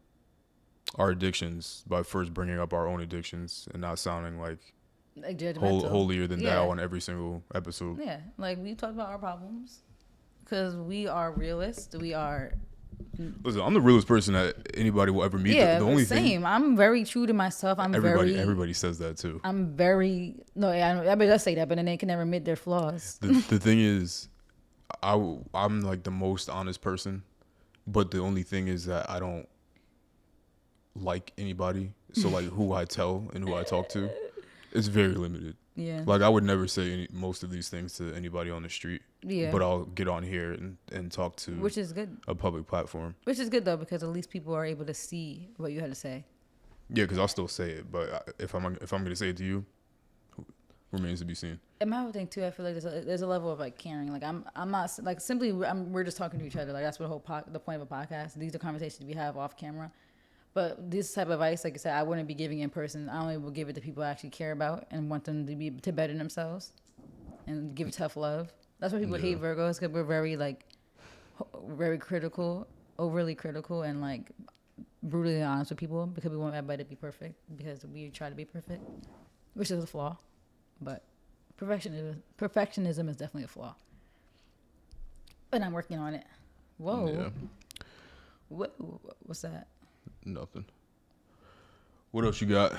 addictions by first bringing up our own addictions and not sounding like holier than thou on every single episode. Yeah, like we talked about our problems because we are realists. We are. Listen, I'm the realest person that anybody will ever meet. Yeah, the only same. thing, I'm very true to myself. Everybody says that too. I mean, let's say that, but then they can never admit their flaws. The thing is, I'm like the most honest person, but the only thing is that I don't like anybody. So like who I tell and who I talk to, it's very limited. Yeah. Like I would never say most of these things to anybody on the street. Yeah. But I'll get on here and talk to, which is good, a public platform. Which is good though, because at least people are able to see what you had to say. Yeah, because I'll still say it, but if I'm gonna say it to you, remains to be seen. And my whole thing too, I feel like there's a level of like caring. Like I'm not like simply we're just talking to each other. Like that's what the point of a podcast. These are conversations we have off camera. But this type of advice, like I said, I wouldn't be giving in person. I only will give it to people I actually care about and want them to better themselves and give tough love. That's why people hate Virgos, because we're very like very critical, overly critical, and like brutally honest with people because we want everybody to be perfect because we try to be perfect, which is a flaw. But perfectionism is definitely a flaw. But I'm working on it. Whoa. Yeah. What's that? Nothing. What else you got?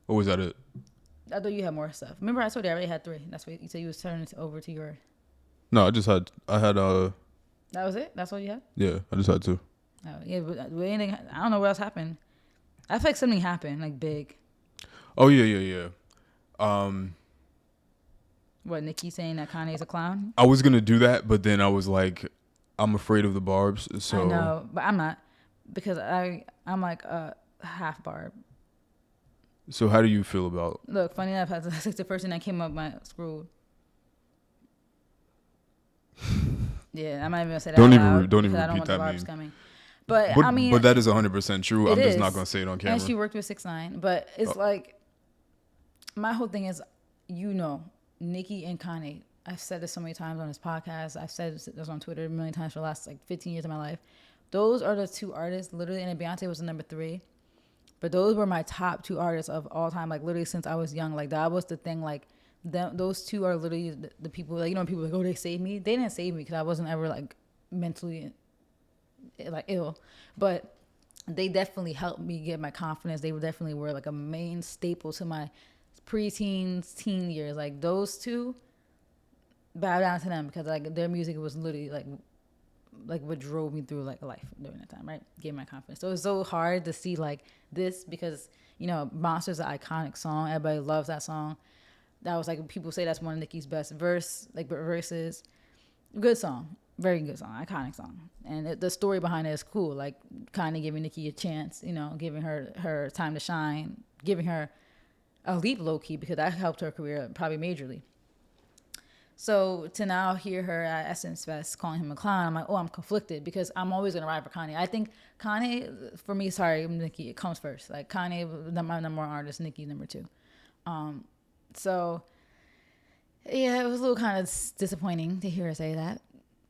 Or was that it? I thought you had more stuff. Remember I told you I already had 3. That's what you said you was turning it over to your. No, I had That was it? That's all you had? Yeah, I just had 2. Oh, yeah, but anything, I don't know what else happened. I feel like something happened, like big. Oh yeah. What, Nicki saying that Kanye's a clown? I was gonna do that, but then I was like, I'm afraid of the barbs. So I know, but I'm not. Because I'm like a half barb. So how do you feel about? Look, funny enough, that's like the first thing that came up my scroll. Yeah, I'm not even gonna say that Don't out even loud don't even because I don't repeat want the that vibes meme. coming. But But I mean, but that is 100% true. it I'm just is. not gonna say it on camera. And she worked with 6ix9ine, but it's Oh. like my whole thing is, Nicki and Kanye. I've said this so many times on this podcast. I've said this on Twitter a million times for the last like 15 years of my life. Those are the two artists, literally, and Beyonce was the number 3. But those were my top 2 artists of all time, like literally since I was young. Like that was the thing. Like those two are literally the people. Like people like, oh, they saved me. They didn't save me because I wasn't ever like mentally like ill, but they definitely helped me get my confidence. They definitely were like a main staple to my preteens, teen years. Like those two, bow down to them because like their music was literally like what drove me through like a life during that time, right? Gave me my confidence. So it's so hard to see like this because Monster's an iconic song. Everybody loves that song. That was like people say that's one of Nicki's best verses. Good song, very good song, iconic song, and the story behind it is cool. Like kind of giving Nicki a chance, giving her time to shine, giving her a leap low key because that helped her career probably majorly. So to now hear her at Essence Fest calling him a clown, I'm like, oh, I'm conflicted because I'm always gonna ride for Kanye. I think Kanye, for me, sorry, Nicki, it comes first. Like Kanye, my number 1 artist, Nicki number 2. So yeah, it was a little kind of disappointing to hear her say that.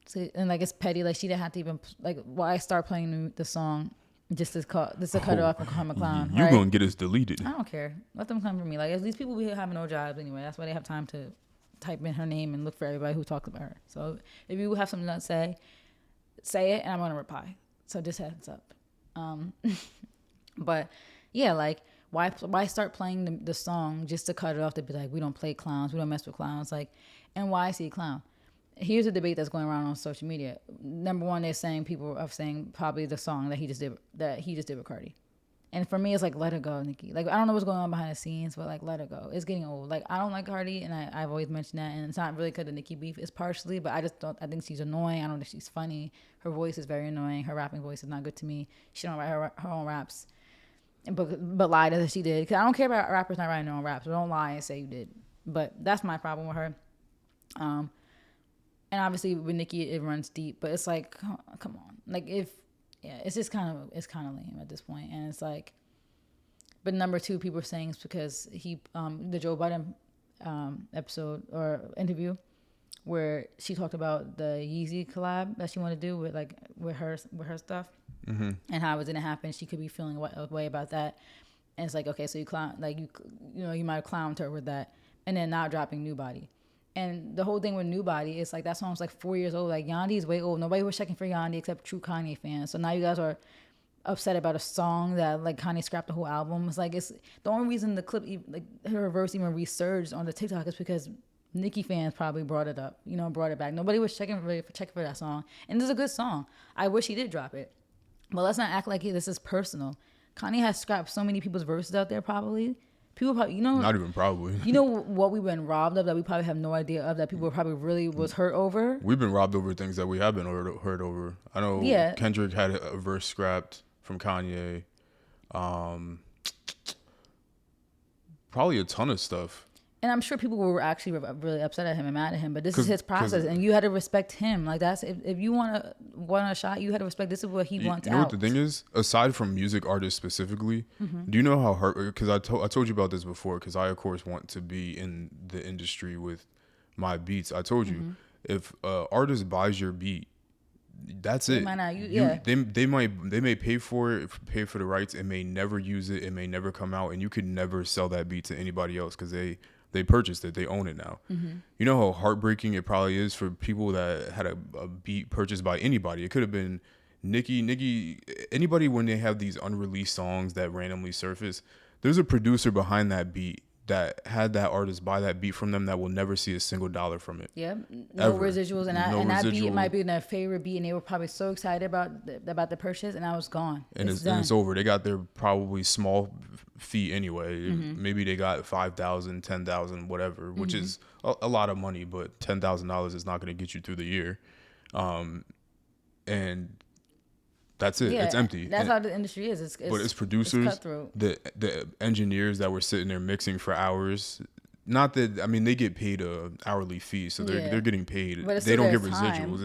So, and like it's petty. Like she didn't have to even like. Why start playing the song just to cut it off and call him a clown? You right? gonna get us deleted? I don't care. Let them come for me. Like at least people be having no jobs anyway. That's why they have time to type in her name and look for everybody who talks about her. So if you have something to say it, and I'm gonna reply. So just heads up. But yeah, like why start playing the song just to cut it off to be like we don't play clowns, we don't mess with clowns, like, and why is he a clown? Here's a debate that's going around on social media. Number one, people are saying probably the song that he just did with Cardi. And for me, it's like, let it go, Nicki. Like, I don't know what's going on behind the scenes, but like, let it go. It's getting old. Like, I don't like Cardi, and I've always mentioned that. And it's not really because of Nicki beef. It's partially, but I think she's annoying. I don't think she's funny. Her voice is very annoying. Her rapping voice is not good to me. She don't write her own raps. But lie that she did. Because I don't care about rappers not writing their own raps. So don't lie and say you did. But that's my problem with her. And obviously with Nicki, it runs deep. But it's like, come on. Like, it's just kind of lame at this point. And it's like, but number 2, people are saying it's because the Joe Budden episode or interview where she talked about the Yeezy collab that she wanted to do with her stuff, and how it didn't happen. She could be feeling a way about that, and it's like, okay, so you clown, like you might have clowned her with that, and then now dropping New Body. And the whole thing with New Body is like that song's like 4 years old. Like Yandhi is way old. Nobody was checking for Yandhi except true Kanye fans. So now you guys are upset about a song that like Kanye scrapped the whole album. It's like, it's the only reason the clip, like her verse even resurged on the TikTok is because Nicki fans probably brought it up, brought it back. Nobody was checking for that song. And it's a good song. I wish he did drop it. But let's not act like this is personal. Kanye has scrapped so many people's verses out there probably. People probably, not even probably. What we've been robbed of that we probably have no idea of, that people probably really was hurt over. We've been robbed over things that we have been hurt over. I know Kendrick had a verse scrapped from Kanye. Probably a ton of stuff. And I'm sure people were actually really upset at him and mad at him, but this is his process, and you had to respect him. Like that's if you want a shot, you had to respect. This is what he wants. You know what the thing is? Aside from music artists specifically, do you know how hard? Because I told you about this before. Because I of course want to be in the industry with my beats. I told you if artist buys your beat, that's it. They may pay for it, pay for the rights. It may never use it. It may never come out, and you could never sell that beat to anybody else because they purchased it. They own it now. You know how heartbreaking it probably is for people that had a beat purchased by anybody. It could have been Nicki, anybody when they have these unreleased songs that randomly surface. There's a producer behind that beat that had that artist buy that beat from them that will never see a single dollar from it. Yeah, no ever. Residuals, and that beat might be their favorite beat, and they were probably so excited about the purchase, and I was gone. And it's over. They got their probably small fee anyway. Maybe they got 5,000, 10,000, whatever, which is a lot of money, but $10,000 is not going to get you through the year, and that's it. It's empty. That's how the industry is. But it's producers, it's the engineers that were sitting there mixing for hours, not that, I mean, they get paid a hourly fee, so Yeah. they're getting paid. But it's They still don't their get time. residuals.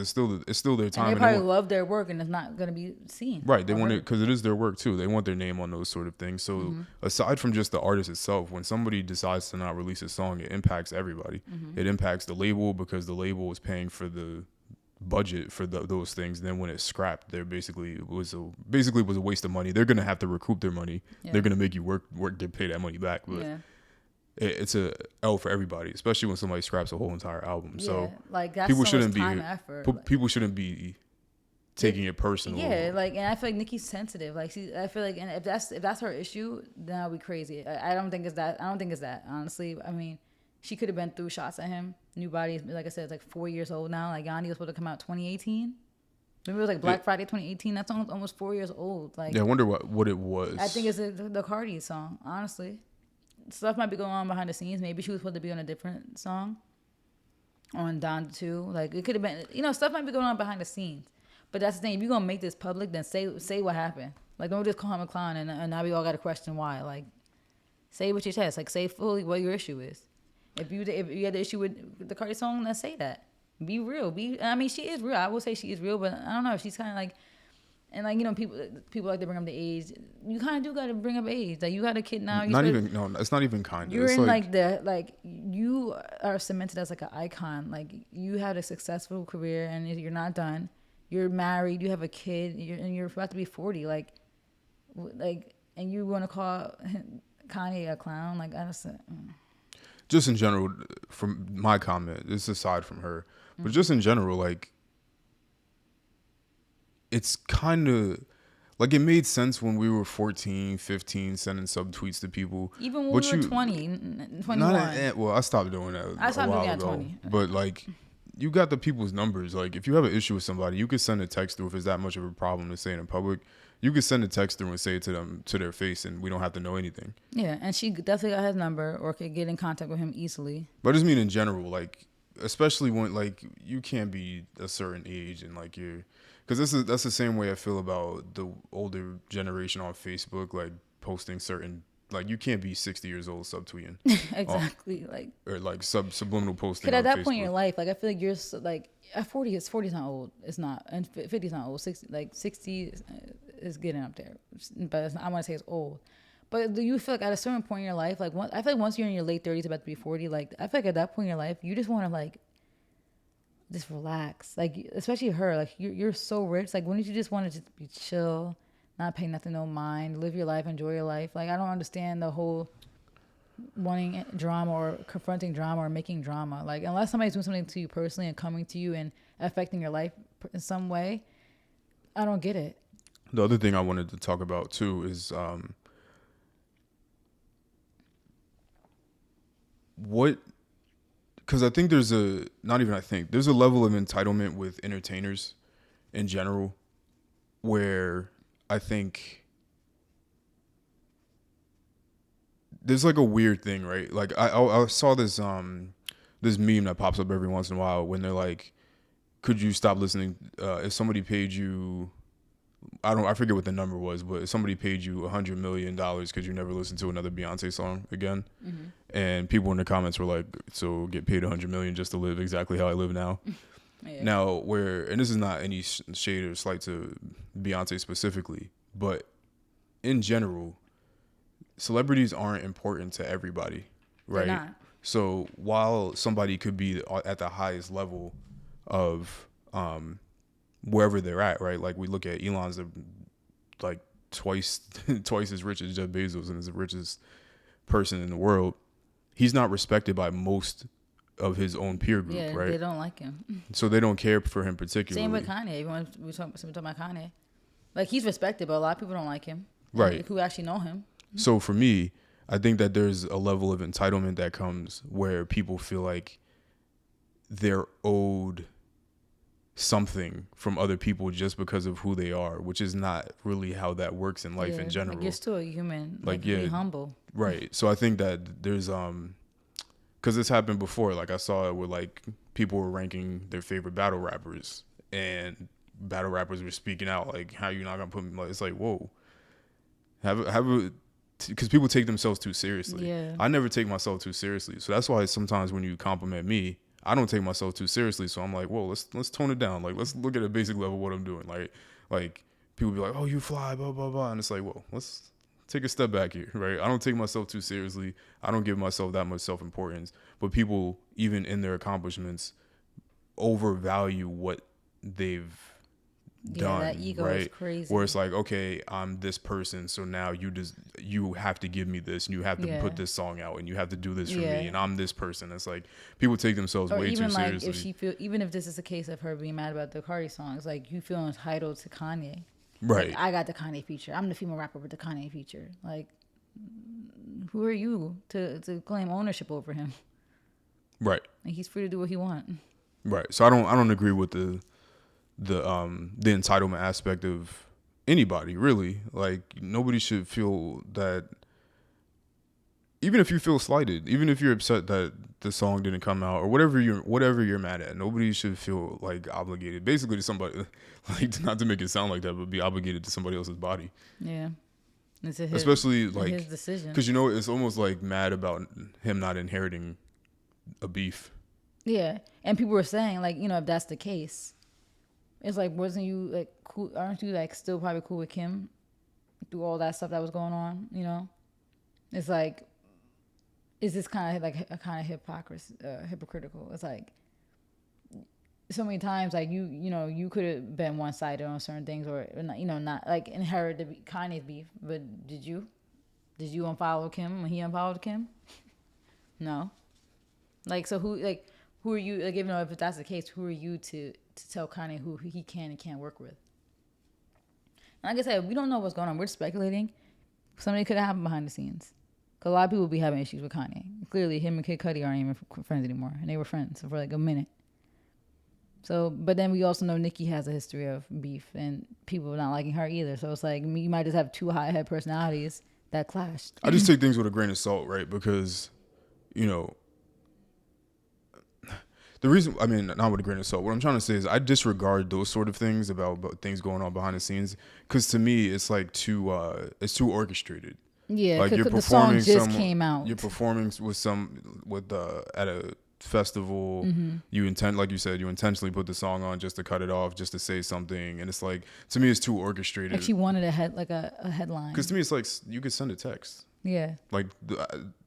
It's still their And time. they probably love their work, and it's not gonna be seen. Right, they or want it heard. because it is their work too. They want their name on those sort of things. So aside from just the artist itself, when somebody decides to not release a song, it impacts everybody. It impacts the label because the label is paying for the budget for those things. And then when it's scrapped, they're basically was a waste of money. They're gonna have to recoup their money. Yeah. They're gonna make you work to pay that money back. But Yeah. it's a L for everybody, especially when somebody scraps a whole entire album. Yeah. So Like that's people so shouldn't much be time and effort. Like, people shouldn't be taking it personal. yeah, like, and I feel like Nicki's sensitive. Like, I feel like, and if that's her issue, then I'll be crazy. I don't think it's that. I don't think it's that. Honestly, I mean, she could have been through shots at him. New Body, like I said, is like 4 years old now. Like Gandhi was supposed to come out 2018. Maybe it was like Black Friday 2018. That's almost 4 years old. Like, Yeah, I wonder what it was. I think it's the Cardi song. Honestly, stuff might be going on behind the scenes. Maybe she was supposed to be on a different song. On Don 2, like it could have been. Stuff might be going on behind the scenes. But that's the thing. If you're gonna make this public, then say what happened. Like, don't just call him a clown and now we all got to question why. Like, say what your chest. Like, say fully what your issue is. If you had the issue with the Cardi song, then say that. Be real. I mean, she is real. I will say she is real, but I don't know. She's kind of like, and like people like to bring up the age. You kind of do got to bring up age. Like, you got a kid now. It's not even kind of. You're it's in you are cemented as like an icon. Like, you had a successful career and you're not done. You're married, you have a kid, and you're about to be 40. Like, and you want to call Kanye a clown? Like, I just. Just in general, from my comment, this aside from her, but just in general, like, it's kind of like it made sense when we were 14, 15, sending subtweets to people. Even when we were 20, 21. Well, I stopped doing that. I stopped doing that ago, at 20. But like, you got the people's numbers. Like, if you have an issue with somebody, you could send a text through if it's that much of a problem to say it in public. You could send a text through and say it to them to their face, and we don't have to know anything. Yeah, and she definitely got his number or could get in contact with him easily. But I just mean in general, like, especially when, like, you can't be a certain age and like because that's the same way I feel about the older generation on Facebook, like posting certain. Like, you can't be 60 years old subtweeting. Exactly. Or like subliminal posting. Because at that Facebook. point in your life, like, I feel like you're like at 40, 40 is not old. It's not. And 50 is not old. 60 is getting up there. But I want to say it's old. But do you feel like at a certain point in your life, like, I feel like once you're in your late 30s, about to be 40, like, I feel like at that point in your life, you just want to, like, just relax. Like, especially her, like, you're so rich. Like, wouldn't you just want to just be chill? Not pay nothing no mind, live your life, enjoy your life. Like, I don't understand the whole wanting drama or confronting drama or making drama. Like, unless somebody's doing something to you personally and coming to you and affecting your life in some way, I don't get it. The other thing I wanted to talk about too is because I think there's a level of entitlement with entertainers in general where I think there's like a weird thing, right? Like, I saw this meme that pops up every once in a while when they're like, could you stop listening if somebody paid you, I forget what the number was, but if somebody paid you $100 million, could you never listen to another Beyonce song again? Mm-hmm. And people in the comments were like, so get paid $100 million just to live exactly how I live now. Yeah. Now, and this is not any shade or slight to Beyonce specifically, but in general, celebrities aren't important to everybody, right? They're not. So while somebody could be at the highest level of wherever they're at, right? Like, we look at Elon's like twice as rich as Jeff Bezos and is the richest person in the world. He's not respected by most of his own peer group, yeah, right? They don't like him. So they don't care for him particularly. Same with Kanye. We talk about Kanye. Like, he's respected, but a lot of people don't like him. Right. Who actually know him. So for me, I think that there's a level of entitlement that comes where people feel like they're owed something from other people just because of who they are, which is not really how that works in life in general. Like, you're still a human. Like, be humble. Right. So I think that there's because this happened before. Like, I saw it where like people were ranking their favorite battle rappers, and battle rappers were speaking out like, "How you not gonna put me?" Like, it's like, whoa, have a because people take themselves too seriously. Yeah. I never take myself too seriously, so that's why sometimes when you compliment me, I don't take myself too seriously. So I'm like, whoa, let's tone it down. Like, let's look at a basic level of what I'm doing. Like people be like, oh, you fly, blah blah blah, and it's like, whoa, let's take a step back here, right? I don't take myself too seriously. I don't give myself that much self-importance. But people, even in their accomplishments, overvalue what they've done, that ego right? is crazy. Where it's like, okay, I'm this person, so now you have to give me this, and you have to put this song out, and you have to do this for me, and I'm this person. It's like people take themselves or way even too like seriously. if she feel, even if this is a case of her being mad about the Cardi song, it's like you feel entitled to Kanye. Right. Like, I got the Kanye feature. I'm the female rapper with the Kanye feature. Like, who are you to claim ownership over him? Right. Like, he's free to do what he wants. Right. So I don't agree with the entitlement aspect of anybody, really. Like, nobody should feel that. Even if you feel slighted, even if you're upset that the song didn't come out, or whatever you're mad at, nobody should feel like obligated, basically, to somebody. Like, not to make it sound like that, but be obligated to somebody else's body. Yeah, it's especially like his decision. Because it's almost like mad about him not inheriting a beef. Yeah, and people were saying like, if that's the case, it's like, wasn't you like cool? Aren't you like still probably cool with Kim through all that stuff that was going on? It's like. Is this kind of like a kind of hypocritical? It's like so many times, like you could have been one sided on certain things, or not like inherited Kanye's beef. But did you unfollow Kim when he unfollowed Kim? No. Like, so who are you? Like, even if that's the case, who are you to tell Kanye who he can and can't work with? And like I said, we don't know what's going on. We're speculating. Something could have happened behind the scenes. Because a lot of people be having issues with Kanye. Clearly, him and Kid Cudi aren't even friends anymore. And they were friends for like a minute. So, but then we also know Nicki has a history of beef and people not liking her either. So it's like, you might just have two hot-head personalities that clashed. I just take things with a grain of salt, right? Because, the reason, I mean, not with a grain of salt. What I'm trying to say is I disregard those sort of things about things going on behind the scenes. Because to me, it's like it's too orchestrated. Yeah, like the song just came out. You're performing at a festival. Mm-hmm. You intentionally put the song on just to cut it off, just to say something, and it's like, to me, it's too orchestrated. Like, she wanted a headline. Because to me, it's like you could send a text. Yeah. Like,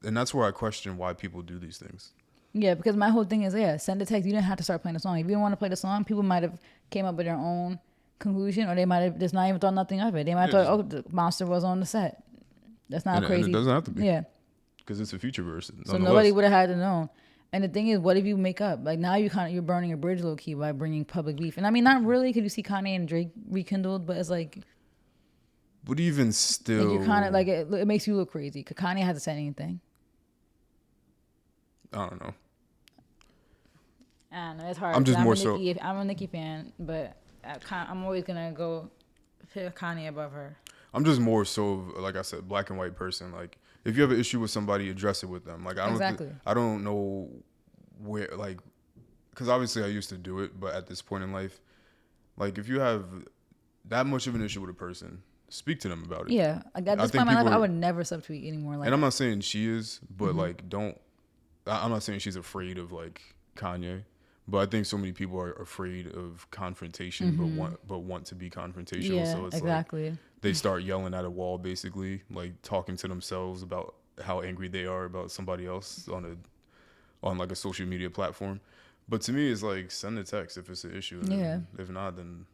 and that's where I question why people do these things. Yeah, because my whole thing is, send a text. You didn't have to start playing the song. If you didn't want to play the song, people might have came up with their own conclusion, or they might have just not even thought nothing of it. They might have thought, the monster was on the set. That's not crazy. And it doesn't have to be. Yeah. Because it's a future verse. So nobody would have had to know. And the thing is, what if you make up? Like, now you're burning a bridge low key by bringing public beef. And I mean, not really, because you see Kanye and Drake rekindled, but it's like. But even still. Like, you're kind of like, it makes you look crazy. Because Kanye hasn't said anything. I don't know. I don't know. It's hard. I'm a Nicki fan, but I'm always going to go pick Kanye above her. I'm just more so, like I said, black and white person. Like, if you have an issue with somebody, address it with them. Like, I don't know where, like, because obviously I used to do it, but at this point in life, like, if you have that much of an issue with a person, speak to them about it. Yeah, like, at this point in my life, I would never subtweet anymore. Like, and I'm not saying she is, but like, I'm not saying she's afraid of like Kanye. But I think so many people are afraid of confrontation, but want to be confrontational. Yeah, so it's exactly. Like they start yelling at a wall, basically, like talking to themselves about how angry they are about somebody else on like a social media platform. But to me, it's like, send a text if it's an issue. Yeah. If not, then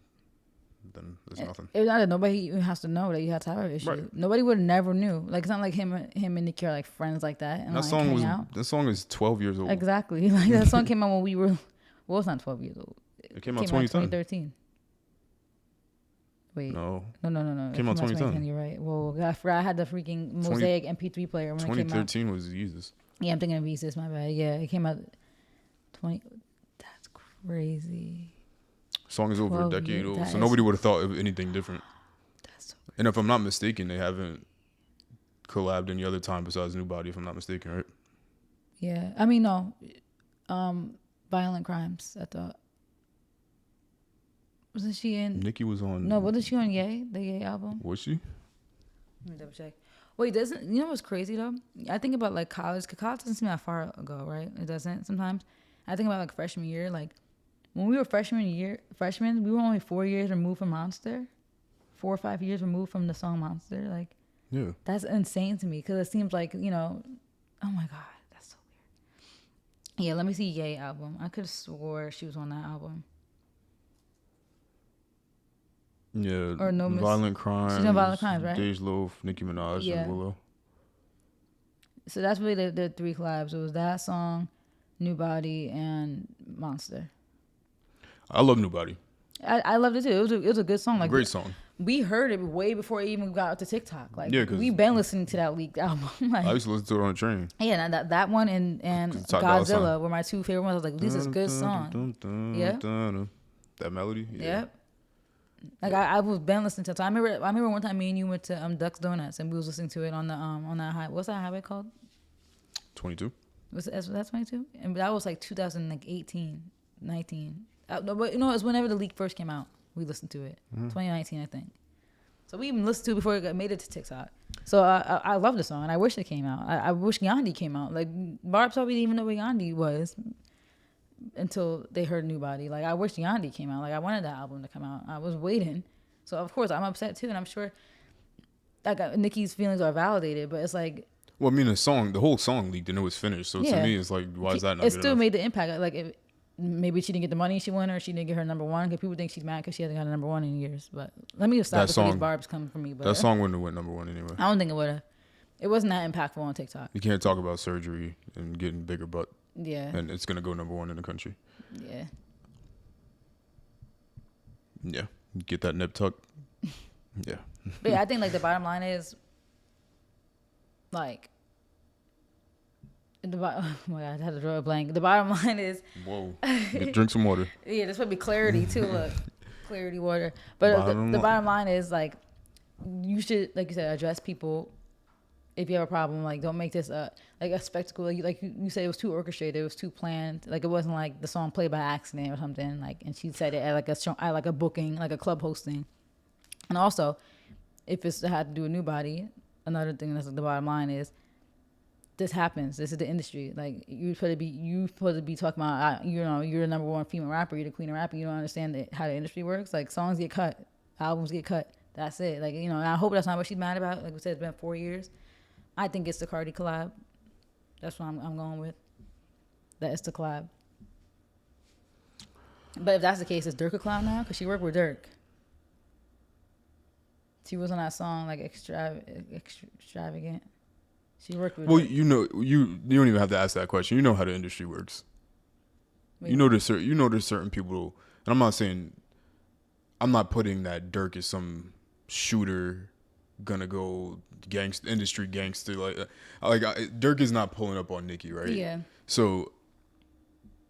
there's nothing. If not, nobody even has to know that you have to have an issue. Right. Nobody would have never knew. Like, it's not like him and Nicki are like friends like that. And that song is 12 years old. Exactly. Like, that song came out when we were. Well, it's not 12 years old. It came out 2013. Wait. No. It came out 2010. You're right. Well, I forgot I had the freaking Mosaic MP3 player when 2013 it came out. was Jesus. Yeah, I'm thinking of Jesus. My bad. Yeah, it came out 20. That's crazy. Song is over a decade old, so nobody would have thought of anything different. That's so crazy. And if I'm not mistaken, they haven't collabed any other time besides New Body, if I'm not mistaken, right? Yeah. I mean, no. Violent Crimes, I thought. Wasn't she in? Nicki was on. No, wasn't she on Ye, the Ye album? Was she? Let me double check. Wait, doesn't you know what's crazy though? I think about like college. 'Cause college doesn't seem that far ago, right? It doesn't sometimes. I think about like freshman year. Like when we were freshmen, we were only 4 years removed from Monster. 4 or 5 years removed from the song Monster. Like Yeah. that's insane to me because it seems like oh my god, that's so weird. Yeah, let me see Ye album. I could have swore she was on that album. Yeah. Or No Miss. Violent Crimes. She's on Violent Crimes, right? Dej Loaf, Nicki Minaj, Yeah. and Willow. So that's really the 3 collabs. It was that song, New Body, and Monster. I love New Body. I loved it too. It was a good song. Like Great song. we heard it way before it even got to TikTok. Like Yeah, 'cause- we've been listening to that leaked album. Like, I used to listen to it on the train. yeah, that one and Ty Dolla Sign. Godzilla were my 2 favorite ones. I was like, this is a good song. Yeah. That melody. Yeah. Yep. Like I was been listening to it. So I remember one time me and you went to Duck's Donuts and we was listening to it on the on that high. What's that highway called? 22. Was that 22? And that was like 2018, 19. No, but it was whenever the leak first came out. We listened to it. 2019, I think. So we even listened to it before it made it to TikTok. So I love the song and I wish it came out. I wish Yandi came out. Like Barb's probably didn't even know what Yandi was until they heard New Body. Like I wish Yandi came out. Like I wanted that album to come out. I was waiting. So of course I'm upset too, and I'm sure like Nicki's feelings are validated. But it's like, Well, I mean, the whole song leaked and it was finished. So to Yeah. me, it's like, why is that not it good still enough? made the impact. Like if maybe she didn't get the money she wanted, or she didn't get her number one. Because people think she's mad because she hasn't got a number one in years. But let me stop That before these song- barbs come from me. But That song wouldn't have went number one anyway. I don't think it would have. It wasn't that impactful on TikTok. You can't talk about surgery and getting bigger butt, Yeah, and it's gonna go number one in the country. yeah. Yeah, get that nip tuck. Yeah, But yeah, I think like the bottom line is like oh my god, I had to draw a blank. The bottom line is whoa. Drink some water. yeah, this would be clarity too. Look, clarity water. But the bottom line is like you should, like you said, address people. If you have a problem, like don't make this like a spectacle. Like you said, it was too orchestrated. It was too planned. Like it wasn't like the song played by accident or something. Like, and she said it at like a show, at like a booking, like a club hosting. And also, if it's had to do a New Body, another thing that's like the bottom line is this happens. This is the industry. Like you supposed to be talking about you're the number one female rapper. You're the queen of rapper. You don't understand how the industry works. Like songs get cut, albums get cut. That's it. Like and I hope that's not what she's mad about. Like we said, it's been 4 years. I think it's the Cardi collab. That's what I'm going with. That it's the collab. But if that's the case, is Dirk a clown now? Because she worked with Dirk. She was on that song like extravagant. She worked with. Well, Dirk. you don't even have to ask that question. You know how the industry works. Wait. You know there's certain people, and I'm not putting that Dirk is some shooter gonna go industry gangster Dirk is not pulling up on Nicki, right? Yeah. So,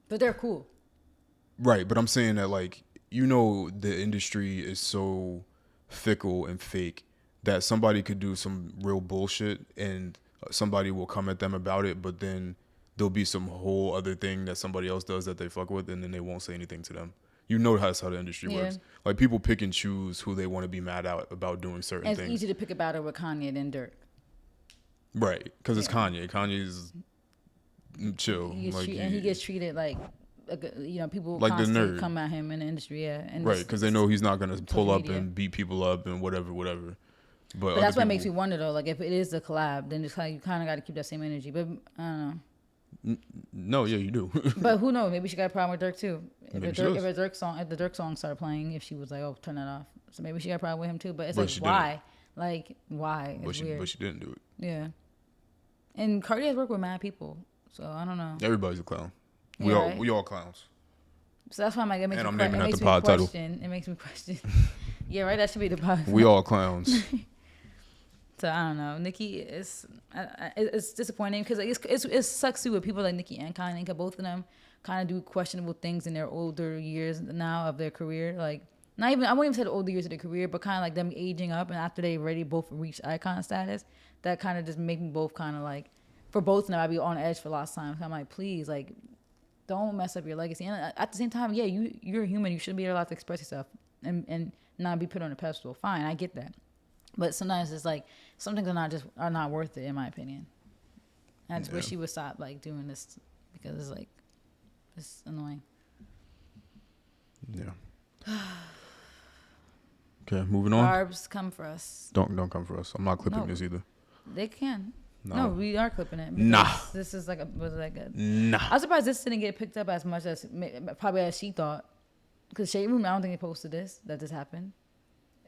But they're cool. right, but I'm saying that the industry is so fickle and fake that somebody could do some real bullshit and somebody will come at them about it, but then there'll be some whole other thing that somebody else does that they fuck with, and then they won't say anything to them. You know that's how the industry works. Like people pick and choose who they want to be mad at about doing certain And it's things. easy to pick a battle with Kanye than Dirk. Right, because it's Kanye. Kanye's chill. He gets treated like people like the constantly nerd. come at him in the industry, yeah. And Right, because they know he's not gonna pull up media. and beat people up and whatever. But that's what makes me wonder though. Like if it is the collab, then it's you kind of got to keep that same energy. But I don't know. No, yeah, you do. But who knows? Maybe she got a problem with Dirk too. If Maybe the Dirk song started playing, if she was like, "Oh, turn that off," so maybe she got a problem with him too. But it's But she why? Like why? but It's weird. she didn't do it. Yeah. And Cardi has worked with mad people, so I don't know. Everybody's a clown. Yeah, We all clowns. So that's why I'm like, it makes And me I'm naming that the question. pod title. It makes me question. Yeah, right. That should be the pod. We all clowns. So I don't know. Nicki it's disappointing because it sucks too with people like Nicki and Kanye. Cause both of them kind of do questionable things in their older years now of their career. Like I wouldn't even say the older years of their career, but kind of like them aging up and after they already both reached icon status. That kind of just make me both kind of like, for both of them, I'd be on edge for lots of time. I'm like, please, like, don't mess up your legacy. And at the same time, yeah, you're a human. You should be allowed to express yourself and not be put on a pedestal. Fine, I get that. But sometimes it's like some things are not worth it in my opinion. And I just wish she would stop like doing this because it's like it's annoying. Yeah. Okay, moving on. Barbs, come for us. Don't come for us. I'm not clipping this either. They can. No. No, we are clipping it. Nah. This is like a. Nah. I'm surprised this didn't get picked up as much as probably as she thought. Because Shade Room, I don't think they posted that this happened.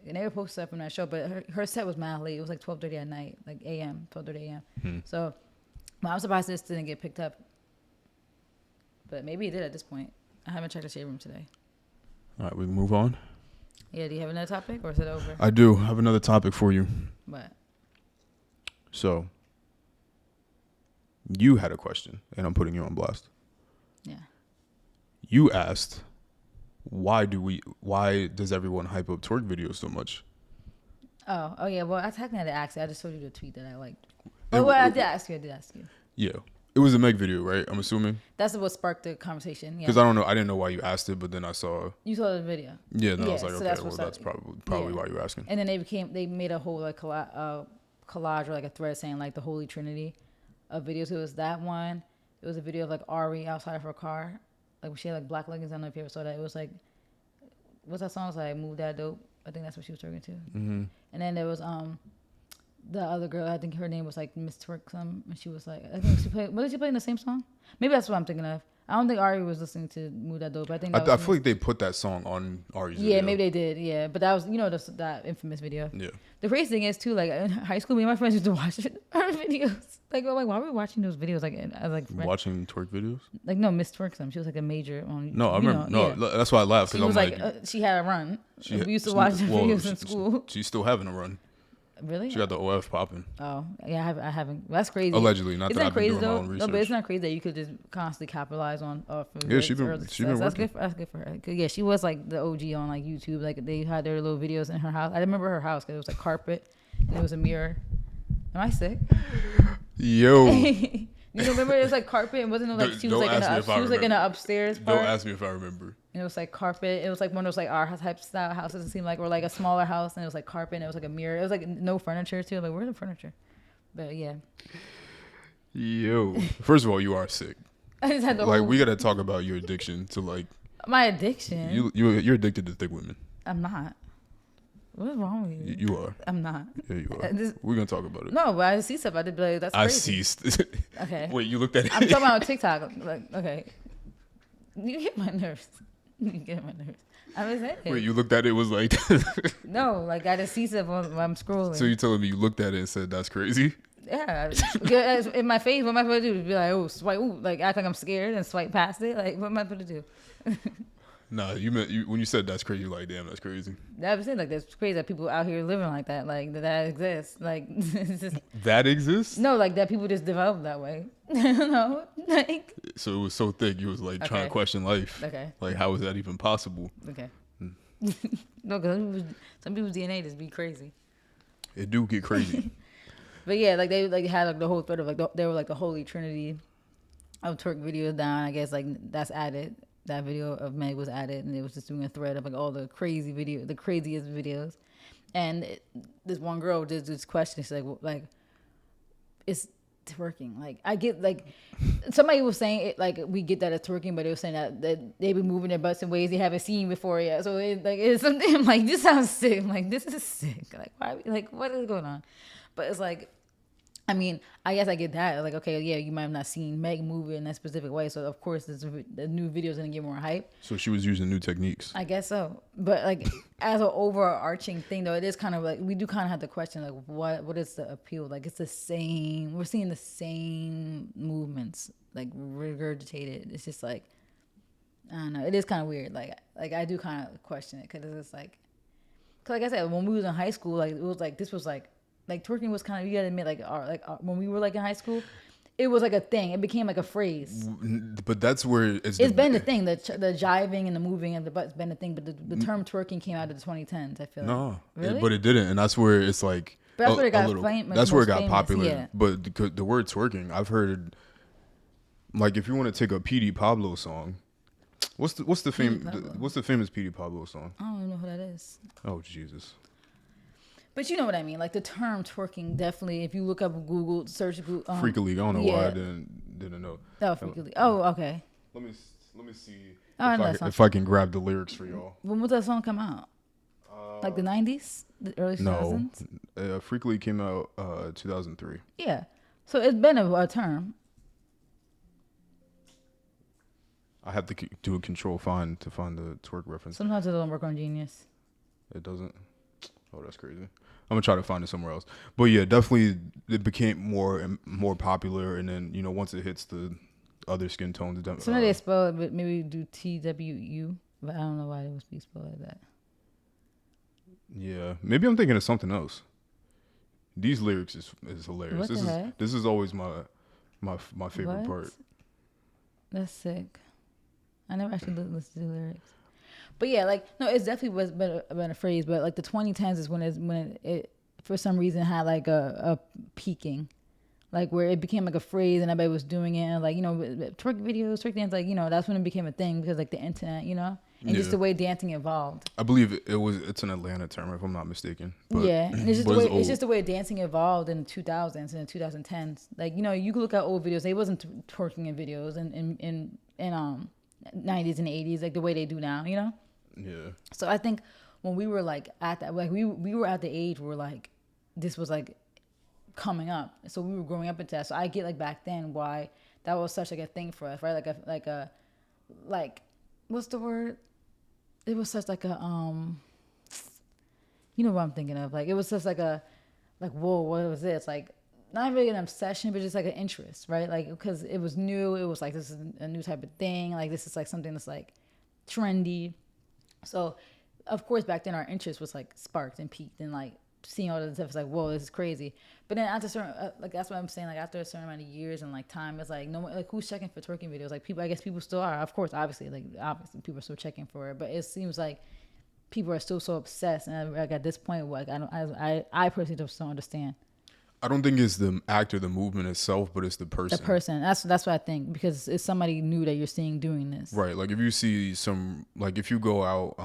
And they were posted stuff from that show, but her set was mad late. It was like 12:30 at night, like a.m., 12:30 a.m. So, but I'm surprised this didn't get picked up. But maybe it did at this point. I haven't checked the Shade Room today. All right, we can move on. Yeah, do you have another topic or is it over? I do have another topic for you. What? So, you had a question, and I'm putting you on blast. Yeah. You asked, why does everyone hype up twerk videos so much? Oh yeah. Well, I technically had to ask you. I just told you the tweet that I liked. I did ask you. Yeah. It was a Meg video, right? I'm assuming. That's what sparked the conversation. Yeah. Because I don't know. I didn't know why you asked it, but then I saw. You saw the video. Yeah. Then I was like, so okay, that's probably why you're asking. And then they made a whole like collage or like a thread saying like the Holy Trinity of videos. It was that one. It was a video of like Ari outside of her car, like she had like black leggings. I don't know if you ever saw that. It was like, what's that song? It was like Move That Dope. I think that's what she was talking to. Mm-hmm. And then there was the other girl, I think her name was like Miss Twerksome, and she was like, I think she played. Was she playing the same song? Maybe that's what I'm thinking of. I don't think Ari was listening to Move That Dope. I think I feel like they put that song on Ari's video. Yeah, maybe they did. Yeah, but that was that infamous video. Yeah. The crazy thing is too, like in high school, me and my friends used to watch her videos. Like, I'm like, why were we watching those videos? Like, I was like watching twerk videos. Like, no, Miss Twerksome. She was like a major on. No, I remember. That's why I laughed. She was like she had a run. We used to watch her videos in school. She's still having a run. Really? She got the OF popping. Oh, yeah, I haven't. That's crazy. Allegedly, not that I've been doing my own research. research. No, but it's not crazy that you could just constantly capitalize on. Yeah, she been working. That's good for her. Cause yeah, she was like the OG on like YouTube. Like they had their little videos in her house. I remember her house because it was like carpet and it was a mirror. Am I sick? Yo. You remember it was like carpet and wasn't it like she was like in the upstairs part? Don't ask me if I remember. And it was like carpet. It was like one of those like our type style houses. It seemed like, or like a smaller house, and it was like carpet. And it was like a mirror. It was like no furniture too. Like where's the furniture? But yeah. Yo, first of all, you are sick. I just had we gotta talk about your addiction to like. My addiction. You're addicted to thick women. I'm not. What's wrong with you? You are. I'm not. Yeah, you are. We're gonna talk about it. No, but I see stuff. I did be like, that's crazy. I ceased. Okay. Wait, you looked at it? I'm talking about TikTok. Like, okay. You get my nerves. You get my nerves. I was saying. Wait, you looked at it was like. No, like I just see stuff when I'm scrolling. So you telling me you looked at it and said that's crazy? Yeah. In my face, what am I supposed to do? Be like, oh, swipe, ooh, like act like I'm scared and swipe past it. Like, what am I supposed to do? Nah, you meant when you said that's crazy. You're like, damn, that's crazy. I was saying like that's crazy that people out here living like that. Like that exists. Like it's just, that exists. No, like that people just develop that way. No, like. So it was so thick. You was like trying to question life. Okay. Like how is that even possible? Okay. No, because some people's DNA just be crazy. It do get crazy. But yeah, like they like had like the whole thread of like they were like the Holy Trinity of twerk videos down. I guess like that's added. That video of Meg was added, and it was just doing a thread of like all the craziest videos. And this one girl did this question. She's like, it's twerking. Like I get like somebody was saying it like we get that it's twerking, but it was saying that they be moving their butts in ways they haven't seen before yet. So it's something I'm like this sounds sick. I'm like this is sick. Like why? Like what is going on? But it's like. I mean, I guess I get that. Like, okay, yeah, you might have not seen Meg move in that specific way, so of course the new video is gonna get more hype. So she was using new techniques. I guess so, but like as an overarching thing, though, it is kind of like we do kind of have to question like what is the appeal? Like it's the same. We're seeing the same movements like regurgitated. It's just like I don't know. It is kind of weird. Like I do kind of question it because it's like I said, when we was in high school, like it was like this was like twerking was kind of, you gotta admit, when we were like in high school, it was like a thing. It became like a phrase. But that's where it's been the thing. The jiving and the moving of the butt's been a thing. But the term twerking came out of the 2010s. I feel like. Really? But it didn't, and that's where it's like. But that's where it got famous. That's where it got popular. Yeah. But the word twerking, I've heard. Like if you want to take a P.D. Pablo song, what's the famous P.D. Pablo song? I don't even know who that is. Oh Jesus. But you know what I mean. Like the term twerking, definitely. If you look up Google search, Freak League. I don't know why I didn't know. That was Freak League. Oh, okay. Let me see If I can grab the lyrics for y'all. When would that song come out? Like the 90s, the early 2000s. No, Freak League came out 2003. Yeah, so it's been a term. I have to do a control find to find the twerk reference. Sometimes it doesn't work on Genius. It doesn't. Oh, that's crazy. I'm gonna try to find it somewhere else. But yeah, definitely it became more popular, and then once it hits the other skin tones, sometimes they spell it, but maybe do TWU, but I don't know why it was spelled like that. Yeah, maybe I'm thinking of something else. These lyrics is hilarious. This is always my favorite part. That's sick. I never actually listened to the lyrics. But yeah, like no, it's definitely been a phrase. But like the 2010s is when it for some reason had like a peaking, like where it became like a phrase and everybody was doing it. And like twerk videos, twerk dance, like that's when it became a thing because like the internet, and just the way dancing evolved. I believe it's an Atlanta term if I'm not mistaken. But, yeah, and it's just the way dancing evolved in the 2000s and the 2010s. Like you could look at old videos; they wasn't twerking in videos in 90s and 80s like the way they do now. Yeah. So I think when we were like at that, like we were at the age where like this was like coming up, so we were growing up into that. So I get like back then why that was such like a thing for us, right? Like what's the word? It was such like a you know what I'm thinking of? Like it was just like whoa, what was this? Like not really an obsession, but just like an interest, right? Like because it was new. It was like this is a new type of thing. Like this is like something that's like trendy. So, of course, back then our interest was like sparked and peaked, and like seeing all this stuff is like, whoa, this is crazy. But then after certain, like that's what I'm saying. Like after a certain amount of years and like time, it's like no one, like who's checking for twerking videos? Like people, I guess people still are. Of course, obviously people are still checking for it. But it seems like people are still so obsessed, and like at this point, like I personally just don't understand. I don't think it's the act or the movement itself, but it's the person. The person. That's what I think, because it's somebody new that you're seeing doing this. Right. Like if you see if you go out,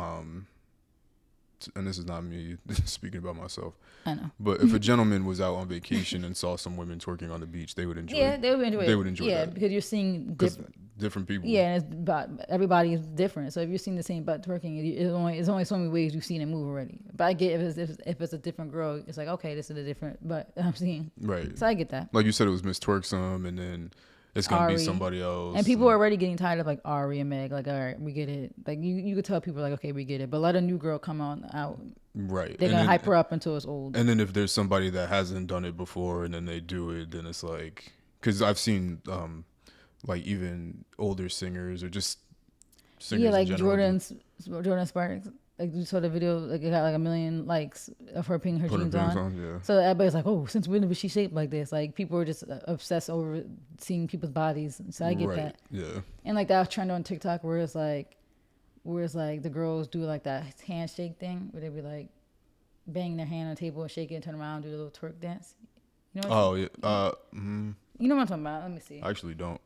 and this is not me speaking about myself. I know. But if a gentleman was out on vacation and saw some women twerking on the beach, they would enjoy it. Yeah, they would enjoy it. They would enjoy that. Yeah, because you're seeing different people. Yeah, and everybody is different. So if you're seeing the same butt twerking, it's only so many ways you've seen it move already. But I get if it's a different girl, it's like, okay, this is a different butt I'm seeing. Right. So I get that. Like you said, it was Miss Twerksome, and then it's gonna be somebody else. And people are already getting tired of like Ari and Meg. Like, all right, we get it. Like you could tell people like, okay, we get it. But let a new girl come out. Right. They're gonna hype her up until it's old. And then if there's somebody that hasn't done it before and then they do it, then it's like, because I've seen like even older singers or just singers. Yeah, like in general. Jordan Sparks. Like you saw the video, like it got like 1 million likes of her putting her jeans on. Yeah. So everybody's like, "Oh, since when was she shaped like this?" Like people are just obsessed over seeing people's bodies. So I get that. Yeah. And like that trend on TikTok where it's like the girls do like that handshake thing where they be like bang their hand on the table and shake it and turn around and do a little twerk dance. You know? You know what I'm talking about? Let me see. I actually don't.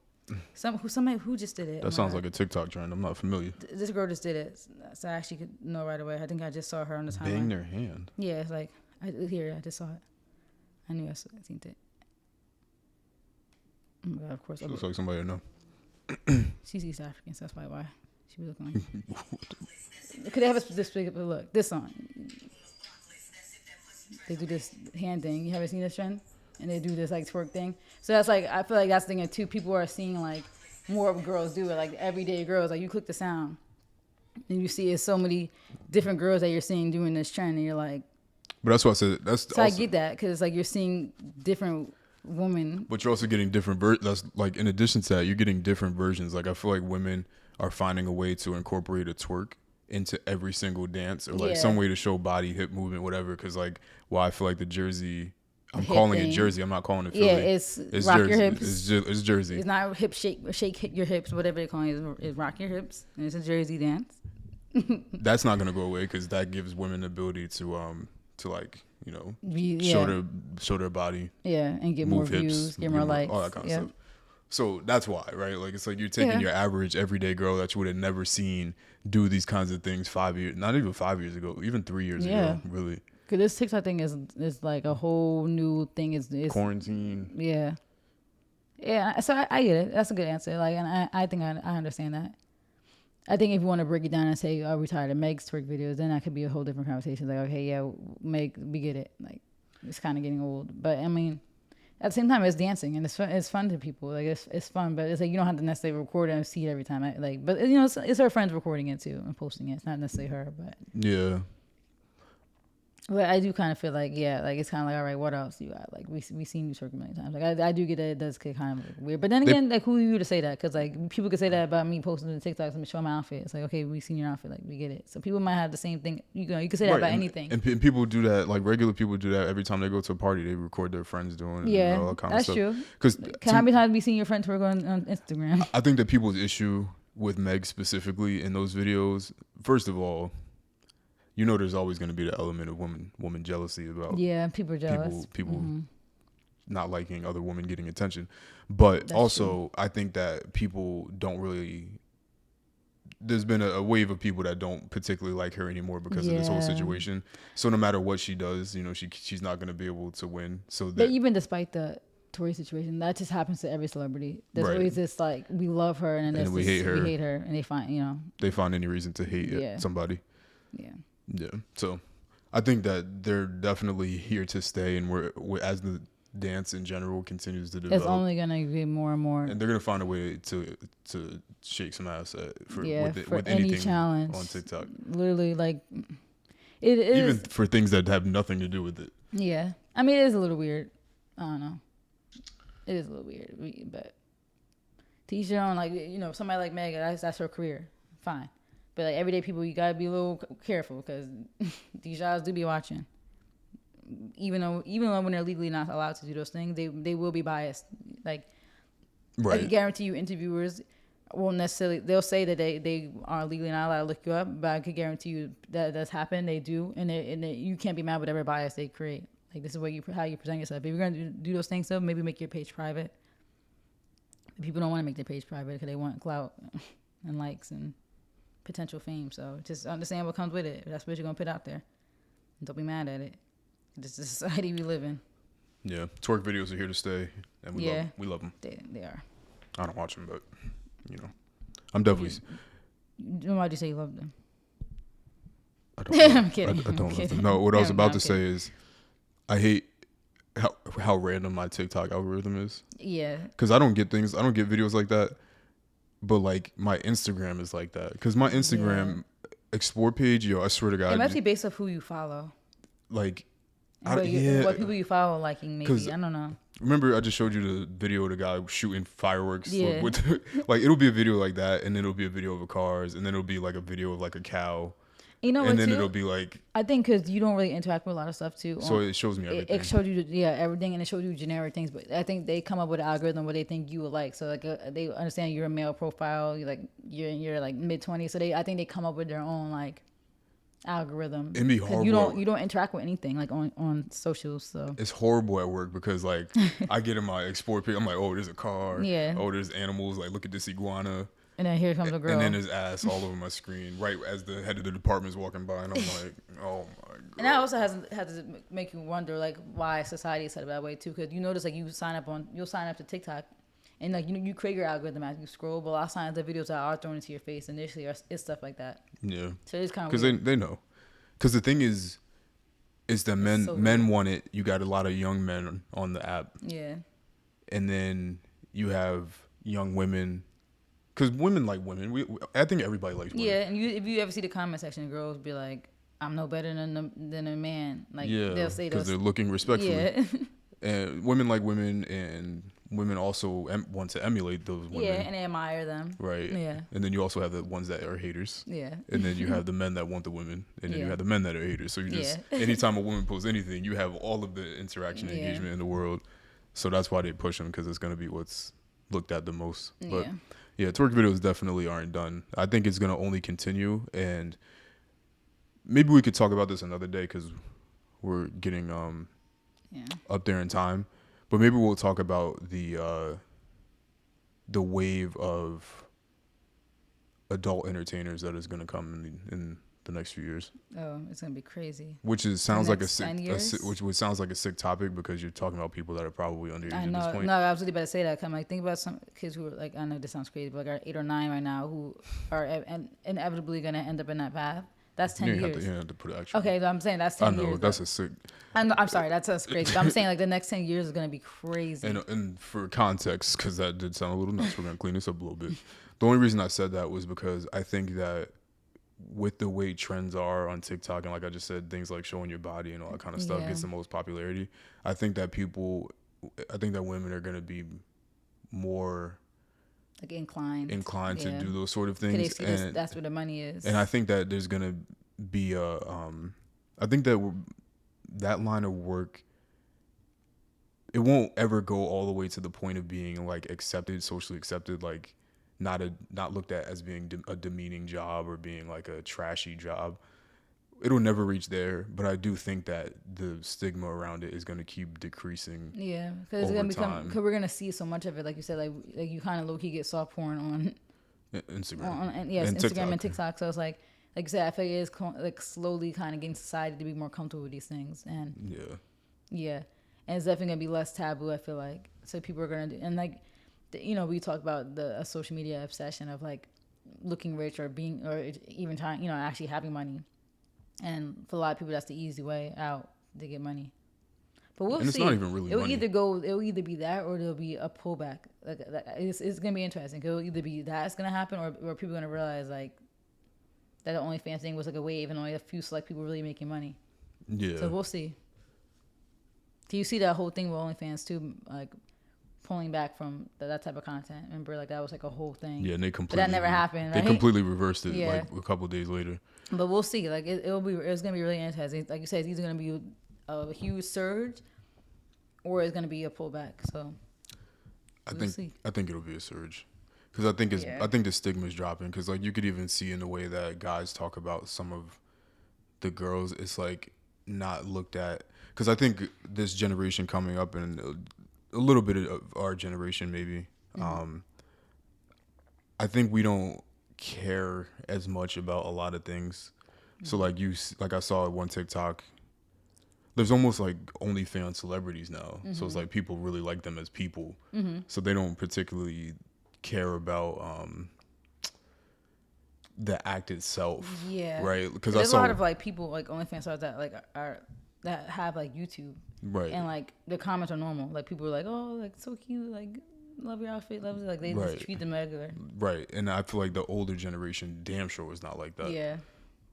Somebody who just did it. That sounds like a TikTok trend. I'm not familiar. This girl just did it, so I actually could know right away. I think I just saw her on the timeline. Bang their hand. Yeah, it's like I just saw it. I knew I seen it. Oh my God, of course. She looks like somebody I know. She's East African, so that's probably why she was looking like. Could they have a specific look? This song. They do this hand thing. You haven't seen this trend? And they do this like twerk thing. So that's like, I feel like that's the thing too. People are seeing like more girls do it, like everyday girls. Like you click the sound and you see it's so many different girls that you're seeing doing this trend, and you're like. But that's what I said. So I get that, because like you're seeing different women. But you're also getting different that's like, in addition to that, you're getting different versions. Like I feel like women are finding a way to incorporate a twerk into every single dance, or like some way to show body, hip movement, whatever. Because like, I feel like the Jersey. I'm calling it Jersey. I'm not calling it Philly. Yeah, it's rock Jersey. your hips. It's Jersey. It's not hip shake your hips, whatever they call it. It's rock your hips, and it's a Jersey dance. That's not gonna go away, because that gives women the ability to like, show their body. Yeah, and get more views, get more likes, all that kind of stuff. So that's why, right? Like it's like you're taking your average everyday girl that you would have never seen do these kinds of things 5 years, not even 5 years ago, even 3 years ago, really. Cause this TikTok thing is like a whole new thing. Is Quarantine. Yeah. Yeah. So I get it. That's a good answer. Like, and I think I understand that. I think if you want to break it down and say, "Oh, we tired of Meg's twerk videos," then that could be a whole different conversation. Like, okay, yeah, Meg, we get it. Like, it's kind of getting old, but I mean, at the same time, it's dancing and it's fun to people. Like, it's fun, but it's like you don't have to necessarily record it and see it every time. But you know, it's her friends recording it too and posting it. It's not necessarily her, but Yeah. But I do kind of feel like, yeah, like it's kind of like, all right, what else you got? Like we seen you twerk a million times. Like I do get that it does get kind of like weird. But then again, like who are you to say that? Because like people could say that about me posting the TikToks and showing my outfit. It's like, okay, we seen your outfit, like we get it. So people might have the same thing. You could say that about anything. And people do that. Like regular people do that every time they go to a party. They record their friends doing it. Yeah, and all that kind that's of stuff. true. Because how many times have you seen your friends twerk on Instagram? I think that people's issue with Meg specifically in those videos, first of all, you know, there's always going to be the element of woman jealousy about people are jealous. People not liking other women getting attention. But That's also, true. I think that people don't really. There's been a wave of people that don't particularly like her anymore because of this whole situation. So no matter what she does, you know, she's not going to be able to win. So but even despite the Tory situation, that just happens to every celebrity. There's always this like we love her and then we hate her, and they find any reason to hate somebody. Yeah. Yeah. So I think that they're definitely here to stay, and we're as the dance in general continues to develop, it's only gonna be more and more. And they're gonna find a way to shake some ass with any anything challenge on TikTok. Literally, like it is even for things that have nothing to do with it. Yeah, I mean it is a little weird. I don't know. It is a little weird, but to each their own. Like somebody like Meg, that's her career. Fine. But like everyday people, you gotta be a little careful because these guys do be watching. Even though when they're legally not allowed to do those things, they will be biased. Like, I can guarantee you, interviewers won't necessarily. They'll say that they are legally not allowed to look you up, but I could guarantee you that that's happened. They do, and you can't be mad with whatever bias they create. Like this is how you present yourself. If you're gonna do those things, though, maybe make your page private. People don't want to make their page private because they want clout and likes and potential fame. So just understand what comes with it. That's what you're gonna put out there. Don't be mad at it. This is the society we live in. Yeah, twerk videos are here to stay, and we love them. They are. I don't watch them, but I'm definitely. Why do you say you love them? I don't. I'm kidding. I don't love them. No, what I was about to say is, I hate how random my TikTok algorithm is. Yeah. Because I don't get videos like that. But like my Instagram is like that. Because my Instagram explore page, I swear to God. It must be based off who you follow. Like, what people you follow liking, maybe. I don't know. Remember, I just showed you the video of the guy shooting fireworks. Yeah. Like, it'll be a video like that, and then it'll be a video of cars, and then it'll be like a video of like a cow. And then it'll be like. I think because you don't really interact with a lot of stuff too. So it shows me everything. It shows you, everything, and it shows you generic things. But I think they come up with an algorithm where they think you would like. So like they understand you're a male profile. You're like mid-20s. So I think they come up with their own like algorithm. It'd be horrible. You don't interact with anything like on socials. So it's horrible at work because like I get in my explore page. I'm like, oh, there's a car. Yeah. Oh, there's animals. Like, look at this iguana. And then here comes a girl. And then there's ass all over my screen, right as the head of the department's walking by, and I'm like, oh my God. And that also has to make you wonder like why society is set up that way too, because you notice like you'll sign up to TikTok, and like you create your algorithm as you scroll, but a lot of times the videos that are thrown into your face initially it's stuff like that. Yeah. So it's kind of because they know, because the thing is that men want it. You got a lot of young men on the app. Yeah. And then you have young women. Because women like women. I think everybody likes women. Yeah, and if you ever see the comment section, girls be like, "I'm no better than a man." Like they'll say because they're looking respectfully. Yeah. And women like women, and women also want to emulate those women. Yeah, and they admire them. Right. Yeah. And then you also have the ones that are haters. Yeah. And then you have the men that want the women, and then you have the men that are haters. So you just anytime a woman posts anything, you have all of the interaction and engagement in the world. So that's why they push them, because it's gonna be what's looked at the most. But yeah, twerk videos definitely aren't done. I think it's going to only continue, and maybe we could talk about this another day because we're getting up there in time. But maybe we'll talk about the wave of adult entertainers that is going to come in the next few years? Oh, it's gonna be crazy. Which sounds like next 10 years? which sounds like a sick topic because you're talking about people that are probably underage I at this know. point. No, I was really about to say that. 'Cause I'm like, think about some kids who are like, I know this sounds crazy, but like are 8 or 9 right now who are inevitably gonna end up in that path. That's 10 You years. didn't have to put extra. Okay, I'm saying that's I 10 know years. that's a sick. I'm sorry, that's crazy. But I'm saying like the next 10 years is gonna be crazy. And for context, because that did sound a little nuts, we're gonna clean this up a little bit. The only reason I said that was because I think that with the way trends are on TikTok, and like I just said, things like showing your body and all that kind of stuff gets the most popularity. I think that women are gonna be more like inclined to do those sort of things, and that's where the money is. And I think that there's gonna be I think that that line of work, it won't ever go all the way to the point of being like accepted, socially accepted, like not looked at as being a demeaning job or being like a trashy job. It'll never reach there, but I do think that the stigma around it is going to keep decreasing. Yeah, because it's gonna become, because we're gonna see so much of it, like you said, like you kind of low key get soft porn on Instagram, Instagram TikTok. and TikTok. So it's like you said, I feel like it is like slowly kind of getting society to be more comfortable with these things, and yeah, and it's definitely gonna be less taboo. I feel like, so people are gonna do, and like we talk about the social media obsession of like looking rich or being, or even trying, actually having money. And for a lot of people, that's the easy way out to get money. But we'll see. It's not even really money. It'll either be that, or there'll be a pullback. Like it's gonna be interesting. It'll either be that's gonna happen, or people are gonna realize like that the OnlyFans thing was like a wave, and only a few select people really making money. Yeah. So we'll see. Do you see that whole thing with OnlyFans too, like pulling back from that type of content? Remember, like that was like a whole thing. Yeah, and they completely. But that never happened. Right? They completely reversed it like a couple of days later. But we'll see. Like it's gonna be really interesting. Like you said, it's either gonna be a huge surge, or it's gonna be a pullback. So I think it'll be a surge, because I think the stigma is dropping. Because like you could even see in the way that guys talk about some of the girls, it's like not looked at. Because I think this generation coming up, and a little bit of our generation maybe, I think we don't care as much about a lot of things. So like I saw one TikTok, there's almost like OnlyFans celebrities now. So it's like people really like them as people. So they don't particularly care about the act itself. Yeah. Right? Because there's a lot of like people like OnlyFans stars that like that have like YouTube. Right. And like the comments are normal. Like people are like, oh, like so cute, like love your outfit, love it. Like they just treat them regular. Right. And I feel like the older generation damn sure was not like that. Yeah.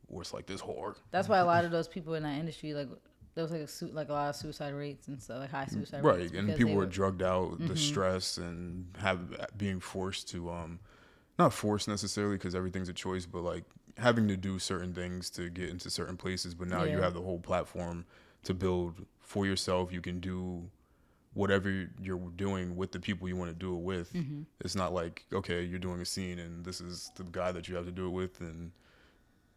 Or it's like this whore. That's why a lot of those people in that industry, like there was like a lot of suicide rates and stuff, like high suicide rates. Right. And people were drugged out, the stress, and being forced to not forced necessarily, because everything's a choice, but like having to do certain things to get into certain places. But now you have the whole platform to build for yourself. You can do whatever you're doing with the people you want to do it with. It's not like, okay, you're doing a scene and this is the guy that you have to do it with, and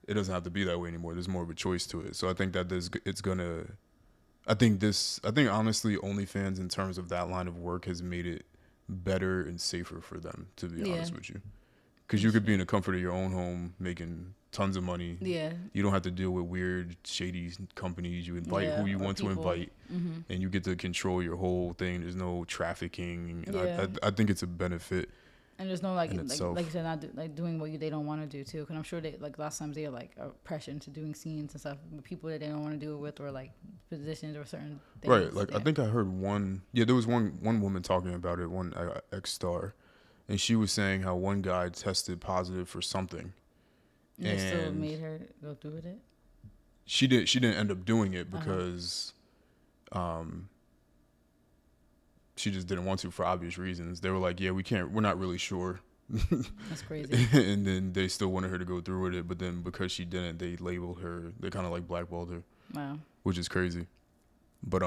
it doesn't have to be that way anymore. There's more of a choice to it. So I think that I think honestly OnlyFans in terms of that line of work has made it better and safer for them, to be honest with you. Because you could be in the comfort of your own home making tons of money. Yeah. You don't have to deal with weird, shady companies. You invite who you want to invite, and you get to control your whole thing. There's no trafficking. And I think it's a benefit. And there's no like you said, not doing what they don't want to do too. Because I'm sure they like lots of times they're like pressure into doing scenes and stuff with people that they don't want to do it with, or like positions or certain things. Right. Like I think I heard there was one woman talking about it, one ex-star. And she was saying how one guy tested positive for something. And it still made her go through with it? She didn't end up doing it because she just didn't want to, for obvious reasons. They were like, yeah, we're not really sure. That's crazy. And then they still wanted her to go through with it. But then because she didn't, they labeled her, they kind of like blackballed her. Wow. Which is crazy. But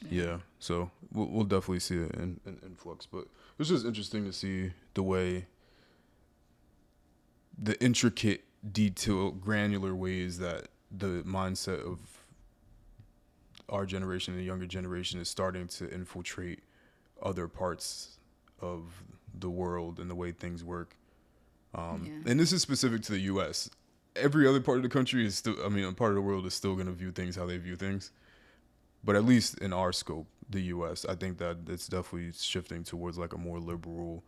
yeah, so we'll definitely see it in flux. But it's just interesting to see the intricate, detailed, granular ways that the mindset of our generation and the younger generation is starting to infiltrate other parts of the world and the way things work. And this is specific to the U.S. every other part of the country is still, I mean, a part of the world is still going to view things how they view things. But at least in our scope, the U.S., I think that it's definitely shifting towards like a more liberal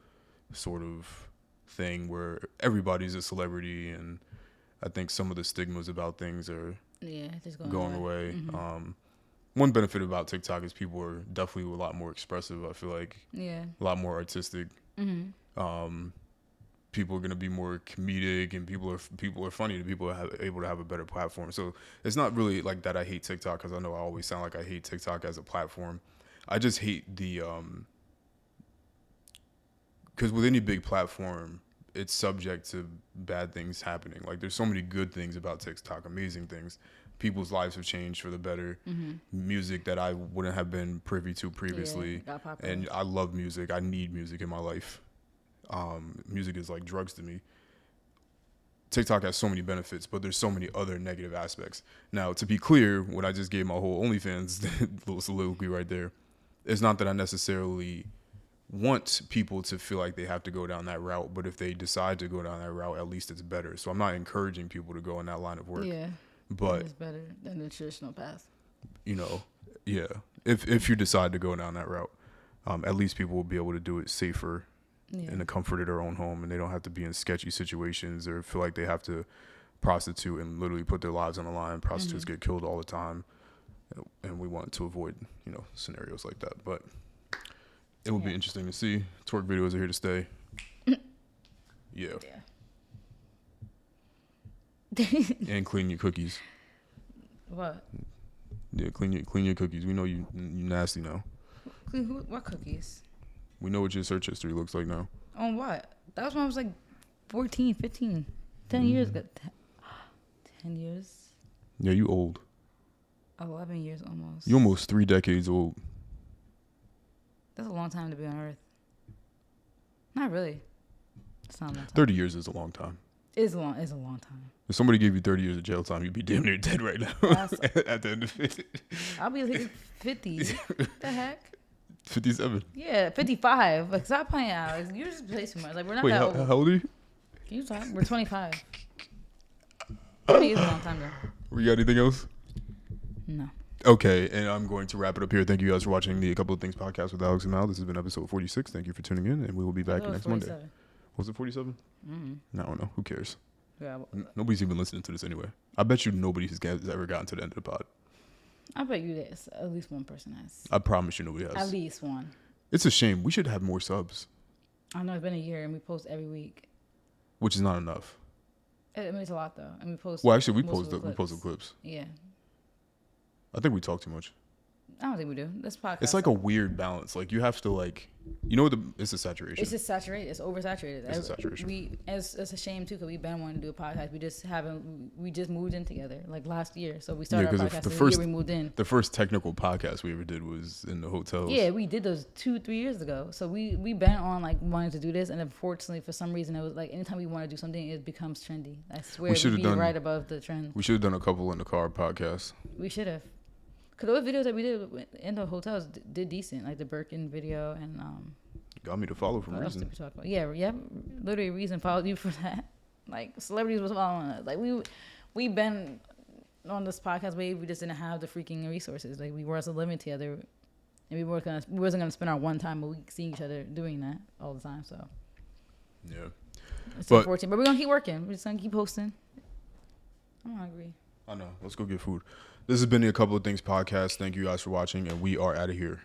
sort of thing where everybody's a celebrity, and I think some of the stigmas about things are just going away. Mm-hmm. One benefit about TikTok is people are definitely a lot more expressive. I feel like a lot more artistic. Mm-hmm. People are going to be more comedic, and people are funny, and people are able to have a better platform. So it's not really like that I hate TikTok, because I know I always sound like I hate TikTok as a platform. I just hate the because with any big platform, it's subject to bad things happening. Like there's so many good things about TikTok, amazing things. People's lives have changed for the better. Mm-hmm. Music that I wouldn't have been privy to previously, got popular. and I love music. I need music in my life. Music is like drugs to me. TikTok has so many benefits, but there's so many other negative aspects. Now, to be clear, when I just gave my whole OnlyFans little soliloquy right there, it's not that I necessarily want people to feel like they have to go down that route, but if they decide to go down that route, at least it's better. So I'm not encouraging people to go in that line of work. Yeah, but it's better than the traditional path. You know, yeah. If you decide to go down that route, at least people will be able to do it safer. In the comfort of their own home, and they don't have to be in sketchy situations or feel like they have to prostitute and literally put their lives on the line. Prostitutes get killed all the time, and we want to avoid, scenarios like that. But it would be interesting to see. Twerk videos are here to stay. Yeah. And clean your cookies. What? Yeah, clean your cookies. We know you nasty now. Clean what cookies? We know what your search history looks like now. On what? That was when I was like 14, 15. 10 years ago. 10 years? Yeah, you old. 11 years almost. You almost 3 decades old. That's a long time to be on Earth. Not really. It's not a long time. 30 years is a long time. It's a long time. If somebody gave you 30 years of jail time, you'd be damn near dead right now. At the end of it. I'll be like 50. What the heck? 57. Yeah, 55. Like, stop playing out. You just play too much. Like, we're not that old. How old are you? Can you talk? We're 25. 20 is a long time, though. You got anything else? No. Okay, and I'm going to wrap it up here. Thank you guys for watching the A Couple of Things podcast with Alex and Mal. This has been episode 46. Thank you for tuning in, and we will be back next 47. Monday. Was it 47? Mm-hmm. I don't know. Who cares? Yeah. Nobody's even listening to this anyway. I bet you nobody has ever gotten to the end of the pod. I bet you this. At least one person has. I promise you nobody has. At least one. It's a shame. We should have more subs. I know it's been a year and we post every week. Which is not enough. It means a lot though, and we post. Well, actually, we post the clips. Yeah. I think we talk too much. I don't think we do. This podcast. It's like a weird balance. Like you have to it's a saturation. It's just saturated. It's oversaturated. It's a saturation. It's a shame too because we've been wanting to do a podcast. We just moved in together like last year. So we started our podcast the year we moved in. The first technical podcast we ever did was in the hotels. Yeah, we did those 2-3 years ago. So we been on like wanting to do this, and unfortunately for some reason it was like anytime we want to do something, it becomes trendy. I swear we'd be right above the trend. We should have done a couple in the car podcasts. We should have. Because those videos that we did in the hotels did decent, like the Birkin video and got me to follow for a reason. Else did we talk about? Yeah, literally a reason followed you for that. Like celebrities was following us. Like we been on this podcast wave. We just didn't have the freaking resources. Like we weren't living together, and we wasn't gonna spend our one time a week seeing each other doing that all the time. So yeah, it's unfortunate, but we're gonna keep working. We're just gonna keep posting. I'm hungry. I know. Let's go get food. This has been the A Couple of Things podcast. Thank you guys for watching, and we are out of here.